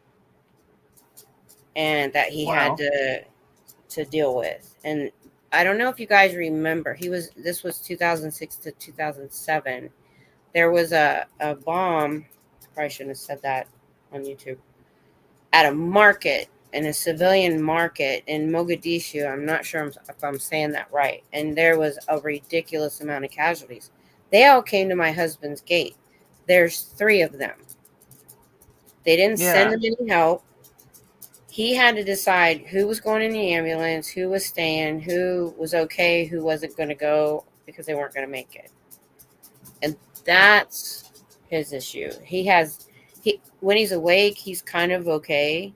And that he had Wow. to deal with. And I don't know if you guys remember, this was 2006 to 2007. There was a bomb, probably shouldn't have said that on YouTube, at a market, in a civilian market in Mogadishu. I'm not sure if I'm saying that right. And there was a ridiculous amount of casualties. They all came to my husband's gate. There's 3 of them. They didn't send Yeah. him any help. He had to decide who was going in the ambulance, who was staying, who was okay, who wasn't going to go because they weren't going to make it. And that's his issue. When he's awake, he's kind of okay,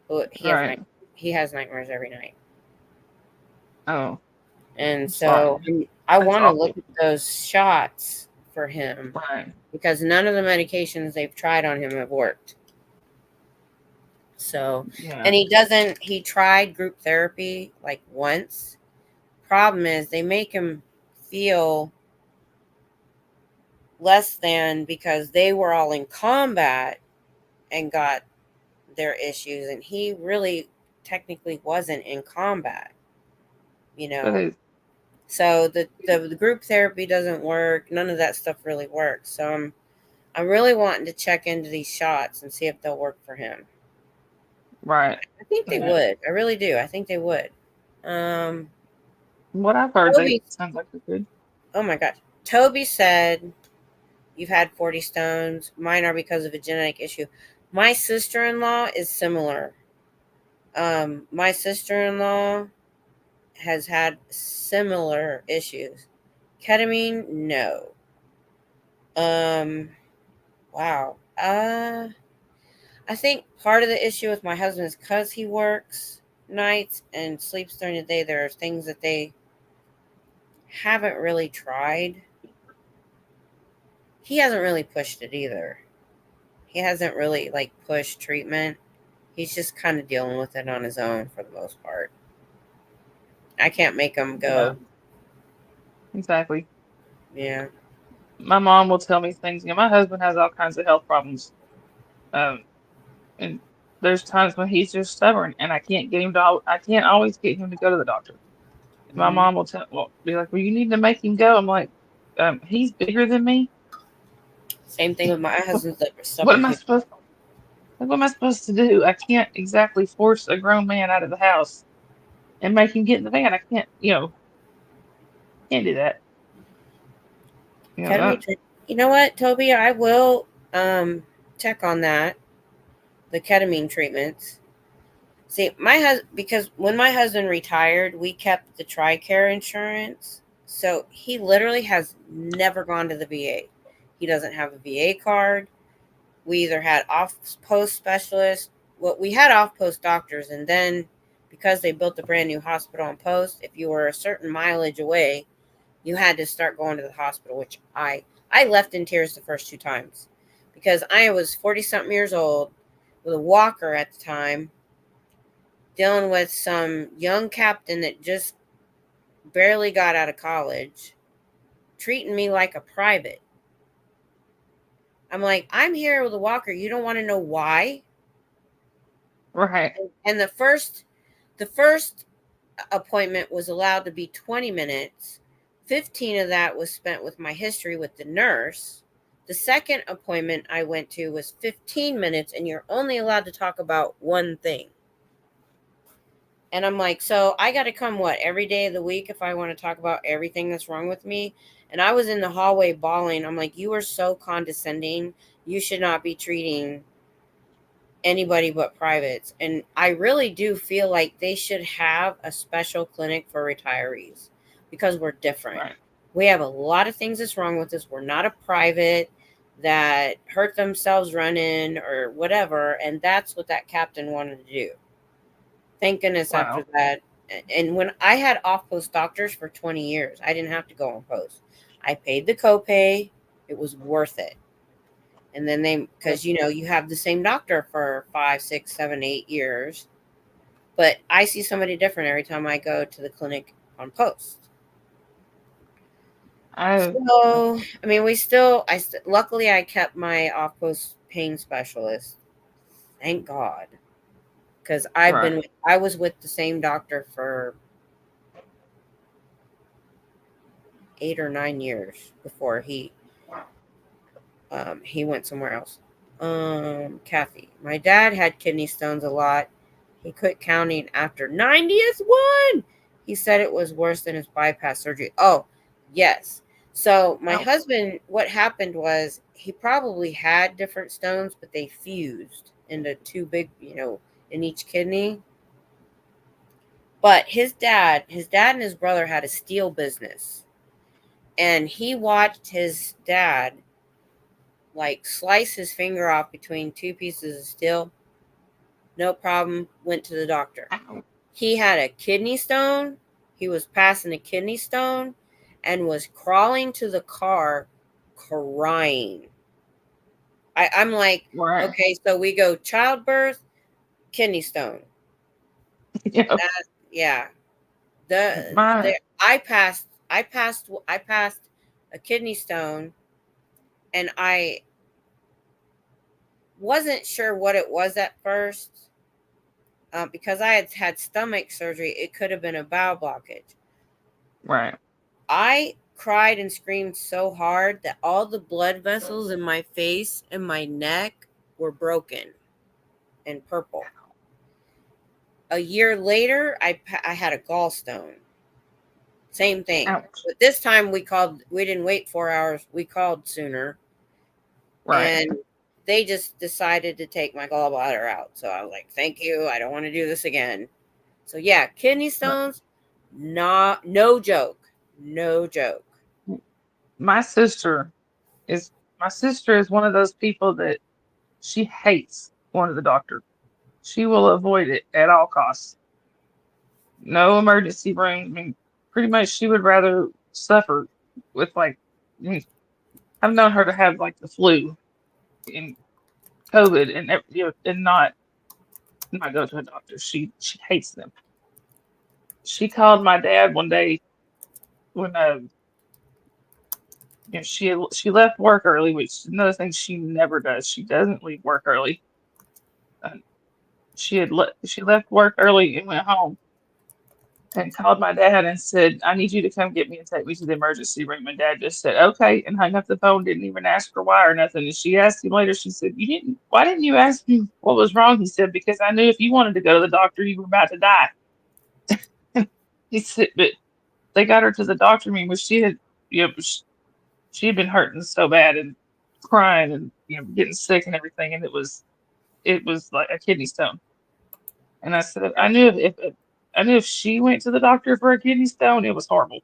but Right. he has nightmares every night. Oh, And sorry. so I That's want to look awful. at those shots for him, Right. because none of the medications they've tried on him have worked. So, Yeah. and he tried group therapy like once. Problem is they make him feel less than because they were all in combat and got their issues, and he really technically wasn't in combat, But it, so the group therapy doesn't work. None of that stuff really works. So I'm really wanting to check into these shots and see if they'll work for him. right. I think they Yeah. would. I really do. I think they would. What I've heard, they Toby, sounds like they're good. oh my gosh. Toby said, you've had 40 stones. Mine are because of a genetic issue. My sister-in-law is similar. My sister-in-law has had similar issues. Ketamine, no. Wow. I think part of the issue with my husband is because he works nights and sleeps during the day. There are things that they haven't really tried. He hasn't really pushed it either. He hasn't really pushed treatment. He's just kind of dealing with it on his own for the most part. I can't make him Yeah. go. Exactly. Yeah. My mom will tell me things. My husband has all kinds of health problems. Um, and there's times when he's just stubborn, and I can't always get him to go to the doctor. My Mm-hmm. mom will be like, "Well, you need to make him go." I'm like, he's bigger than me. Same thing with my husband's What stubborn am I too. supposed What am I supposed to do? I can't exactly force a grown man out of the house and make him get in the van. I can't, can't do that. That. Ketamine. You know what, Toby? I will check on that. The ketamine treatments. See, because when my husband retired, we kept the TRICARE insurance. So he literally has never gone to the VA. He doesn't have a VA card. We either had off-post specialists. Well, we had off-post doctors, and then because they built a brand new hospital on post, if you were a certain mileage away, you had to start going to the hospital, which I left in tears the first 2 times because I was 40-something years old with a walker at the time, dealing with some young captain that just barely got out of college, treating me like a private. I'm like, I'm here with a walker. You don't want to know why? Right. And the first appointment was allowed to be 20 minutes. 15 of that was spent with my history with the nurse. The second appointment I went to was 15 minutes, and you're only allowed to talk about one thing. And I'm like, so I got to come, every day of the week if I want to talk about everything that's wrong with me? And I was in the hallway bawling. I'm like, you are so condescending. You should not be treating anybody but privates. And I really do feel like they should have a special clinic for retirees because we're different. Right. We have a lot of things that's wrong with us. We're not a private that hurt themselves running or whatever. And that's what that captain wanted to do. Thank goodness Wow. after that. And when I had off-post doctors for 20 years, I didn't have to go on post. I paid the copay. It was worth it. And then because you have the same doctor for 5, 6, 7, 8 years. But I see somebody different every time I go to the clinic on post. So, I mean, luckily I kept my off-post pain specialist. Thank God. Because I was with the same doctor for 8 or 9 years before he went somewhere else. Kathy, my dad had kidney stones a lot. He quit counting after 90th one. He said it was worse than his bypass surgery. Oh, yes. So my husband, what happened was he probably had different stones, but they fused into two big, in each kidney. But his dad and his brother had a steel business. And he watched his dad slice his finger off between two pieces of steel. No problem. Went to the doctor. He had a kidney stone. He was passing a kidney stone and was crawling to the car crying. I'm like, okay, so we go childbirth, kidney stone. Yeah. I passed a kidney stone, and I wasn't sure what it was at first. Because I had stomach surgery, it could have been a bowel blockage. Right. I cried and screamed so hard that all the blood vessels in my face and my neck were broken and purple. A year later, I had a gallstone. Same thing. Ouch. But this time we didn't wait 4 hours. We called sooner. Right. And they just decided to take my gallbladder out. So I was like, thank you. I don't want to do this again. So yeah, kidney stones, no joke. No joke. My sister is one of those people that she hates going to the doctor. She will avoid it at all costs. No emergency room. I mean, pretty much she would rather suffer with I've known her to have the flu and COVID and not go to a doctor. She hates them. She called my dad one day when she left work early, which is another thing she never does. She doesn't leave work early. She left work early and went home and called my dad and said, I need you to come get me and take me to the emergency room. And dad just said, okay, and hung up the phone, didn't even ask her why or nothing. And she asked him later, she said, why didn't you ask me what was wrong? He said, because I knew if you wanted to go to the doctor, you were about to die. He said, but they got her to the doctor. I mean, she had been hurting so bad and crying and getting sick and everything. And it was like a kidney stone. And I said, I knew if she went to the doctor for a kidney stone, it was horrible.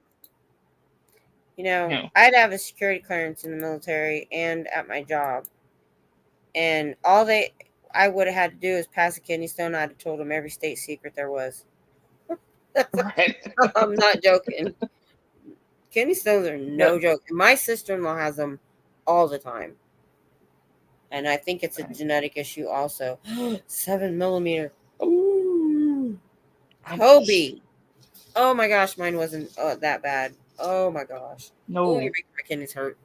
I'd have a security clearance in the military and at my job. And all I would have had to do is pass a kidney stone. I'd have told them every state secret there was. Right. I'm not joking. Kidney stones are no joke. My sister-in-law has them all the time. And I think it's a genetic issue also. 7 millimeter. Ooh. Toby. Oh my gosh, mine wasn't that bad. Oh my gosh. No. Ooh, you're making my kidneys hurt.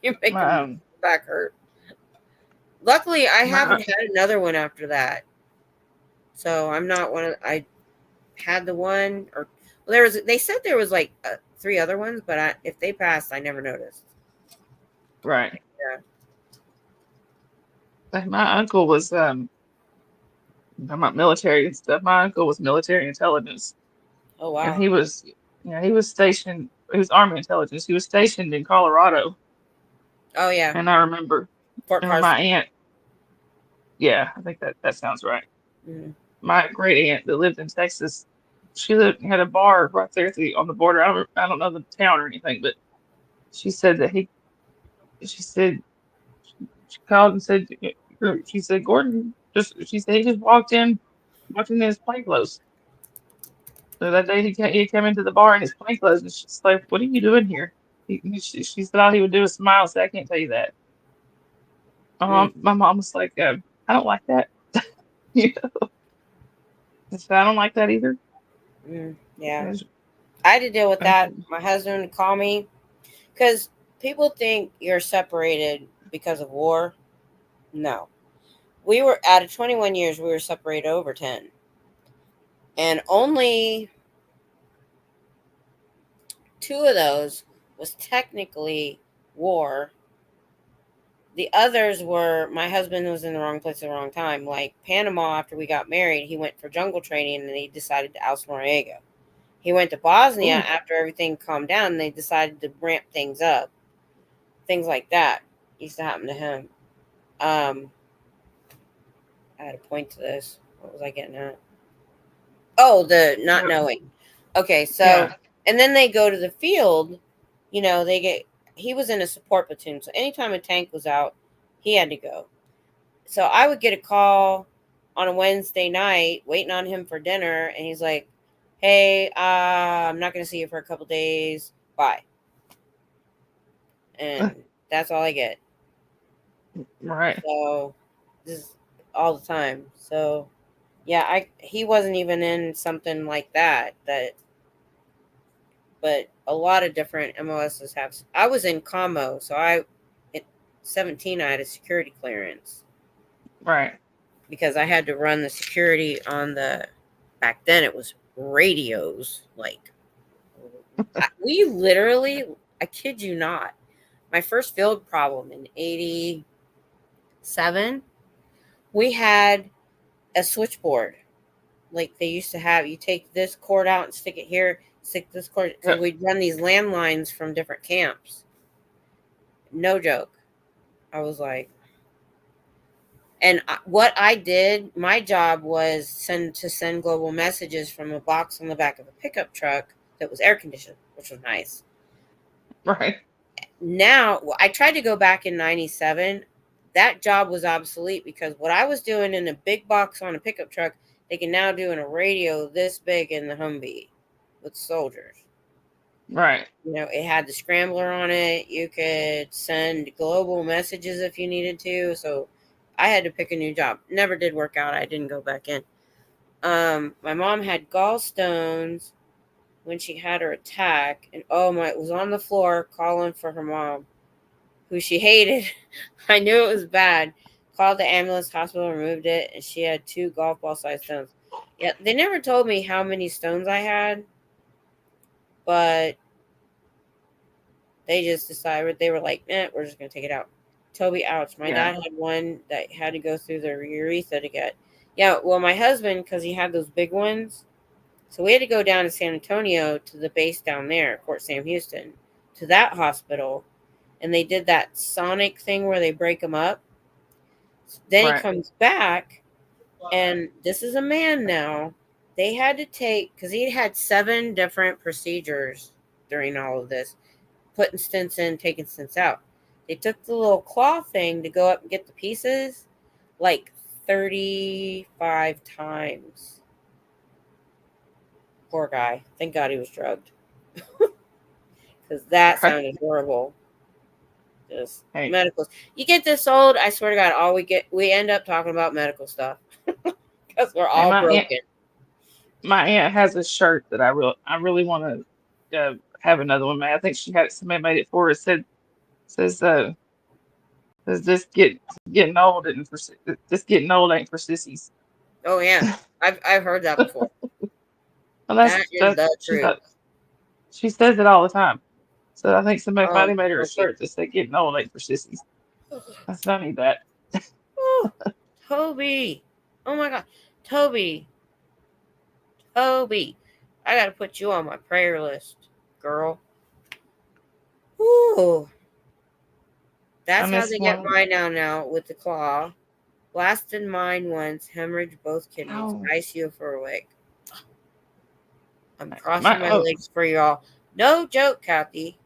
You're making my back hurt. Luckily, I haven't had another one after that. So I'm not had the one, or well, they said there was like 3 other ones, but if they passed, I never noticed. Right. Yeah. Like my uncle was I'm not military and stuff. My uncle was military intelligence, Oh and wow. he was, he was stationed. He was Army intelligence. He was stationed in Colorado, Oh yeah. and I remember, Fort my Carson. aunt. Yeah, I think that sounds right. Mm. My great aunt that lived in Texas, she had a bar right there on the border. I don't know the town or anything, but she said that she said she called and said, she said Gordon she said he just walked in his plainclothes. So that day he came into the bar in his plainclothes, and she's like, "What are you doing here?" She said all he would do is smile. So I can't tell you that. Mm. My mom was like, "I don't like that." Yeah, I said, "I don't like that either." Mm. Yeah. And I had to deal with I that. said, My husband would call me because people think you're separated because of war. No. We were out of 21 years, we were separated over 10. And only 2 of those was technically war. The others were my husband was in the wrong place at the wrong time. Like Panama, after we got married, he went for jungle training and he decided to oust Noriega. He went to Bosnia "Ooh, after everything calmed down and they decided to ramp things up. Things like that used to happen to him. I had a point to this. What was I getting at? Oh, the not yeah, knowing. Okay, so yeah, and then they go to the field. He was in a support platoon, so anytime a tank was out, he had to go. So I would get a call on a Wednesday night, waiting on him for dinner, and he's like, "Hey, I'm not going to see you for a couple days. Bye." And that's all I get. right, So this is all the time. So yeah, he wasn't even in something like that. But a lot of different MOSs have. I was in commo, so at 17 I had a security clearance right, because I had to run the security on the. Back then it was radios. Like we literally, I kid you not, my first field problem in '87, we had a switchboard like they used to have. You take this cord out and stick it here, stick this cord, because yep, we'd run these landlines from different camps. No joke. I was like, and what I did, my job was send global messages from a box on the back of a pickup truck that was air conditioned, which was nice. right, Now, I tried to go back in '97. That job was obsolete because what I was doing in a big box on a pickup truck, they can now do in a radio this big in the Humvee with soldiers. right, It had the scrambler on it. You could send global messages if you needed to. So I had to pick a new job. Never did work out. I didn't go back in. My mom had gallstones when she had her attack, and oh my, it was on the floor calling for her mom, who she hated. I knew it was bad. Called the ambulance, hospital, removed it, and she had 2 golf ball sized stones. Yeah, they never told me how many stones I had, but they just decided, they were like, we're just gonna take it out. Toby, ouch. My yeah, dad had one that had to go through the urethra to get. Yeah, well, my husband, because he had those big ones, so we had to go down to San Antonio to the base down there, Fort Sam Houston, to that hospital, and they did that sonic thing where they break them up. Then he right, comes back, and this is a man now. They had to take, because he had 7 different procedures during all of this, putting stents in, taking stents out. They took the little claw thing to go up and get the pieces like 35 times. Poor guy. Thank God he was drugged. Because that right. sounded horrible. Just Hey, medicals. You get this old, I swear to God, we end up talking about medical stuff. Because we're hey, all broken. my aunt has a shirt that I really want to have another one made. I think somebody made it for her. It says says getting old and this getting old ain't for sissies. Oh yeah. I've heard that before. Well, That is the truth. She says it all the time. So I think somebody Oh, finally made her a Toby. shirt that said "Getting old ain't for sissies." I said I need that. Oh, Toby. Oh my God. Toby. Toby. I got to put you on my prayer list, girl. Ooh. I That's how missed they get one. mine now with the claw. Blasted mine once, hemorrhage both kidneys, Oh, ICU for a week. I'm crossing my my legs for y'all. No joke, Kathy.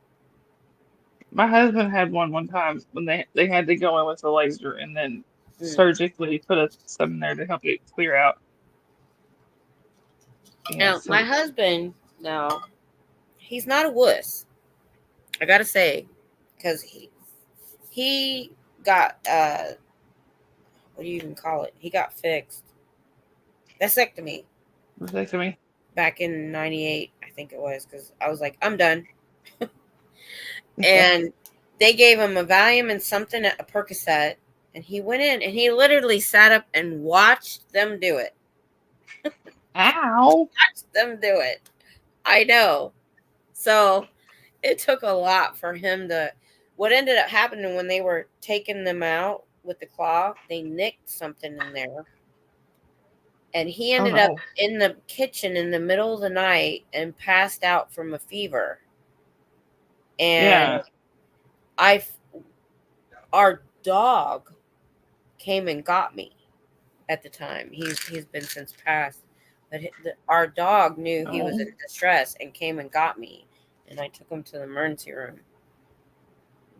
my husband had one time when they had to go in with a laser and then Mm. surgically put something there to help it clear out. Yeah, Now, my so husband, now, he's not a wuss. I gotta say, because he got what do you even call it? He got fixed vasectomy vasectomy. back in '98, I think it was, because I was like, I'm done, Yeah. and they gave him a Valium and something, a Percocet, and he went in and he literally sat up and watched them do it. Ow. Watched them do it. I know. So it took a lot for him to. What ended up happening when they were taking them out with the claw, they nicked something in there. And he Oh ended up no. in the kitchen in the middle of the night and passed out from a fever. And Yeah. I, our dog came and got me at the time. He's been since passed, but our dog knew he was Oh. in distress and came and got me, and I took him to the emergency room.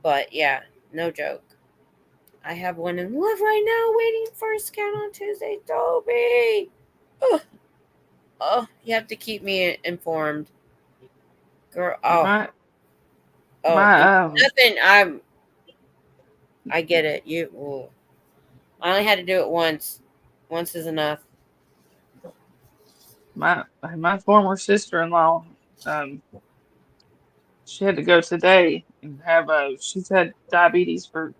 But yeah, no joke. I have one in love right now, waiting for a scan on Tuesday. Toby, oh, you have to keep me informed, girl. My Oh, my nothing. I get it. Ooh. I only had to do it once. Once is enough. my former sister-in-law, um, she had to go today and have she's had diabetes for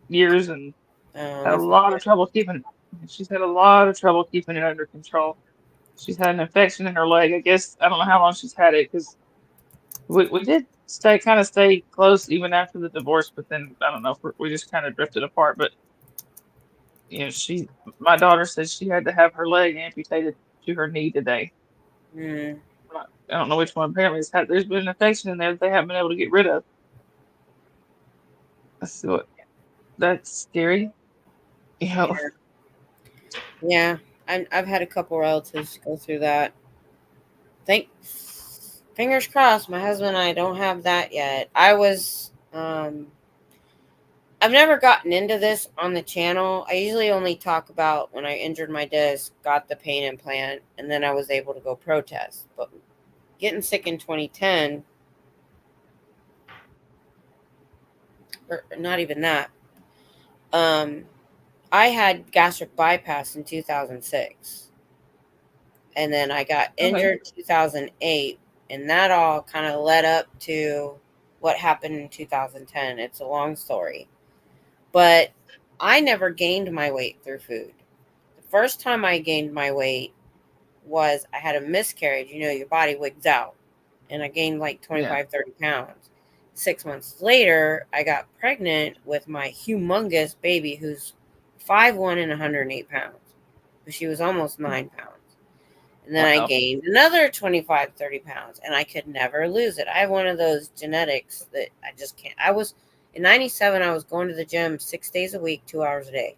years and Oh, had a that's not lot good. of trouble keeping she's had a lot of trouble keeping it under control. She's had an infection in her leg. I guess I don't know how long she's had it because we did stay close even after the divorce, but then I don't know if we just kind of drifted apart. But you know, my daughter said she had to have her leg amputated to her knee today. Mm, I don't know which one. Apparently, there's been an infection in there that they haven't been able to get rid of. So that's scary. You know, yeah. Yeah. I've had a couple relatives go through that. Fingers crossed, my husband and I don't have that yet. I've never gotten into this on the channel. I usually only talk about when I injured my disc, got the pain implant, and then I was able to go protest. But getting sick in 2010, or not even that, I had gastric bypass in 2006. And then I got okay, injured 2008, and that all kind of led up to what happened in 2010. It's a long story, but I never gained my weight through food. The first time I gained my weight was I had a miscarriage. You know, your body wigs out, and I gained like yeah, 25-30 pounds. 6 months later, I got pregnant with my humongous baby who's 5'1" and 108 pounds, but she was almost 9 pounds. And then I wow, gained another 25-30 pounds, and I could never lose it. I have one of those genetics that I just can't. In 97, I was going to the gym 6 days a week, 2 hours a day.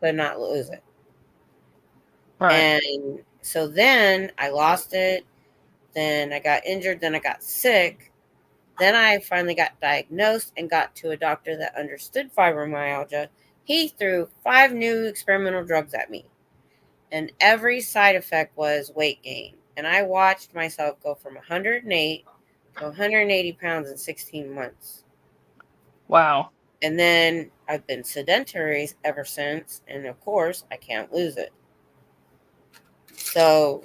Could not lose it. right, And so then I lost it. Then I got injured. Then I got sick. Then I finally got diagnosed and got to a doctor that understood fibromyalgia. He threw 5 new experimental drugs at me. And every side effect was weight gain. And I watched myself go from 108 to 180 pounds in 16 months. wow. And then I've been sedentary ever since. And of course, I can't lose it. So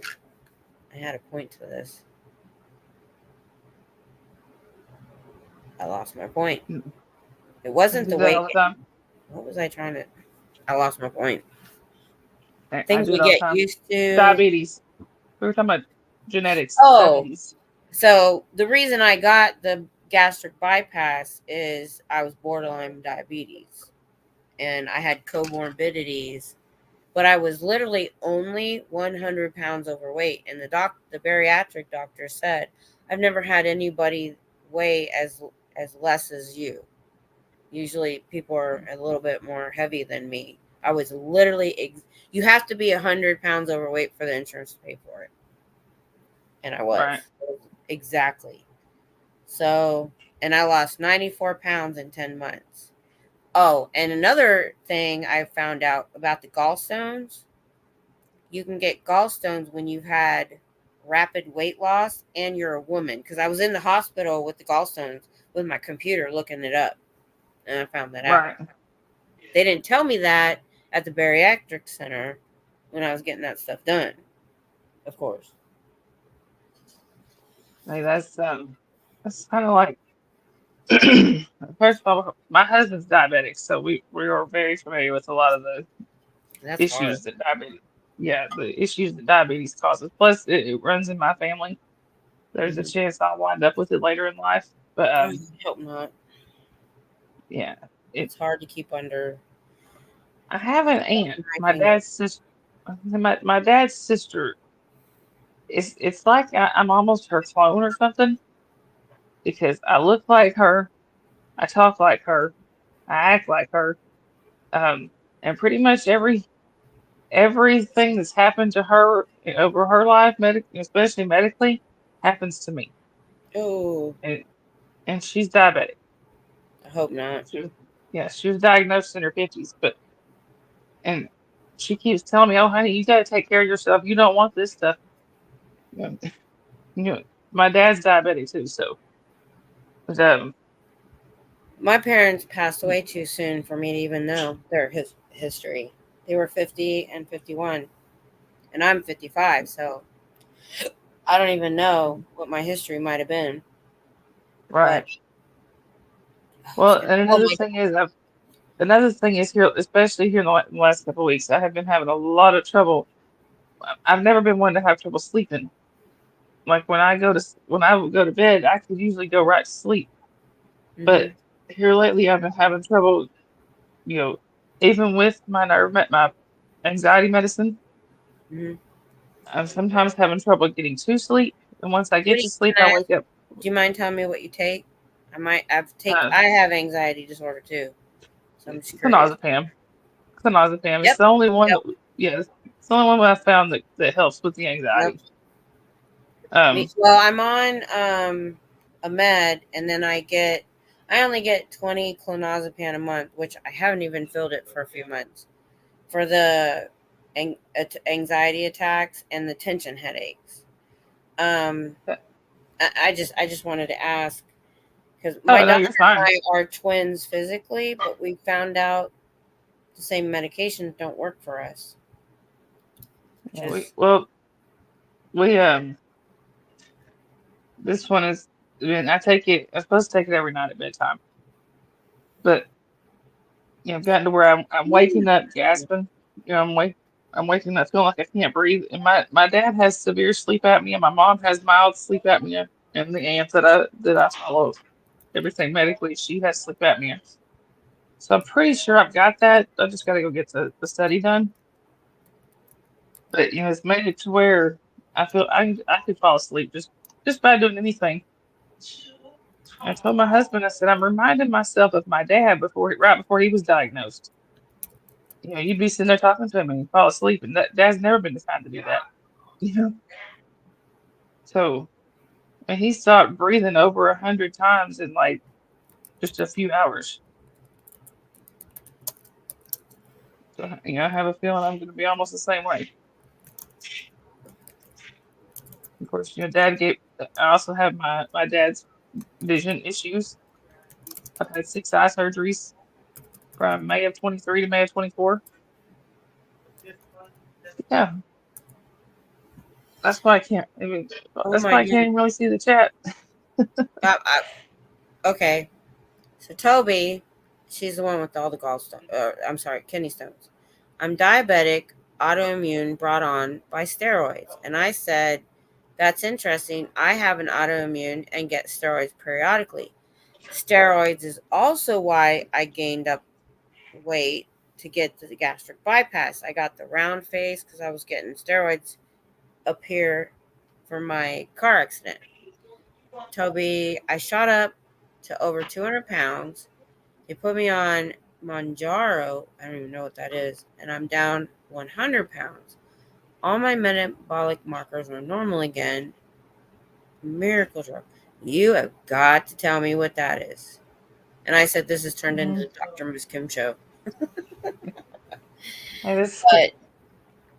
I had a point to this. I lost my point. It I wasn't do the that weight all the gain. time. What was I trying to? I lost my point. I Things do we it all the get time. used to. Diabetes. We were talking about genetics Oh, diabetes. so the reason I got the gastric bypass is I was borderline diabetes and I had comorbidities, but I was literally only 100 pounds overweight. And the bariatric doctor said, I've never had anybody weigh as less as you. Usually people are a little bit more heavy than me. I was literally, you have to be 100 pounds overweight for the insurance to pay for it. And I was. Right. Exactly. So, and I lost 94 pounds in 10 months. Oh, and another thing I found out about the gallstones, you can get gallstones when you've had rapid weight loss and you're a woman. Because I was in the hospital with the gallstones with my computer looking it up, and I found that out. Right. They didn't tell me that at the bariatric center when I was getting that stuff done, of course. Like that's kind of like first of all, my husband's diabetic, so we are very familiar with a lot of the That's hard. issues that the issues that diabetes causes. Plus, it runs in my family. There's a chance I'll wind up with it later in life, but I hope not. yeah, It's hard to keep under I have an aunt, my my finger. dad's sister. My dad's sister. It's like I'm almost her clone or something because I look like her, I talk like her, I act like her, um, and pretty much everything that's happened to her over her life, especially medically, happens to me. Oh, And and she's diabetic. I hope not. She was, yeah, she was diagnosed in her 50s, and she keeps telling me, "Oh, honey, you got to take care of yourself. You don't want this stuff." You know, you know, my dad's diabetic too, so but, My parents passed away too soon for me to even know their history. They were 50 and 51, and I'm 55, so I don't even know what my history might have been. right. But Well, and oh my, another thing is here, especially here in the last couple of weeks, I have been having a lot of trouble. I've never been one to have trouble sleeping. Like when I would go to bed, I could usually go right to sleep. mm-hmm, But here lately, I've been having trouble, you know, even with my anxiety medicine, mm-hmm. I'm sometimes having trouble getting to sleep. And once I What get do to you, sleep, can I I ask, wake up. do you mind telling me what you take? Uh, I have anxiety disorder too, so I'm just curious. clonazepam. Clonazepam. It's Yep, the only one yep, that, yeah, it's the only one that I found that helps with the yep. anxiety. Well, I'm on a med, and then I only get 20 clonazepam a month, which I haven't even filled it for a few months for the anxiety attacks and the tension headaches. Um, I just wanted to ask because my Oh no, doctor you're and fine. I are twins physically, but we found out the same medications don't work for us, which Yeah, is we this one is. I mean, I take it. I'm supposed to take it every night at bedtime, but I've gotten to where I'm waking up gasping. I'm waking up feeling like I can't breathe. And my dad has severe sleep apnea. My mom has mild sleep apnea, and the aunt that I follow everything medically, she has sleep apnea. So I'm pretty sure I've got that. I just got to go get the study done. But it's made it to where I feel I could fall asleep just by doing anything. I told my husband, I said, I'm reminding myself of my dad right before he was diagnosed. You'd be sitting there talking to him and he'd fall asleep, and dad's never been the time to do that. You know, so and he stopped breathing over 100 times in like just a few hours. So I have a feeling I'm going to be almost the same way. Of course, dad gave. I also have my dad's vision issues. I've had 6 eye surgeries from May of 23 to May of 24. Yeah, that's why I can't. I mean, oh that's my why I goodness. can't even really see the chat. Okay, so Toby, she's the one with all the gallstones. I'm sorry, kidney stones. I'm diabetic, autoimmune, brought on by steroids, and I said That's interesting. I have an autoimmune and get steroids periodically. Steroids is also why I gained up weight to get the gastric bypass. I got the round face because I was getting steroids up here for my car accident. Toby, I shot up to over 200 pounds. They put me on Monjaro. I don't even know what that is. And I'm down 100 pounds. All my metabolic markers are normal again. Miracle drug. You have got to tell me what that is. And I said, this has turned into the Dr. Miss Kim show. But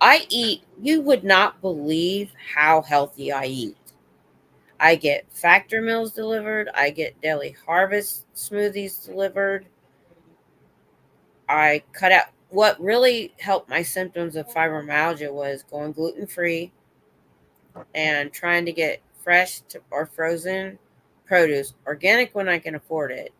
I eat, you would not believe how healthy I eat. I get factor meals delivered. I get daily harvest smoothies delivered. I cut out, what really helped my symptoms of fibromyalgia was going gluten-free and trying to get fresh or frozen produce, organic when I can afford it.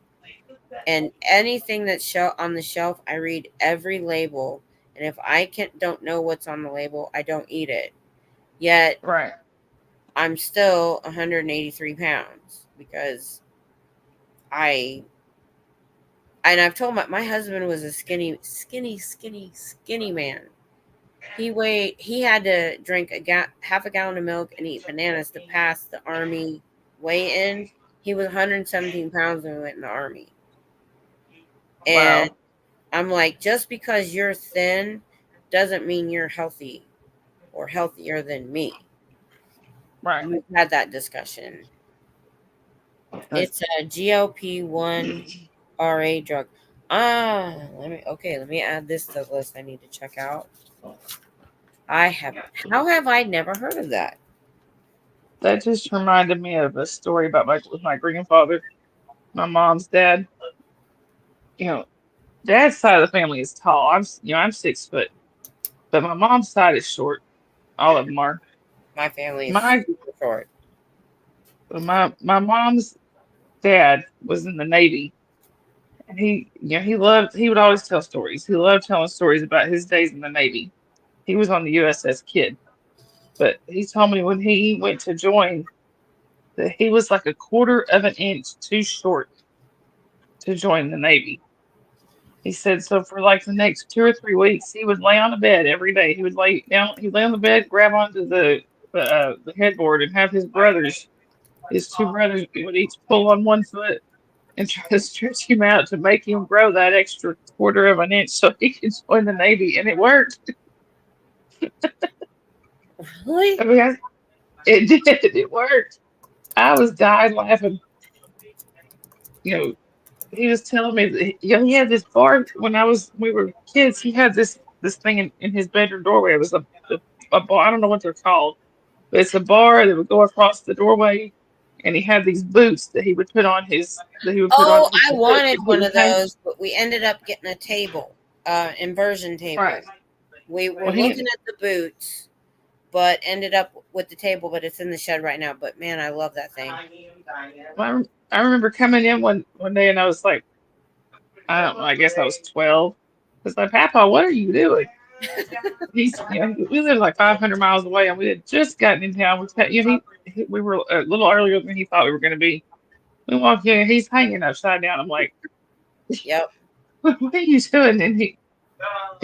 And anything that's on the shelf, I read every label. And if I don't know what's on the label, I don't eat it. Yet Right. I'm still 183 pounds because and I've told my husband was a skinny man. He had to drink half a gallon of milk and eat bananas to pass the army weigh-in. He was 117 pounds when we went in the army. And Wow. I'm like, just because you're thin doesn't mean you're healthy or healthier than me. Right. We've had that discussion. It's a GLP-1 RA drug. Let me add this to the list I need to check out. How have I never heard of that? That just reminded me of a story about with my grandfather, my mom's dad. You know, dad's side of the family is tall. I'm 6 foot, but my mom's side is short. All of them are. My family is My super short. my mom's dad was in the Navy, and he would always tell stories. He loved telling stories about his days in the Navy. He was on the USS Kidd, but he told me when he went to join that he was like a quarter of an inch too short to join the Navy. He said so for like the next 2 or 3 weeks, he would lay on the bed every day. He would lay down, he'd lay on the bed, grab onto the headboard, and have his two brothers would each pull on one foot and try to stretch him out to make him grow that extra quarter of an inch so he could join the Navy, and it worked. Really? I mean, it did. It worked. I was dying laughing. You know, he was telling me that he had this bar when we were kids. He had this thing in his bedroom doorway. It was a bar. I don't know what they're called, but it's a bar that would go across the doorway, and he had these boots that he would put on Oh, his I foot, wanted and he one would of hang. those, but we ended up getting a table, inversion table. Right. We were Well, looking at the boots, but ended up with the table, but it's in the shed right now. But man, I love that thing. I remember coming in one day, and I was like, I don't know. I guess I was 12. I was like, Papa, what are you doing? We lived like 500 miles away, and we had just gotten in town. We were a little earlier than he thought we were going to be. We walked in, and he's hanging upside down. I'm like, Yep. what are you doing? And he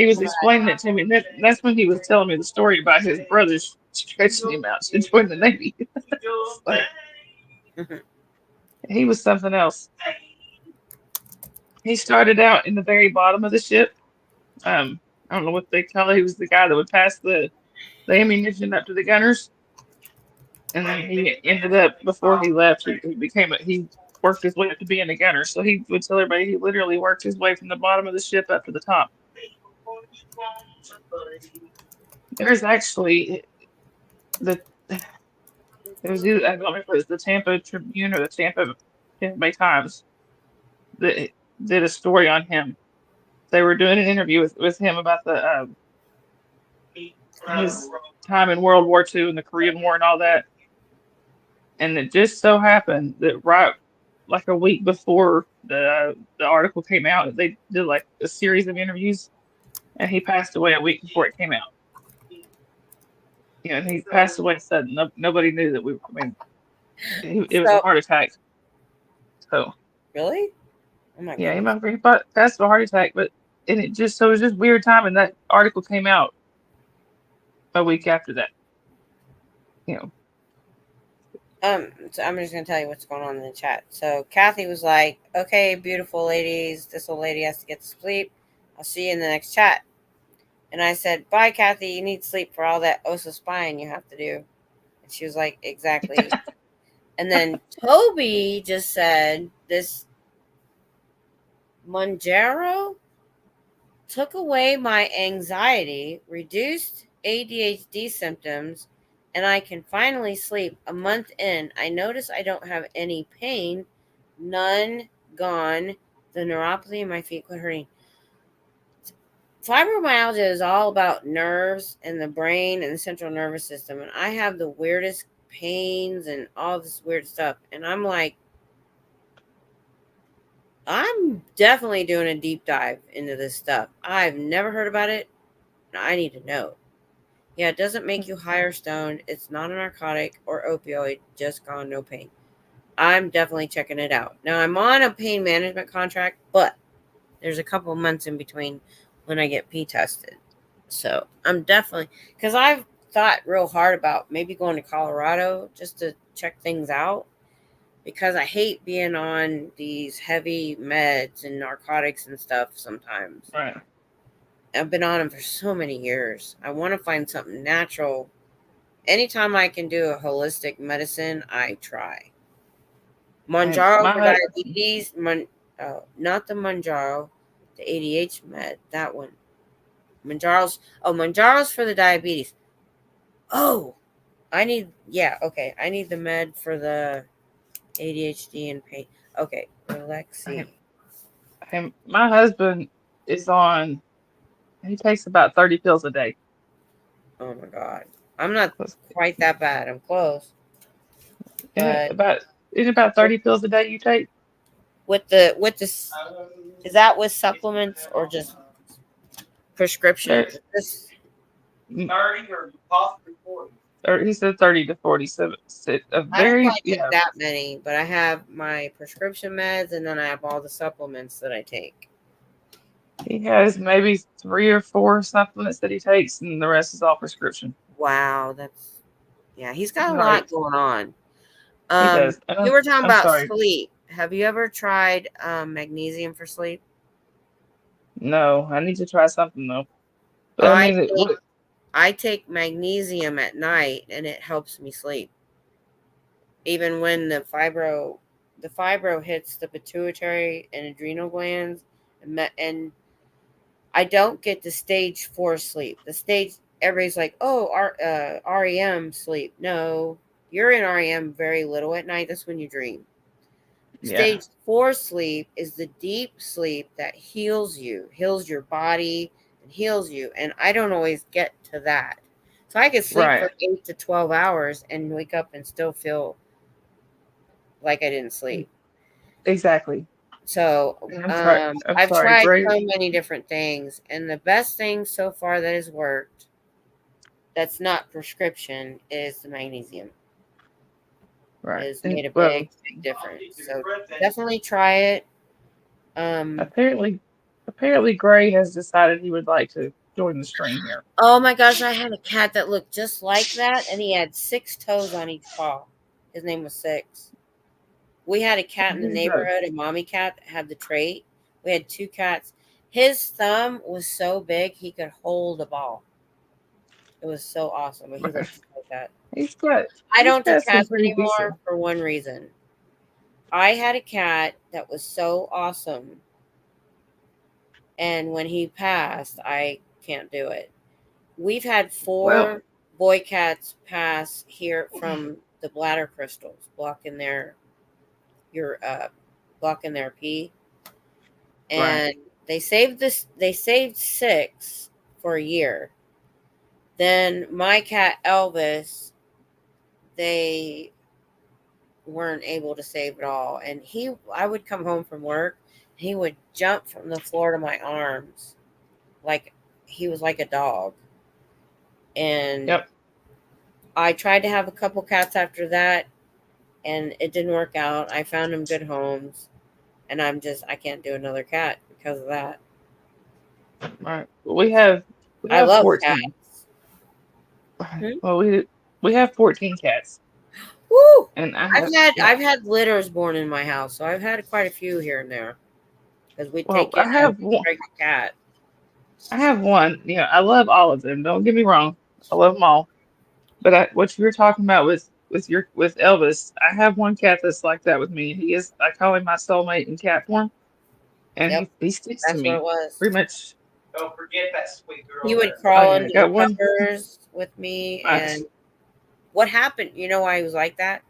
was explaining it to me. And that's when he was telling me the story about his brothers stretching him out to join the Navy. Like, he was something else. He started out in the very bottom of the ship. I don't know what they call it. He was the guy that would pass the ammunition up to the gunners, and then he ended up before he left. He worked his way up to being a gunner. So he would tell everybody he literally worked his way from the bottom of the ship up to the top. There's actually the it was either, I don't remember if it was the Tampa Tribune or the Tampa Bay Times that did a story on him. They were doing an interview with him about his time in World War II and the Korean War and all that. And it just so happened that right like a week before the article came out, they did like a series of interviews, and he passed away a week before it came out. and he passed away sudden. Nobody knew that we were. I mean, it was a So heart attack. So really? Oh my yeah, goodness. he passed of a heart attack. But and it was just weird time, and that article came out a week after that. You know, So I'm just gonna tell you what's going on in the chat. So Kathy was like, "Okay, beautiful ladies, this old lady has to get to sleep. I'll see you in the next chat." And I said, "Bye, Kathy. You need sleep for all that OSA spying you have to do." And she was like, "Exactly." And then Toby just said, "This Monjaro took away my anxiety, reduced ADHD symptoms, and I can finally sleep. A month in, I notice I don't have any pain, none gone. The neuropathy in my feet quit hurting." Fibromyalgia is all about nerves and the brain and the central nervous system. And I have the weirdest pains and all this weird stuff. And I'm like, I'm definitely doing a deep dive into this stuff. I've never heard about it. I need to know. Yeah, it doesn't make you high or stoned. It's not a narcotic or opioid, just gone, no pain. I'm definitely checking it out. Now, I'm on a pain management contract, but there's a couple of months in between when I get P tested. So I'm definitely, because I've thought real hard about maybe going to Colorado just to check things out, because I hate being on these heavy meds and narcotics and stuff sometimes. right. I've been on them for so many years. I want to find something natural. Anytime I can do a holistic medicine, I try. And Monjaro my for hus- diabetes, not the Monjaro, the ADH med, that one. Monjaro's for the diabetes. Oh, I need the med for the ADHD and pain. Okay, Alexi. my husband is on. He takes about 30 pills a day. Oh my god. I'm not quite that bad. I'm close. But Isn't it about 30 pills a day you take? with the is that with supplements or just prescription? There, This 30 or possibly 40. or he said 30 to 47. A I don't very quite get that many, but I have my prescription meds and then I have all the supplements that I take. He has maybe 3 or 4 supplements that he takes, and the rest is all prescription. Wow, he's got a Right. lot going on. He does. You were talking I'm about sorry. sleep. Have you ever tried magnesium for sleep? No, I need to try something though. But I mean, I take magnesium at night and it helps me sleep. Even when the fibro hits the pituitary and adrenal glands, and I don't get the stage 4 sleep. Everybody's like, oh, REM sleep. No, you're in REM very little at night. That's when you dream. Stage 4 sleep is the deep sleep that heals your body and heals you. And I don't always get to that. So I could sleep for 8 to 12 hours and wake up and still feel like I didn't sleep. Exactly. So I've tried so many different things. And the best thing so far that has worked that's not prescription is the magnesium. Right. It's made a big difference. So definitely try it. Apparently Gray has decided he would like to join the stream here. Oh my gosh, I had a cat that looked just like that, and he had 6 toes on each paw. His name was Six. We had a cat in the neighborhood, a mommy cat that had the trait. We had 2 cats. His thumb was so big he could hold a ball. It was so awesome. He looked just like that. I don't do cats anymore for one reason. I had a cat that was so awesome, and when he passed, I can't do it. We've had 4 boy cats pass here from the bladder crystals blocking their pee, and they saved 6 for a year. Then my cat Elvis, they weren't able to save it all, and I would come home from work, he would jump from the floor to my arms like he was like a dog. And I tried to have a couple cats after that, and it didn't work out. I found them good homes, and I can't do another cat because of that. Right. We I have love 14. cats. Hmm? Well, we have 14 cats, Woo! and I I've have had yeah. I've had litters born in my house, so I've had quite a few here and there because we Well, take in a pregnant cat. I have one. You know, I love all of them. Don't get me wrong. I love them all. But what you were talking about with Elvis, I have one cat that's like that with me. I call him my soulmate in cat form, and Yep, he sticks to that's what it me was. pretty much. Don't forget that sweet He girl would there. Oh crawl yeah, I under the got one. covers with me, Nice. and what happened? You know why he was like that?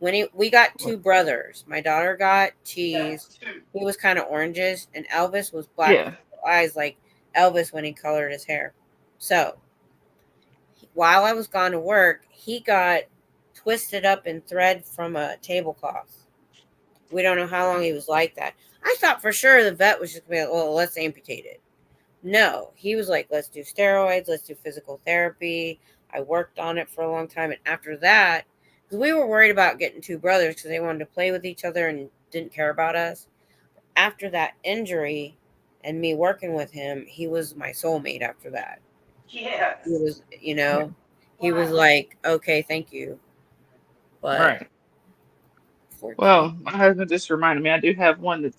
When we got two brothers. My daughter got Cheese. He was kind of oranges, and Elvis was black with Yeah, eyes like Elvis when he colored his hair. So while I was gone to work, he got twisted up in thread from a tablecloth. We don't know how long he was like that. I thought for sure the vet was just going to be like, well, let's amputate it. No, he was like, let's do steroids, let's do physical therapy. I worked on it for a long time. And after that, because we were worried about getting two brothers because they wanted to play with each other and didn't care about us. After that injury and me working with him, he was my soulmate after that. Yes. He was, yeah, he was like, okay, thank you. But right. 14. Well, my husband just reminded me I do have one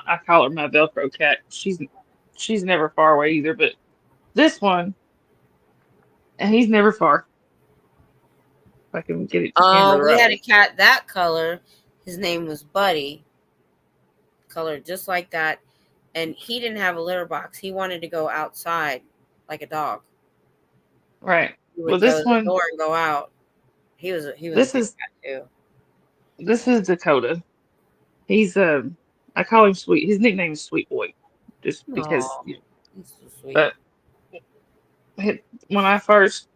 I call her my Velcro cat. She's never far away either, but this one, and he's never far. If I can get it to camera the We right had a way. cat that color. His name was Buddy, colored just like that. And he didn't have a litter box. He wanted to go outside like a dog. Right. He Well, would go to the door and go out. He was a this big is cat too. this is Dakota. He's I call him Sweet. His nickname is Sweet Boy, just because. Aw, he's so sweet. But he- when I first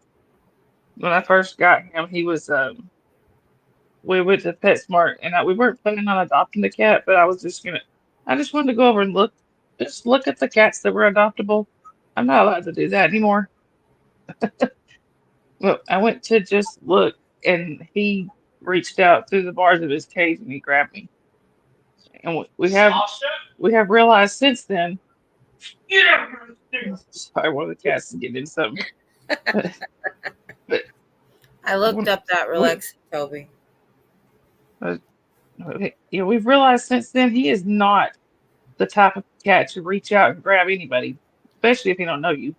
got him, he was we went to PetSmart, and we weren't planning on adopting the cat, but I just wanted to go over and just look at the cats that were adoptable. I'm not allowed to do that anymore. Well, I went to just look, and he reached out through the bars of his cage and he grabbed me. And we have realized since then. Yeah. Sorry, one of the cats is getting in something. But, but I looked up that we, relaxing Toby. uh, we've realized since then he is not the type of cat to reach out and grab anybody, especially if he don't know you.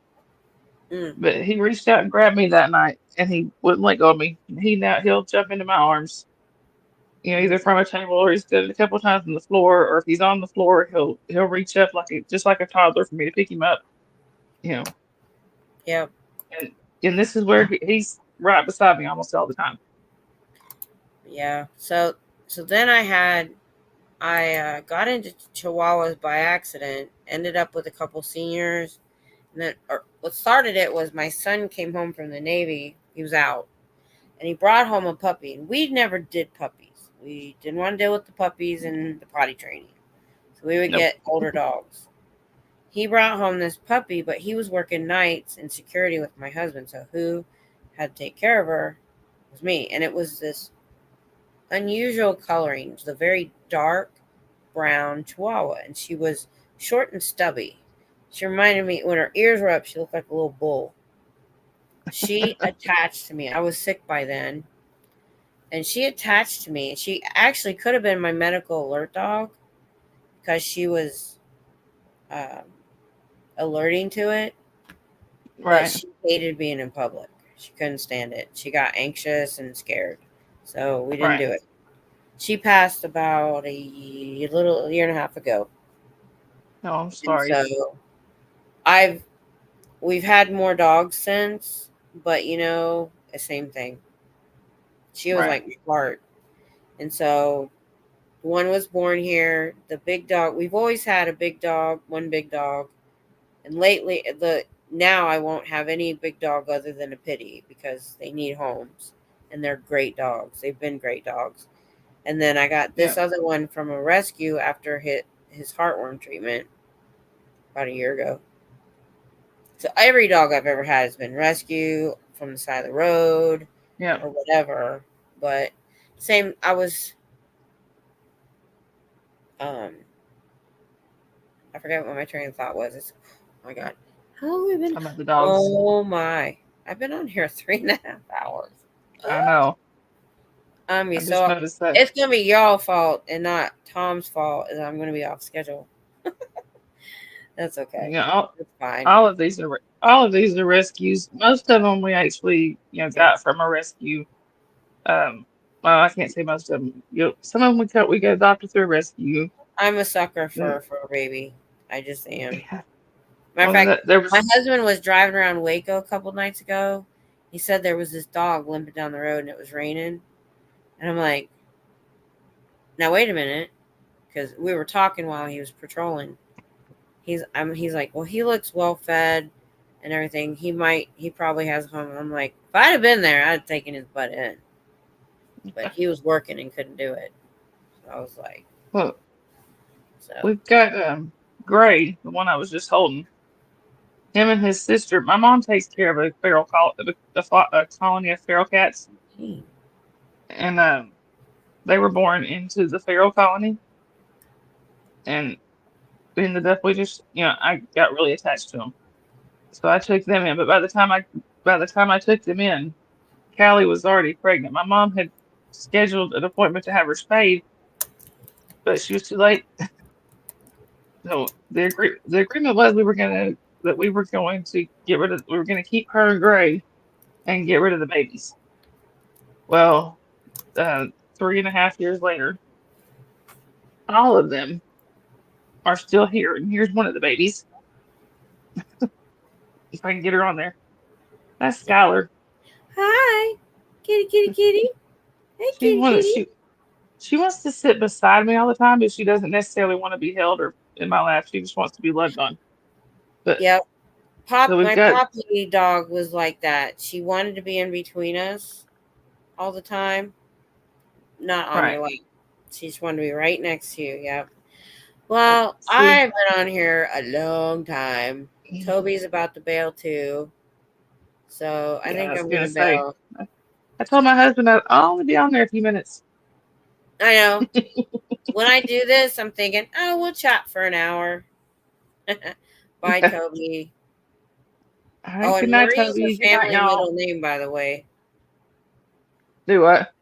Mm, But he reached out and grabbed me that night, and he wouldn't let go of me. He'll jump into my arms, either mm. from a table or he's done it a couple of times on the floor, or if he's on the floor, he'll reach up just like a toddler for me to pick him up. You know, Yep. and and this is where he's right beside me almost all the time. Yeah. So then I got into Chihuahuas by accident. Ended up with a couple seniors. And then, what started it was my son came home from the Navy. He was out, and he brought home a puppy. And we never did puppies. We didn't want to deal with the puppies and the potty training, so we would Nope. get older dogs. He brought home this puppy, but he was working nights in security with my husband. So who had to take care of her was me, and it was this unusual coloring, the very dark brown Chihuahua, and she was short and stubby. She reminded me when her ears were up, she looked like a little bull. She attached to me. I was sick by then, and she attached to me. She actually could have been my medical alert dog because she was um, alerting to it, but Right. she hated being in public. She couldn't stand it. She got anxious and scared, so we didn't Right. do it. She passed about a year and a half ago. No, I'm And sorry. so we've had more dogs since, but the same thing. She was Right. like my heart. And so one was born here. The big dog, we've always had a big dog, one big dog. And lately now I won't have any big dog other than a pity because they need homes. And they're great dogs. They've been great dogs. And then I got this Yeah. other one from a rescue after his heartworm treatment about a year ago. So every dog I've ever had has been rescue from the side of the road. Yeah. or whatever. But same, I was I forget what my train of thought was. Oh my god, how long have we been? Talking about the dogs. Oh my, I've been on here 3.5 hours. I know. I just So noticed that. it's gonna be y'all fault and not Tom's fault, and I'm gonna be off schedule. That's okay. Yeah, It's fine. all of these are rescues. Most of them we actually, got from a rescue. Well, I can't say most of them. Some of them we got adopted through a rescue. I'm a sucker Yeah. for a baby. I just am. Yeah. Matter of Well, fact, there was. my husband was driving around Waco a couple nights ago. He said there was this dog limping down the road and it was raining. And I'm like, now wait a minute, because we were talking while he was patrolling. He's like, well, he looks well fed and everything. He probably has a home. I'm like, if I'd have been there, I'd have taken his butt in. But he was working and couldn't do it. So I was like, Look, so we've got Gray, the one I was just holding. Him and his sister. My mom takes care of a colony of feral cats, and they were born into the feral colony, and ended up I got really attached to them, so I took them in. But by the time I took them in, Callie was already pregnant. My mom had scheduled an appointment to have her spayed, but she was too late. So the agreement was we were going to we were going to keep her and Gray and get rid of the babies. Well, 3.5 years later, all of them are still here, and here's one of the babies. If I can get her on there, that's Skylar. hi, kitty, kitty, kitty. Hey, She kitty, wants kitty. she wants to sit beside me all the time, but she doesn't necessarily want to be held or in my lap. She just wants to be loved on. But Yep. so we've My got Poppy dog was like that. She wanted to be in between us all the time, not on your right. lap. She just wanted to be right next to you. Yep. Well, See, I've been on here a long time. Toby's about to bail too. So I yeah, I think was I'm gonna gonna say. bail. I told my husband I'll only be on there a few minutes. I know. When I do this, I'm thinking, oh, we'll chat for an hour. Bye, Yeah. Toby. All Oh, right. and Good night, Marie's a Toby. Good night, family y'all. middle name, by the way. Do what?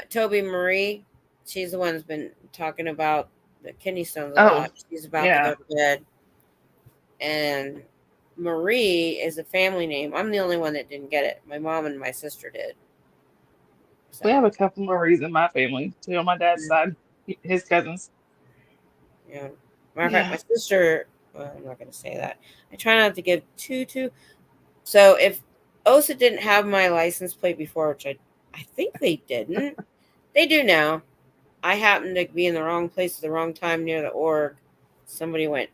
Toby Marie. She's the one that's been talking about the kidney stones a Oh, lot. She's about to yeah. go to bed. And Marie is a family name. I'm the only one that didn't get it. My mom and my sister did. So, We have a couple Maries in my family too on my dad's side. His cousins. yeah. Matter of fact, Yeah. my sister, well, I'm not going to say that. I try not to give too. So if OSA didn't have my license plate before, which I think they didn't, they do now. I happened to be in the wrong place at the wrong time near the org. Somebody went,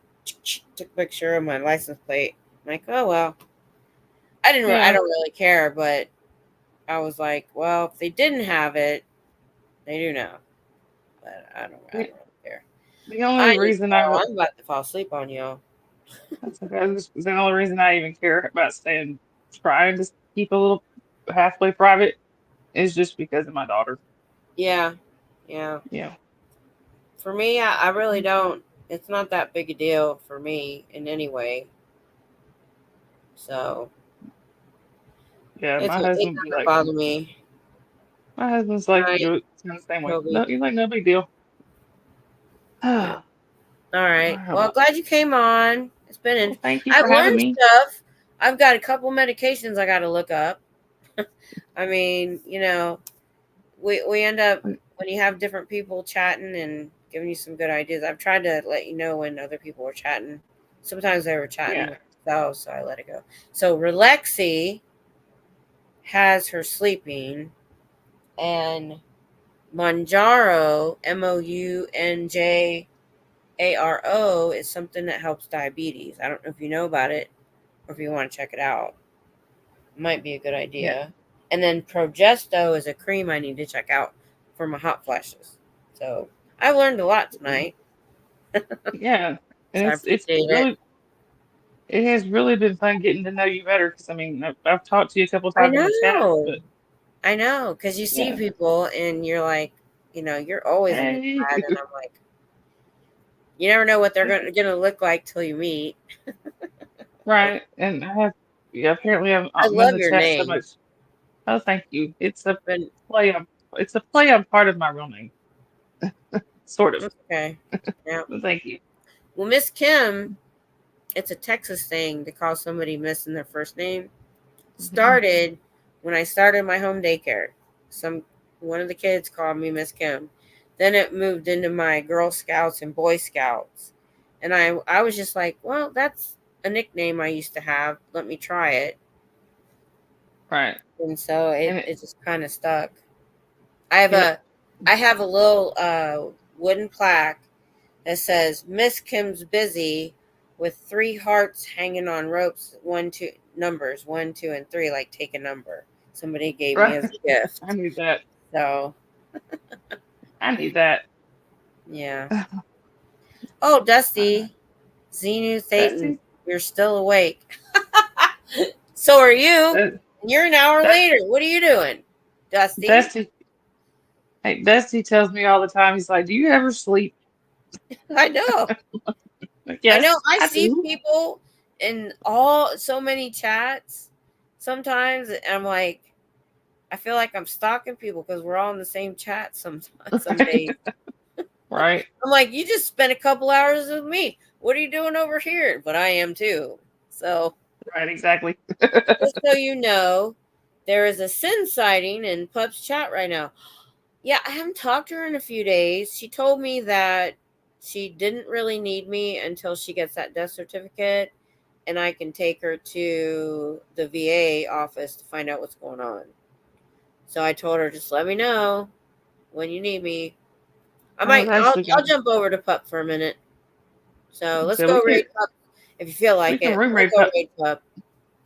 took a picture of my license plate. I'm like, oh, well. I Yeah. don't really care, but I was like, well, if they didn't have it, they do now. But I don't really care. The only I need to reason go. I'm about to fall asleep on y'all. that's okay. The only reason I even care about trying to keep a little halfway private is just because of my daughter. Yeah. Yeah. For me, I really don't. It's not that big a deal for me in any way. So Yeah. it My husband be doesn't like, bother me. my husband's like Right, you kind of the same way. Toby. No, he's like no big deal. Yeah. All All right. right. Well, I'm Well, glad you came on. It's well, thank you I've for having learned me. stuff. I've got a couple medications I got to look up. I mean, we end up when you have different people chatting and giving you some good ideas. I've tried to let you know when other people were chatting. Sometimes they were chatting Yeah. with themselves, so I let it go. So Relexi has her sleeping, and Monjaro, Mounjaro, is something that helps diabetes. I don't know if you know about it or if you want to check it out. Might be a good Yeah. idea. And then Progesto is a cream I need to check out for my hot flashes. So I learned a lot tonight. Yeah. So And I it's appreciate it. really it has really been fun getting to know you better because I mean I've talked to you a couple I times in the chat, know. but I know, because you see Yeah. people and you're like, you're always in the Hey. chat, and I'm like, you never know what they're gonna look like till you meet. Right. And I have, yeah, apparently I I'm in love the your chat so name, much. Oh, thank you. but play on, it's a play on part of my real name, sort of. it's okay. Yeah. But thank you. Well, Miss Kim, it's a Texas thing to call somebody Miss in their first name. Started when I started my home daycare. One of the kids called me Miss Kim. Then it moved into my Girl Scouts and Boy Scouts. And I was just like, well, that's a nickname I used to have. Let me try it. Right. And so And it just kind of stuck. I have yep. I have a little wooden plaque that says Miss Kim's busy with 3 hearts hanging on ropes, 1, 2 numbers, 1, 2, and 3, like take a number. Somebody gave me Right. as a gift. I need that. So I need that. yeah. Oh, Dusty, Xenu Thetan, Dusty, you're still awake. So are you. that, You're an hour that, later. What are you doing, Dusty? Dusty, hey, Dusty tells me all the time, he's like, do you ever sleep? I know. Like, I know. yes, I I see do. people in so many chats sometimes, and I'm like, I feel like I'm stalking people because we're all in the same chat some days. Right. I'm like, you just spent a couple hours with me. What are you doing over here? But I am too. So Right, exactly. just so you know, there is a sin sighting in Pup's chat right now. Yeah, I haven't talked to her in a few days. She told me that she didn't really need me until she gets that death certificate, and I can take her to the VA office to find out what's going on. So I told her, just let me know when you need me. I was actually I'll gonna, jump over to Pup for a minute. So let's so go raid Pup if you feel we like can it. room We'll rate go up. raid Pup.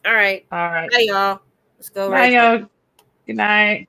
All right. All right. Bye, y'all. Let's go Bye, raid Pup. y'all. Good night.